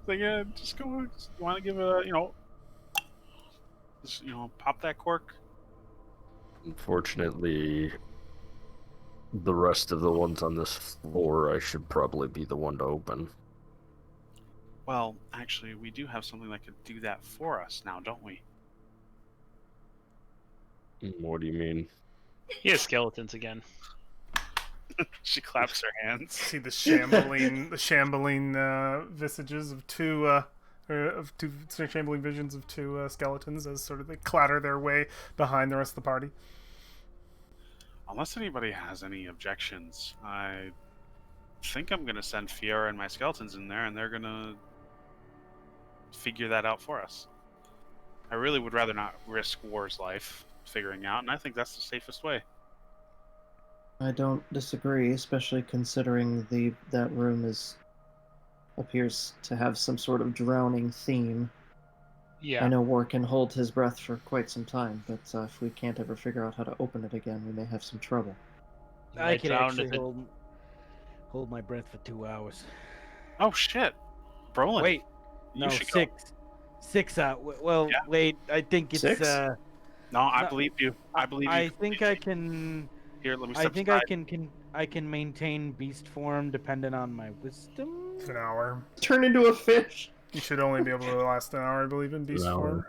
Like, yeah, just go. Just want to give a, just, pop that cork. Unfortunately, the rest of the ones on this floor, I should probably be the one to open. Well, actually, we do have something that could do that for us now, don't we? What do you mean? He has skeletons again. She claps her hands. See the shambling visages of two shambling visions of two skeletons as sort of they clatter their way behind the rest of the party. Unless anybody has any objections, I think I'm gonna send Fiora and my skeletons in there, and they're gonna figure that out for us. I really would rather not risk War's life figuring out, and I think that's the safest way. I don't disagree, especially considering that room appears to have some sort of drowning theme. Yeah. I know War can hold his breath for quite some time, but if we can't ever figure out how to open it again, we may have some trouble. I Might can drown actually if it- hold my breath for 2 hours. Oh shit, Brolin! Wait, you no, should 6. 6 out. Well, Yeah. wait, I think it's 6? go. No, I No, believe you. I believe you. I think I can. Here, let me I step think aside. I can maintain beast form dependent on my wisdom. It's an hour. Turn into a fish! You should only be able to last an hour, I believe, in beast form.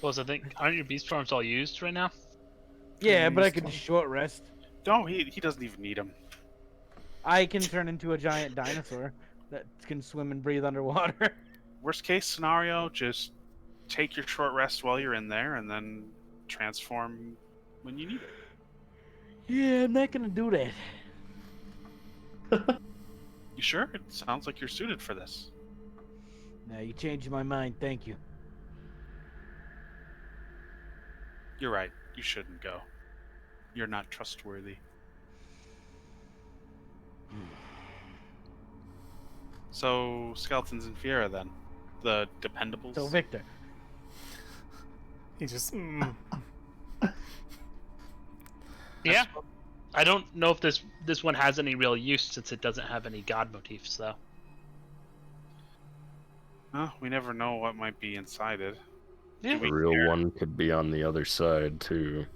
Well, so I think aren't your beast forms all used right now? Yeah, but I Beast could form. just short rest. No, he doesn't even need them. I can turn into a giant dinosaur that can swim and breathe underwater. Worst case scenario, just take your short rest while you're in there, and then transform when you need it. Yeah, I'm not gonna do that. You sure? It sounds like you're suited for this. Now you changed my mind. Thank you. You're right. You shouldn't go. You're not trustworthy. So, skeletons and Fiera then? The dependables? So Victor, He just. Yeah. I don't know if this one has any real use since it doesn't have any god motifs though. We never know what might be inside it. Yeah. Do we The real care? one could be on the other side, too.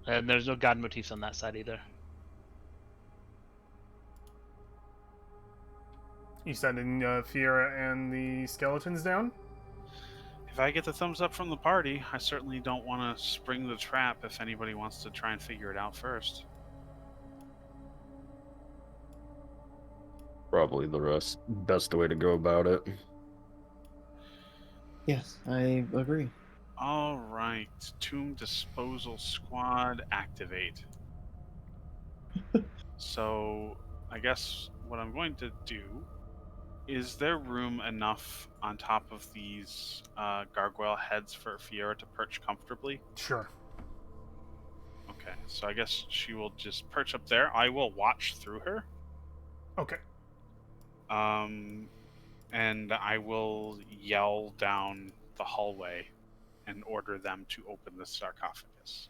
And there's no god motifs on that side either. You sending Fiera and the skeletons down? If I get the thumbs up from the party, I certainly don't want to spring the trap if anybody wants to try and figure it out first. Probably the best way to go about it. Yes, I agree. All right, Tomb Disposal Squad activate. So, I guess what I'm going to do is there room enough on top of these gargoyle heads for Fiora to perch comfortably? Sure. Okay, so I guess she will just perch up there. I will watch through her. Okay. And I will yell down the hallway and order them to open the sarcophagus.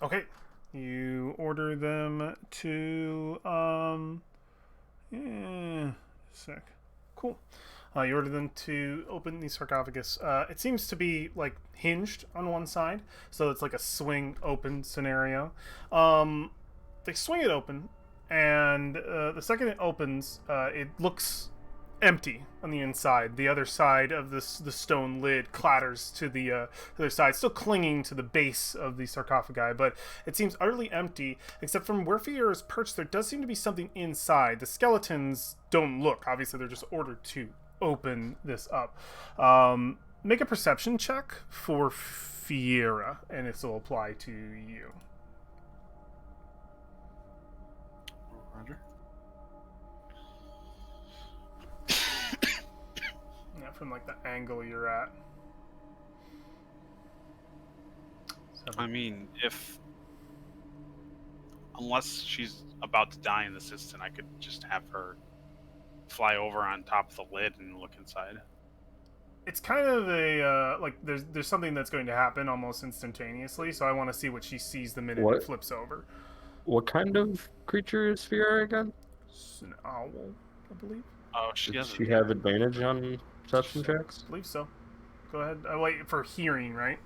Okay. You order them to sec. Cool. You order them to open the sarcophagus. It seems to be like hinged on one side, so it's like a swing open scenario. They swing it open, and the second it opens, it looks empty on the inside. The other side of the stone lid clatters to the other side, still clinging to the base of the sarcophagi, but it seems utterly empty, except from where Fier is perched, there does seem to be something inside. The skeletons don't look. Obviously, they're just ordered to open this up. Make a perception check for Fiera, and this will apply to you. Roger. Yeah, from like the angle you're at. I mean, unless she's about to die in this instant, I could just have her fly over on top of the lid and look inside. It's kind of a like there's something that's going to happen almost instantaneously, so I want to see what she sees the minute it What? flips over. What kind of creature is Fiera again? It's an owl, I believe. Oh, she Does doesn't. she have advantage on perception checks? I believe so. Go ahead. Wait, for hearing, right?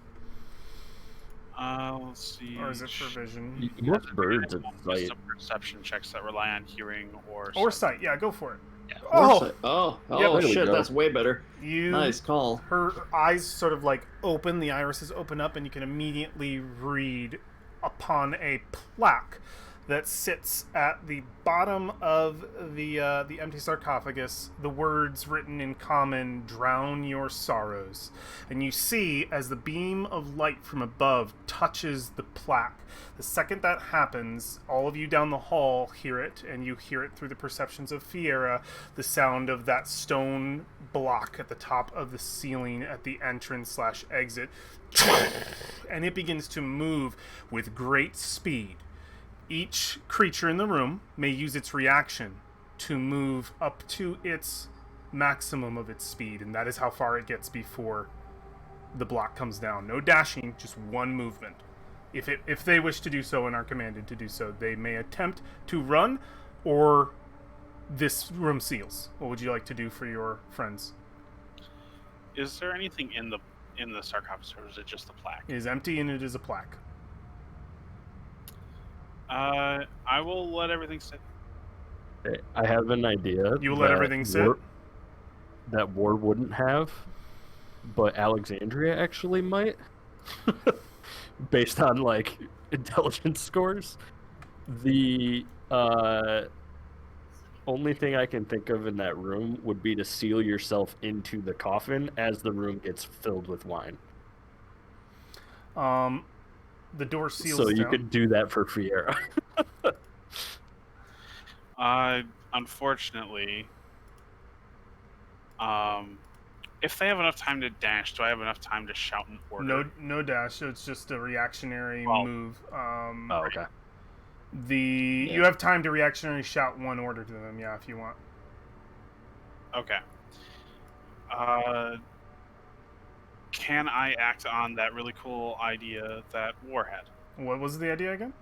Let's see. Or is it for vision? Most birds at sight. Some perception checks that rely on hearing or Or sight. Yeah, go for it. Yeah. Oh, Oh, Yep. There we shit, go. that's way better. you. Nice call. Her eyes sort of like open. The irises open up, and you can immediately read upon a plaque that sits at the bottom of the empty sarcophagus the words written in common, "Drown your sorrows." And you see as the beam of light from above touches the plaque. The second that happens, all of you down the hall hear it, and you hear it through the perceptions of Fiera, the sound of that stone block at the top of the ceiling at the entrance/exit, and it begins to move with great speed. Each creature in the room may use its reaction to move up to its maximum of its speed, and that is how far it gets before the block comes down. No dashing, just one movement. If they wish to do so and are commanded to do so, they may attempt to run, or this room seals. What would you like to do for your friends? Is there anything in the sarcophagus, or is it just the plaque? It is empty, and it is a plaque. I will let everything sit. I have an idea. You will let that everything sit? That War wouldn't have, but Alexandria actually might, based on like intelligence scores. The only thing I can think of in that room would be to seal yourself into the coffin as the room gets filled with wine. The door seals So you down. could do that for Fiera. Unfortunately, if they have enough time to dash, do I have enough time to shout an order? No dash. So it's just a reactionary Well, Oh, okay. You have time to reactionary shout one order to them. Yeah, if you want. Okay. Can I act on that really cool idea that War had? What was the idea again?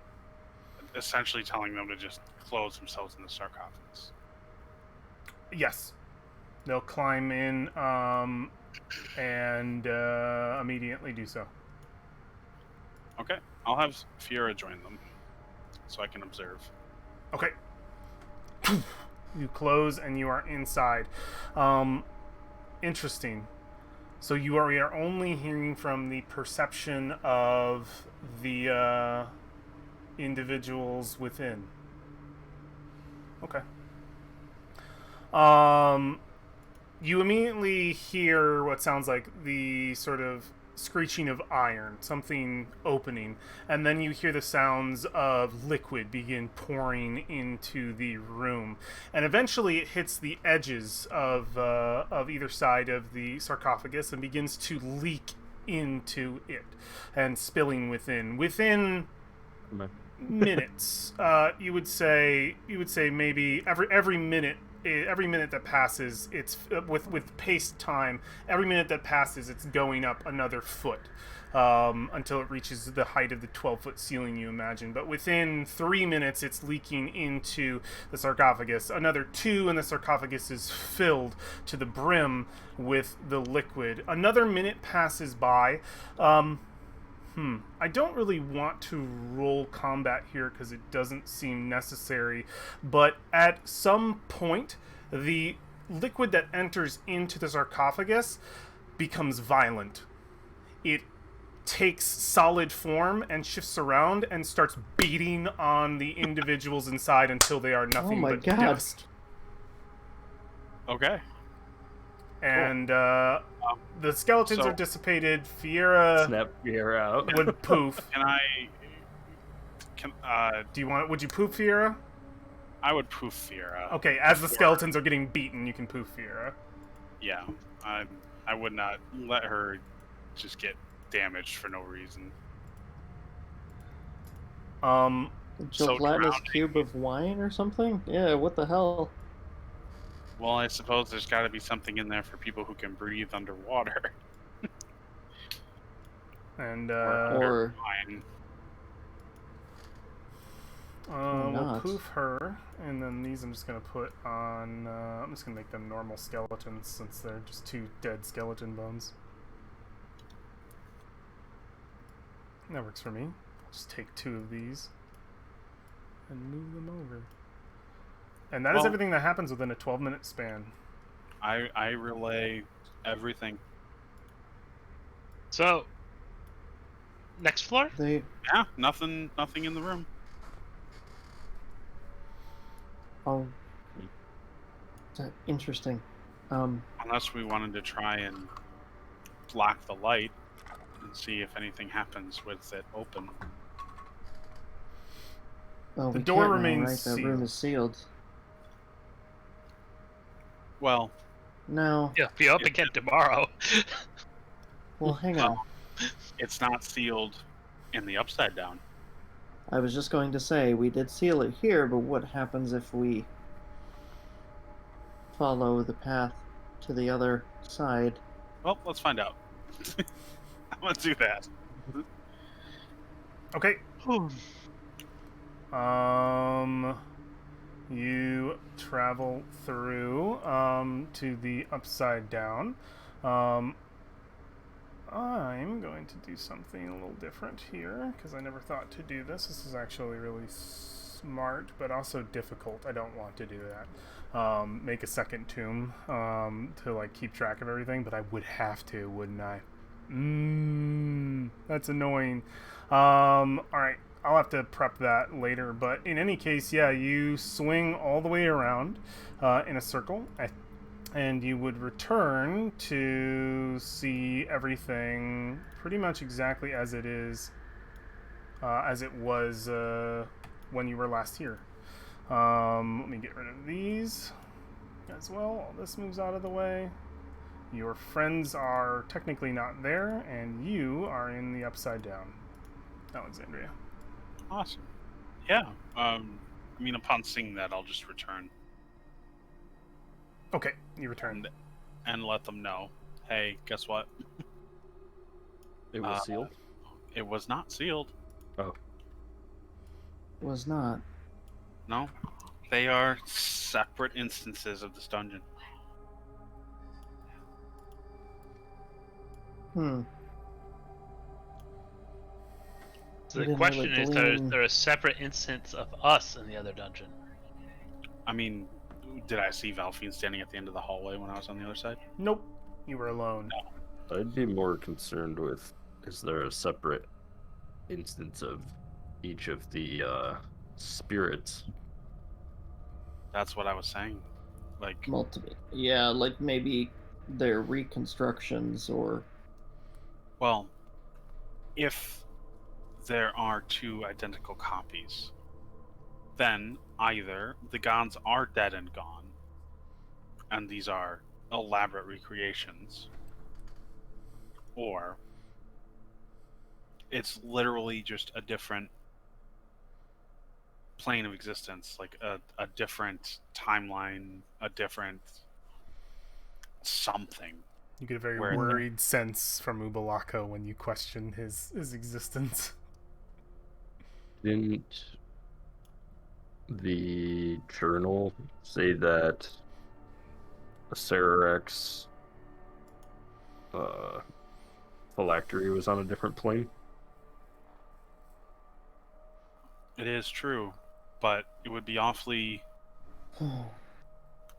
Essentially telling them to just close themselves in the sarcophagus. Yes. They'll climb in and immediately do so. Okay. I'll have Fiera join them so I can observe. Okay. You close and you are inside. Interesting. So we are only hearing from the perception of the individuals within. Okay. You immediately hear what sounds like the sort of screeching of iron, something opening, and then you hear the sounds of liquid begin pouring into the room, and eventually it hits the edges of either side of the sarcophagus and begins to leak into it and spilling within minutes. You would say maybe every minute every minute that passes, it's with paced time. Every minute that passes, it's going up another foot. Until it reaches the height of the 12-foot ceiling you imagine. But within 3 minutes, it's leaking into the sarcophagus. Another 2, and the sarcophagus is filled to the brim with the liquid. Another minute passes by. I don't really want to roll combat here because it doesn't seem necessary. But at some point, the liquid that enters into the sarcophagus becomes violent. It takes solid form and shifts around and starts beating on the individuals inside until they are nothing my but God. dust. Okay. And the skeletons so- are dissipated. Fiera Snap Fiera out. would poof. Do you want? Would you poof Fiera? I would poof Fiera. Okay, as the skeletons are getting beaten, you can poof Fiera. Yeah. I would not let her just get damaged for no reason. Gelatinous drowning. cube of wine or something? Yeah, what the hell? Well, I suppose there's got to be something in there for people who can breathe underwater. And Or Fine. we'll not. poof her, and then these I'm just gonna put on. I'm just gonna make them normal skeletons since they're just 2 dead skeleton bones. That works for me. Just take 2 of these and move them over. And that is Well- everything that happens within a 12-minute span. I relay everything. So, next floor? they Yeah, nothing in the room. oh interesting. Unless we wanted to try and block the light and see if anything happens with it open. Well, The we door can't now, remains right? That room sealed. is sealed. Well, No. Yeah, be up again tomorrow. Well, hang on. it's not sealed in the upside down. I was just going to say, we did seal it here, but what happens if we follow the path to the other side? Well, let's find out. I'm gonna do that. Okay. You travel through to the upside down. I'm going to do something a little different here because I never thought to do this. This is actually really smart, but also difficult. I don't want to do that. Make a second tomb to like keep track of everything, but I would have to, wouldn't I? That's annoying. All right. I'll have to prep that later, but in any case, yeah, you swing all the way around in a circle, and you would return to see everything pretty much exactly as it is, as it was when you were last here. Let me get rid of these as well. All this moves out of the way. Your friends are technically not there, and you are in the upside down, Alexandria. Awesome. Yeah. I mean, upon seeing that, I'll just return Okay, you return. and let them know. Hey, guess what? It was sealed. It was not sealed. Was not. No, they are separate instances of this dungeon. So We the didn't question really is, glean- there a separate instance of us in the other dungeon? I mean, did I see Valfiend standing at the end of the hallway when I was on the other side? Nope, you were alone. I'd be more concerned with, is there a separate instance of each of the spirits? That's what I was saying. Like, Multiple. Yeah, like maybe they're reconstructions or. well, if there are 2 identical copies, then either the gods are dead and gone, and these are elaborate recreations, or it's literally just a different plane of existence, like a different timeline, a different something. You get a very Where- worried sense from Ubalaka when you question his existence. Didn't the journal say that a Sararex phylactery was on a different plane? It is true, but it would be awfully.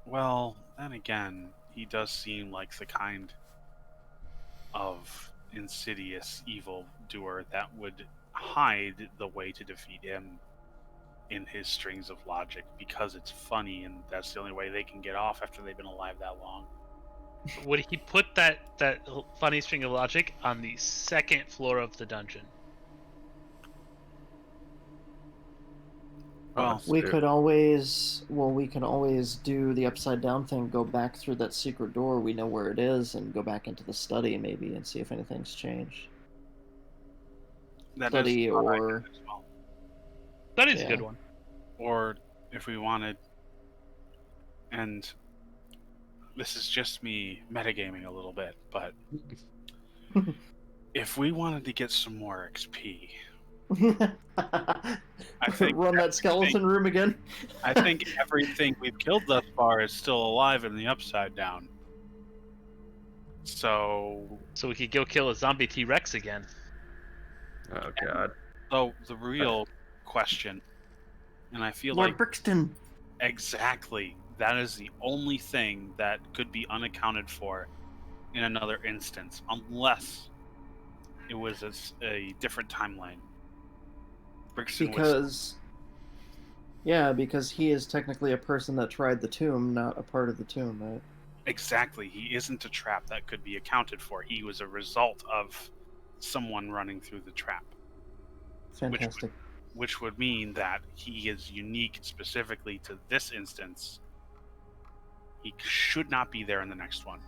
Well, then again, he does seem like the kind of insidious evil doer that would hide the way to defeat him in his strings of logic because it's funny and that's the only way they can get off after they've been alive that long. Would he put that funny string of logic on the second floor of the dungeon? Well, We could always do the upside down thing, go back through that secret door, we know where it is, and go back into the study maybe and see if anything's changed. that Study is what I or did as well. That is a Yeah. good one. Or if we wanted, and this is just me metagaming a little bit, but if we wanted to get some more XP, I think run that skeleton room again. I think everything we've killed thus far is still alive in the Upside Down. So, So we could go kill a zombie T-Rex again. Oh god. the real question, and I feel Lord like Brixton. exactly that is the only thing that could be unaccounted for in another instance, unless it was a different timeline. Brixton was Because he is technically a person that tried the tomb, not a part of the tomb, right? exactly. He isn't a trap that could be accounted for. He was a result of someone running through the trap, Fantastic. which would mean that he is unique specifically to this instance. He should not be there in the next one.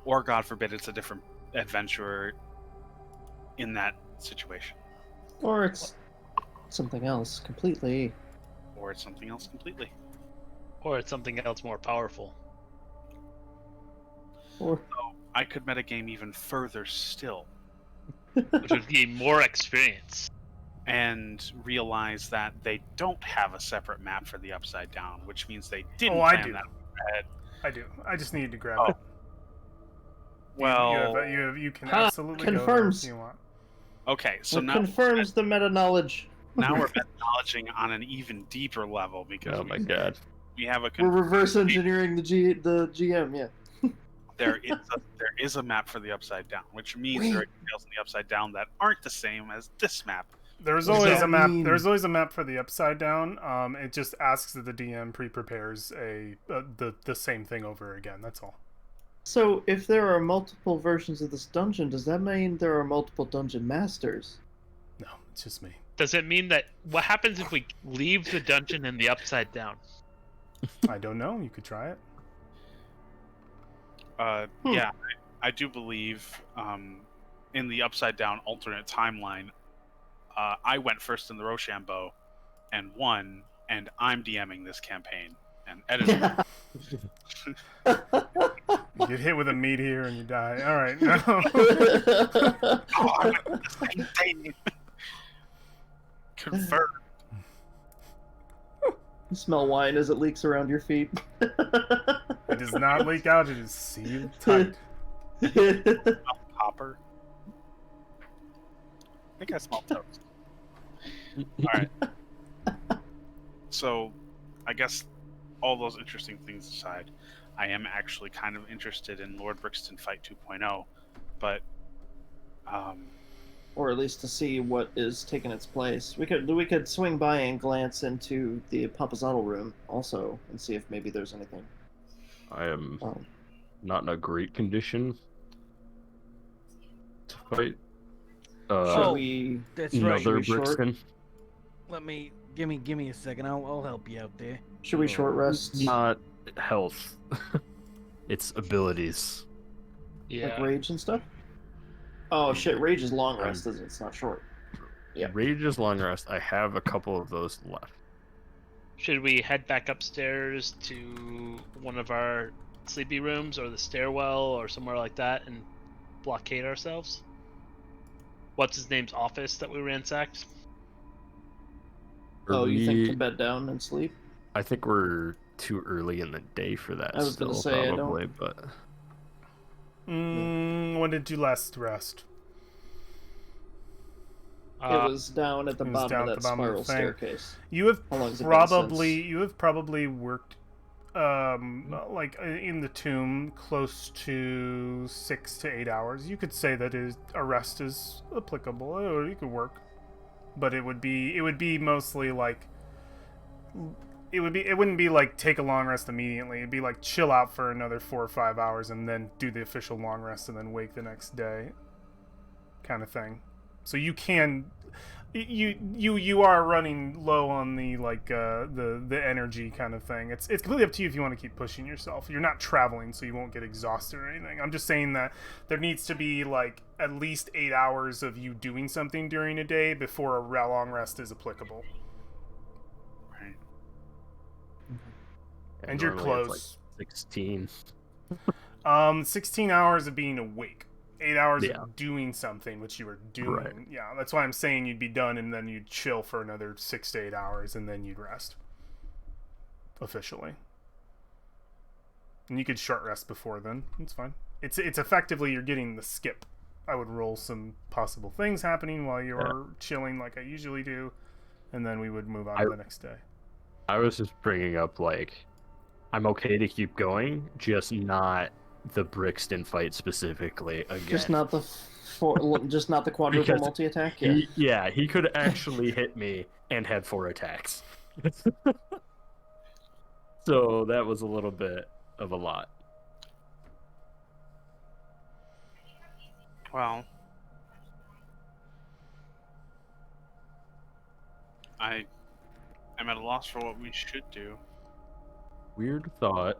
Or, God forbid, it's a different adventurer in that situation. Or it's something else completely. Or it's something else completely. Or it's something else more powerful. Or I could metagame even further still Which would be more experience. and realize that they don't have a separate map for the Upside Down, which means they didn't Oh, I plan do. that ahead. I do. I just need to grab Oh. it. Well, You can Ha, absolutely confirms. go there if you want. okay, so it now confirms the meta knowledge. now we're acknowledging on an even deeper level because Oh my god. we have a We're reverse engineering the GM. Yeah. there is a map for the Upside Down, which means Wait. there are details in the Upside Down that aren't the same as this map. There's What does always that a map. mean? There's always a map for the Upside Down. It just asks that the DM pre-prepares the same thing over again. That's all. So if there are multiple versions of this dungeon, does that mean there are multiple dungeon masters? No, it's just me. Does it mean that what happens if we leave the dungeon in the Upside Down? I don't know. You could try it. Yeah, I do believe in the Upside Down alternate timeline, I went first in the Rochambeau and won, and I'm DMing this campaign. And Ed is You get hit with a meteor and you die. All right. oh, I went the same thing. Confirmed. You smell wine as it leaks around your feet. It does not leak out. It is sealed tight. Copper. I think I smell toast. Alright. So, I guess all those interesting things aside, I am actually kind of interested in Lord Brixton Fight 2.0, but Or at least to see what is taking its place. We could swing by and glance into the Papazzotto room also and see if maybe there's anything. I am Um, not in a great condition to fight. should Oh, we? That's right. Another we short? Brixton. Let me give me a second. I'll help you out there. Should we short rest? Not health. It's abilities. Yeah. Like rage and stuff? Oh shit, rage is long rest, isn't it? It's not short. Yeah. Rage is long rest. I have a couple of those left. should we head back upstairs to one of our sleepy rooms or the stairwell or somewhere like that and blockade ourselves? What's his name's office that we ransacked? Oh, you think to We- bed down and sleep? I think we're too early in the day for that I was gonna still, say, I don't- probably, but When did you last rest? It was down at the it was bottom down of at that the bottom of the spiral thing. staircase. You have How long has it been probably worked like in the tomb close to 6 to 8 hours. You could say that a rest is applicable, or you could work, but it would be mostly like it wouldn't be like take a long rest immediately. It'd be like chill out for another 4 or 5 hours and then do the official long rest and then wake the next day, kind of thing. So you can you are running low on the like the energy kind of thing. It's completely up to you if you want to keep pushing yourself. You're not traveling, so you won't get exhausted or anything. I'm just saying that there needs to be like at least 8 hours of you doing something during a day before a long rest is applicable. Right. And you're normally it's close. Like 16. 16 hours of being awake. 8 hours Yeah. of doing something, which you were doing. Right. Yeah, that's why I'm saying you'd be done and then you'd chill for another 6 to 8 hours and then you'd rest. Officially. And you could short rest before then. It's fine. It's effectively you're getting the skip. I would roll some possible things happening while you're chilling like I usually do, and then we would move on to the next day. I was just bringing up, like, I'm okay to keep going, just not the Brixton fight specifically again. Just not the just not the quadruple Because multi attack. Yeah. He could actually hit me and had 4 attacks. So that was a little bit of a lot. Well, I am at a loss for what we should do. Weird thought.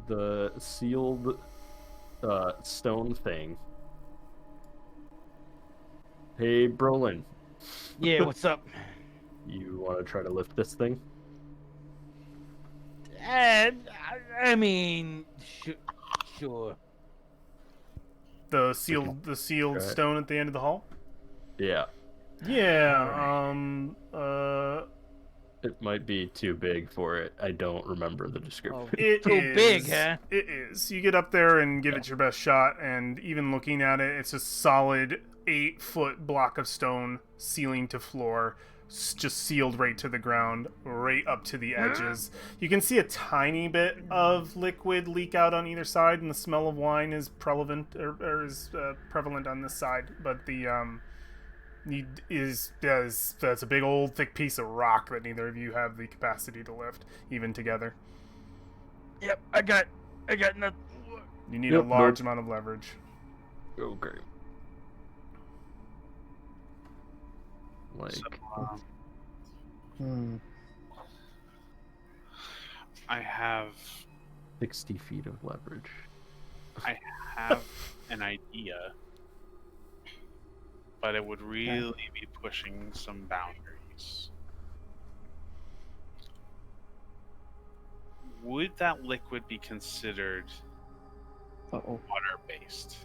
The sealed stone thing. Hey, Brolin, Yeah, what's up? you want to try to lift this thing? I mean, sure. The sealed Okay. stone at the end of the hall? Yeah. Yeah, It might be too big for it. I don't remember the description. Oh, it too is. big, huh? It is. You get up there and give it your best shot, and even looking at it, it's a solid 8-foot block of stone, ceiling to floor, just sealed right to the ground, right up to the edges. You can see a tiny bit of liquid leak out on either side, and the smell of wine is prevalent on this side. But that's a big old thick piece of rock that neither of you have the capacity to lift, even together. Yep, I got nothing. You need Yep, a large nope. amount of leverage. Okay. Like, So, Hmm. I have 60 feet of leverage. have an idea, but it would really be pushing some boundaries. Would that liquid be considered Uh-oh. water-based?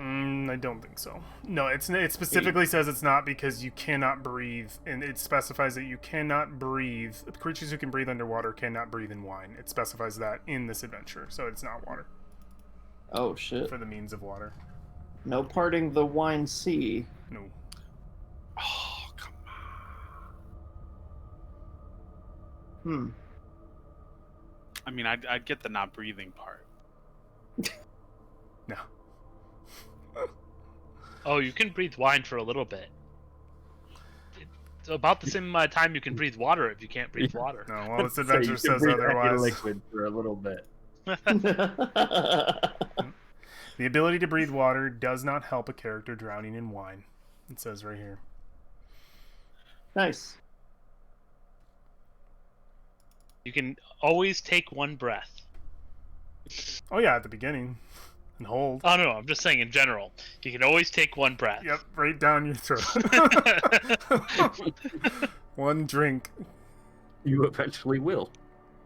I don't think so. No, it specifically says it's not because you cannot breathe, and it specifies that you cannot breathe. Creatures who can breathe underwater cannot breathe in wine. It specifies that in this adventure, so it's not water Oh shit. for the means of water. No parting the wine sea. No. Oh, come on. Hmm. I mean, I'd get the not breathing part. No. Oh, you can breathe wine for a little bit. It's about the same time you can breathe water if you can't breathe water. No, well, this So adventure you can says breathe back in otherwise. liquid for a little bit. The ability to breathe water does not help a character drowning in wine. It says right here. Nice. You can always take one breath. Oh yeah, at the beginning. And hold. Oh no, I'm just saying in general. You can always take one breath. Yep, right down your throat. One drink. You eventually will.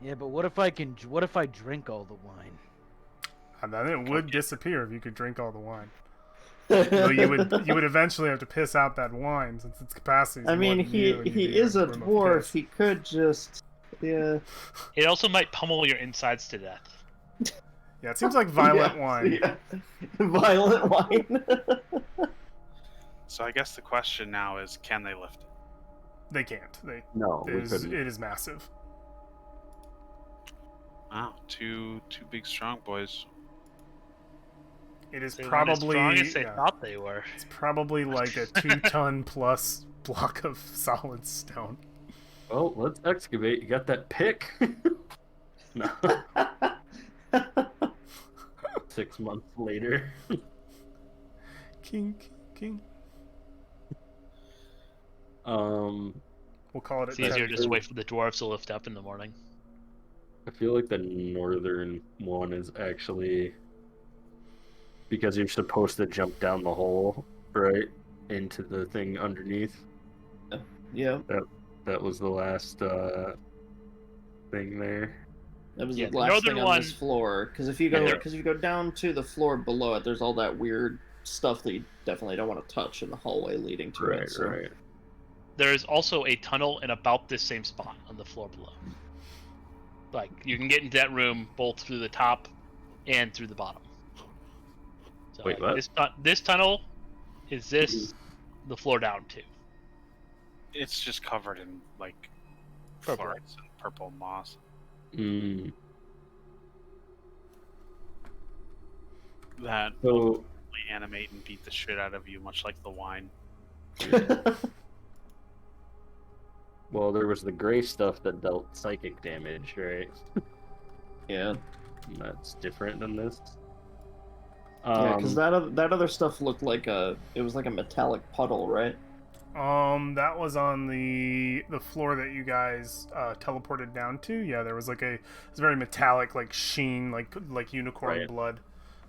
Yeah, but what if I drink all the wine? And then it would disappear if you could drink all the wine. Though you would eventually have to piss out that wine since its capacity is I more mean, than you, and you'd he be in is a room of dwarf. piss. He could just, yeah. It also might pummel your insides to death. Yeah, it seems like violent Yeah, wine. yeah. Violent wine. So I guess the question now is, can they lift it? They can't. No, we It couldn't. is massive. Wow, two big strong boys. It is They weren't as strong probably as they yeah, thought they were. it's probably like a 2-ton plus block of solid stone. Well, let's excavate. You got that pick? No. 6 months later. King. We'll call it It's a easier 10. just to wait for the dwarves to lift up in the morning. I feel like the northern one is actually because you're supposed to jump down the hole, right, into the thing underneath. Yeah, That was the last thing there. that was Yeah, the the last northern thing on one- this floor. Because if Yeah. you go down to the floor below it, there's all that weird stuff that you definitely don't want to touch in the hallway leading to it. So. Right. There is also a tunnel in about this same spot on the floor below. Like, you can get into that room both through the top and through the bottom. So, Wait, like, what? this tunnel is the floor down too. It's just covered in like Purple. fluorescent purple moss. Mm. That So will animate and beat the shit out of you, much like the wine. well, there was the gray stuff that dealt psychic damage, right? Yeah. And that's different than this. Yeah, because that other stuff looked like it was like a metallic puddle, right? That was on the floor that you guys teleported down to. Yeah, there was like it's very metallic, like sheen, like unicorn Right. blood.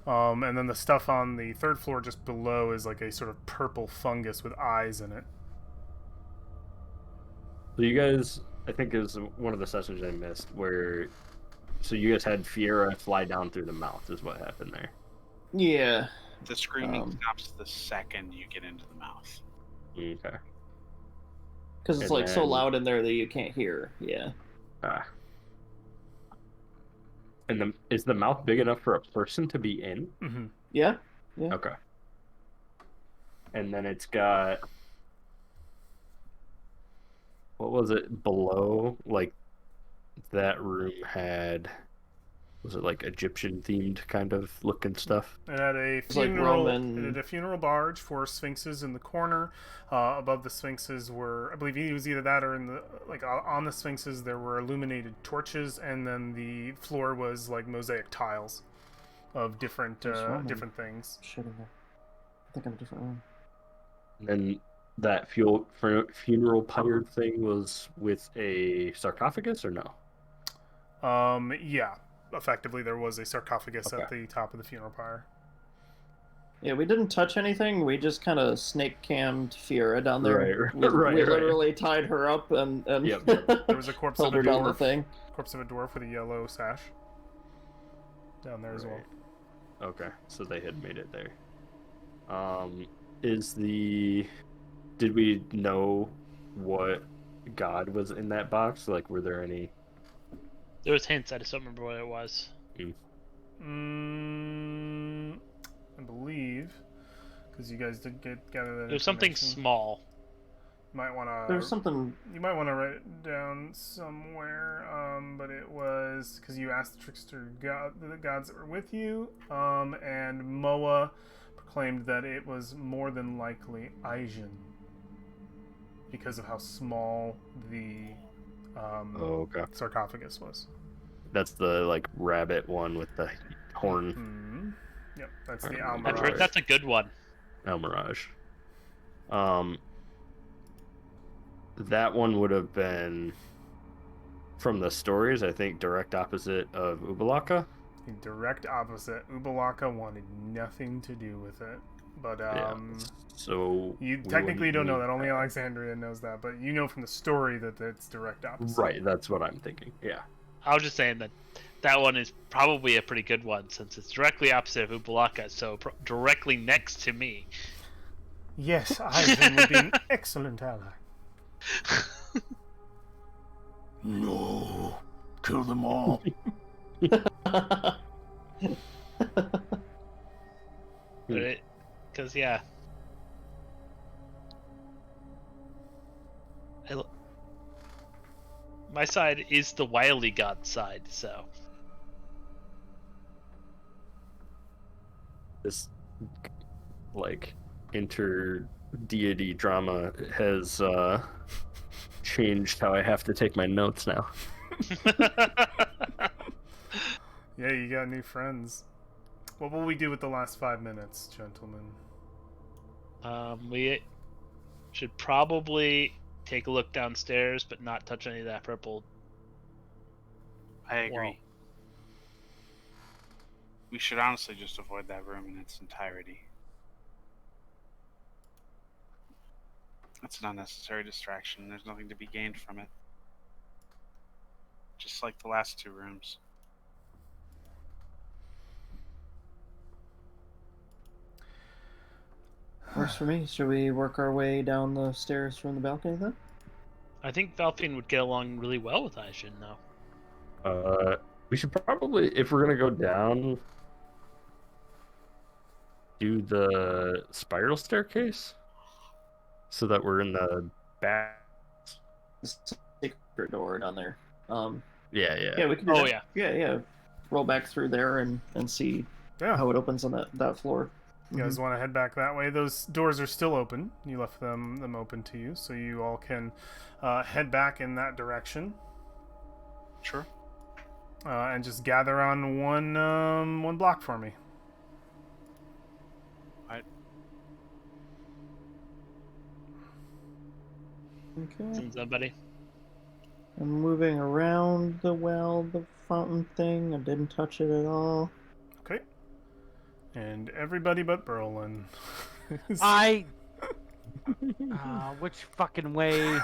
And then the stuff on the third floor just below is like a sort of purple fungus with eyes in it. So you guys, I think, is one of the sessions I missed where. So you guys had Fiera fly down through the mouth, is what happened there. Yeah. The screaming Um, stops the second you get into the mouth. Okay. Because it's And like so then- loud in there that you can't hear. Yeah. Ah. And is the mouth big enough for a person to be in? Mm-hmm. Yeah. Okay. And then it's got. What was it below? Like, that room had. Was it like Egyptian themed kind of looking stuff? It had a It's like funeral. Roman- It had a funeral barge for sphinxes in the corner. Above the sphinxes were, I believe, it was either that or in the on the sphinxes there were illuminated torches, and then the floor was like mosaic tiles of different There's Roman. different things. Shit in there. I think I'm a different room. And then that funeral pyre thing was with a sarcophagus or no? Yeah. Effectively, there was a sarcophagus at Okay. the top of the funeral pyre. Yeah, we didn't touch anything. We just kind of snake cammed Fiera down there. Right, we right. literally tied her up and Yep. There was a corpse held of a her down the dwarf. thing. Corpse of a dwarf with a yellow sash down there as well. Right. Okay, so they had made it there. Did we know what god was in that box? Like, were there any? There was hints. I just don't remember what it was. I believe, because you guys did gather that. It was something information. small. You might want to. There's something. You might want to write it down somewhere. But it was because you asked the trickster the gods that were with you. And Moa proclaimed that it was more than likely Aijin because of how small the Okay. sarcophagus was. That's the like rabbit one with the horn. Hmm. Yep, that's the I've I've Almirage. heard that's a good one. Almirage. That one would have been from the stories, I think, direct opposite of Ubalaka. The direct opposite. Ubalaka wanted nothing to do with it. But So you we technically wouldn't don't know need that. Only Alexandria knows that. But you know from the story that it's direct opposite. Right, that's what I'm thinking. Yeah. I was just saying that one is probably a pretty good one since it's directly opposite of Ubalaka, so directly next to me. Yes, Ivan would be an excellent ally. No. Kill them all. Because, yeah. My side is the Wily God side, so. This, like, inter-deity drama has changed how I have to take my notes now. Yeah, you got new friends. What will we do with the last 5 minutes, gentlemen? We should probably take a look downstairs, but not touch any of that purple. I agree. Well, We should honestly just avoid that room in its entirety. It's an unnecessary distraction. There's nothing to be gained from it. Just like the last two rooms. Works for me. Should we work our way down the stairs from the balcony then? I think Valfian would get along really well with Aishin, though. We should probably, if we're gonna go down, do the spiral staircase, so that we're in the back. Secret door down there. Yeah. Yeah, we can do Oh, that. Yeah. Roll back through there and see Yeah. how it opens on that floor. You guys want to head back that way? Those doors are still open. You left them open to you, so you all can head back in that direction. Sure. And just gather on one block for me. Okay. Seems somebody. I'm moving around the fountain thing. I didn't touch it at all. Okay. And everybody but Berlin. Which fucking way?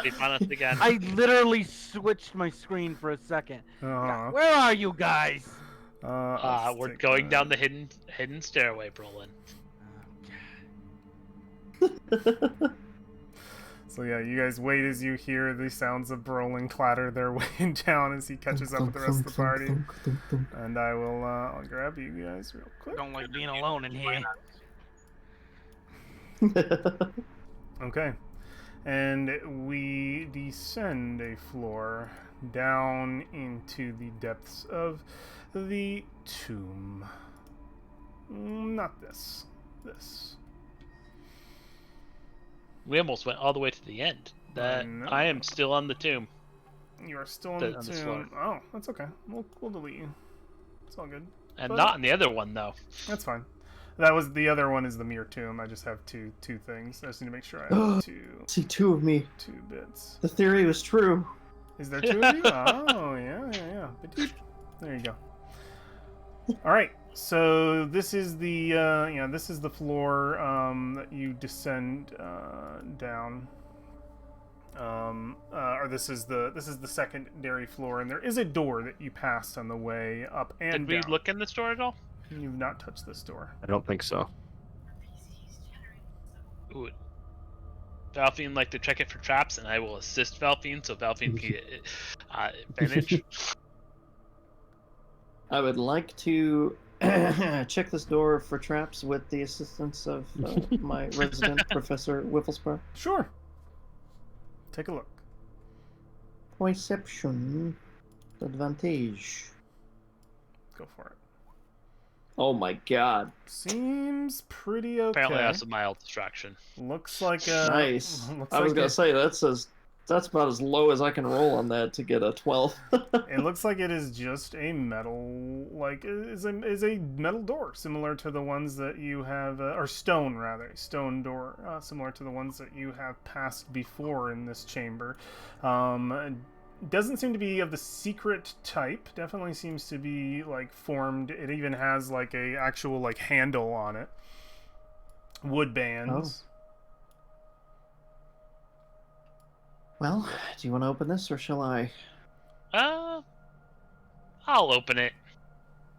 Be honest again. I literally switched my screen for a second. Where are you guys? We're going down the hidden stairway, Brolin. So yeah, you guys wait as you hear the sounds of Brolin clatter their way down as he catches up with the rest of the party. And I'll grab you guys real quick. Don't like being alone in here. Okay. And we descend a floor down into the depths of the tomb. Not this. This. We almost went all the way to the end. I am still on the tomb. You are still on the on this floor. tomb. Oh, that's okay. We'll delete you. It's all good. And But- not in the other one, though. That's fine. That was the other one is the mirror tomb. I just have two things. I just need to make sure I have See, two of me. two bits. The theory was true. Is there two of you? Oh yeah. Ba-doop. There you go. All right. So this is the this is the floor that you descend down. Or this is the secondary floor, and there is a door that you passed on the way up and Did we down. look in this door at all? You've not touched this door. I don't think so. Ooh. Valfian like to check it for traps, and I will assist Valfian so Valfian can get advantage. I would like to check this door for traps with the assistance of my resident Professor Whifflesbar. Sure. Take a look. Perception advantage. Go for it. Oh my god. Seems pretty okay. Apparently, that's a mild distraction. Looks like a Nice. Looks I was like gonna a- say that's about as low as I can roll on that to get a 12. It looks like it is just a metal, is a metal door similar to the ones that you have, or stone rather, stone door similar to the ones that you have passed before in this chamber. doesn't seem to be of the secret type. Definitely seems to be like formed. It even has like a actual like handle on it. Wood bands. Well, do you want to open this or shall I? I'll open it.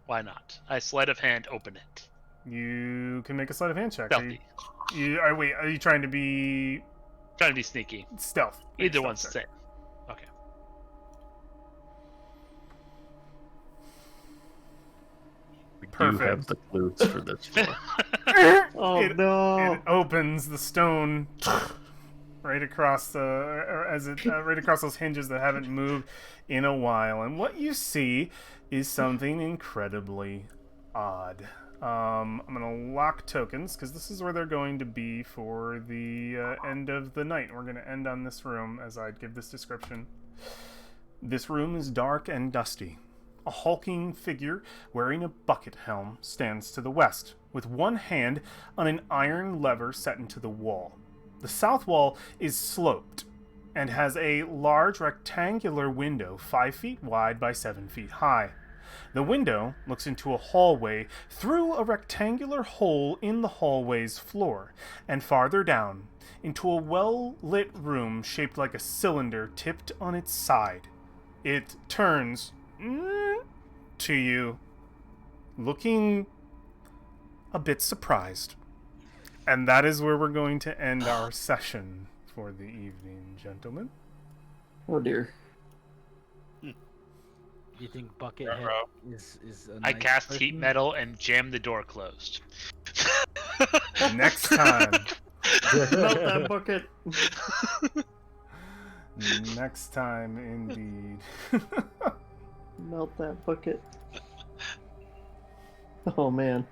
Why not? I sleight of hand open it. You can make a sleight of hand check. Stealthy. Are you trying to be Trying to be sneaky. stealth? Make a Either stealth one's the check. same. Okay. We do Perfect. have the clues for this one. Oh It no! opens the stone right across right across those hinges that haven't moved in a while, and what you see is something incredibly odd. I'm gonna lock tokens because this is where they're going to be for the end of the night. We're gonna end on this room as I give this description. This room is dark and dusty. A hulking figure wearing a bucket helm stands to the west, with one hand on an iron lever set into the wall. The south wall is sloped and has a large rectangular window 5 feet wide by 7 feet high. The window looks into a hallway through a rectangular hole in the hallway's floor, and farther down into a well-lit room shaped like a cylinder tipped on its side. It turns to you, looking a bit surprised. And that is where we're going to end our session for the evening, gentlemen. Oh dear. You think Buckethead Ruh-roh. is a I nice cast person? heat metal and jam the door closed. Next time. Melt that bucket. Next time, indeed. Melt that bucket. Oh man.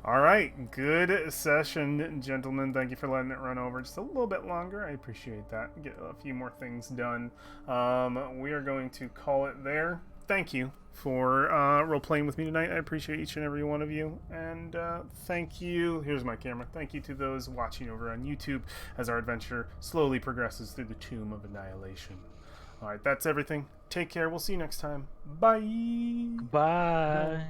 All right, good session, gentlemen. Thank you for letting it run over just a little bit longer. I appreciate that. Get a few more things done. We are going to call it there. Thank you for role-playing with me tonight. I appreciate each and every one of you. And thank you. Here's my camera. Thank you to those watching over on YouTube as our adventure slowly progresses through the Tomb of Annihilation. All right, that's everything. Take care. We'll see you next time. Bye. Bye.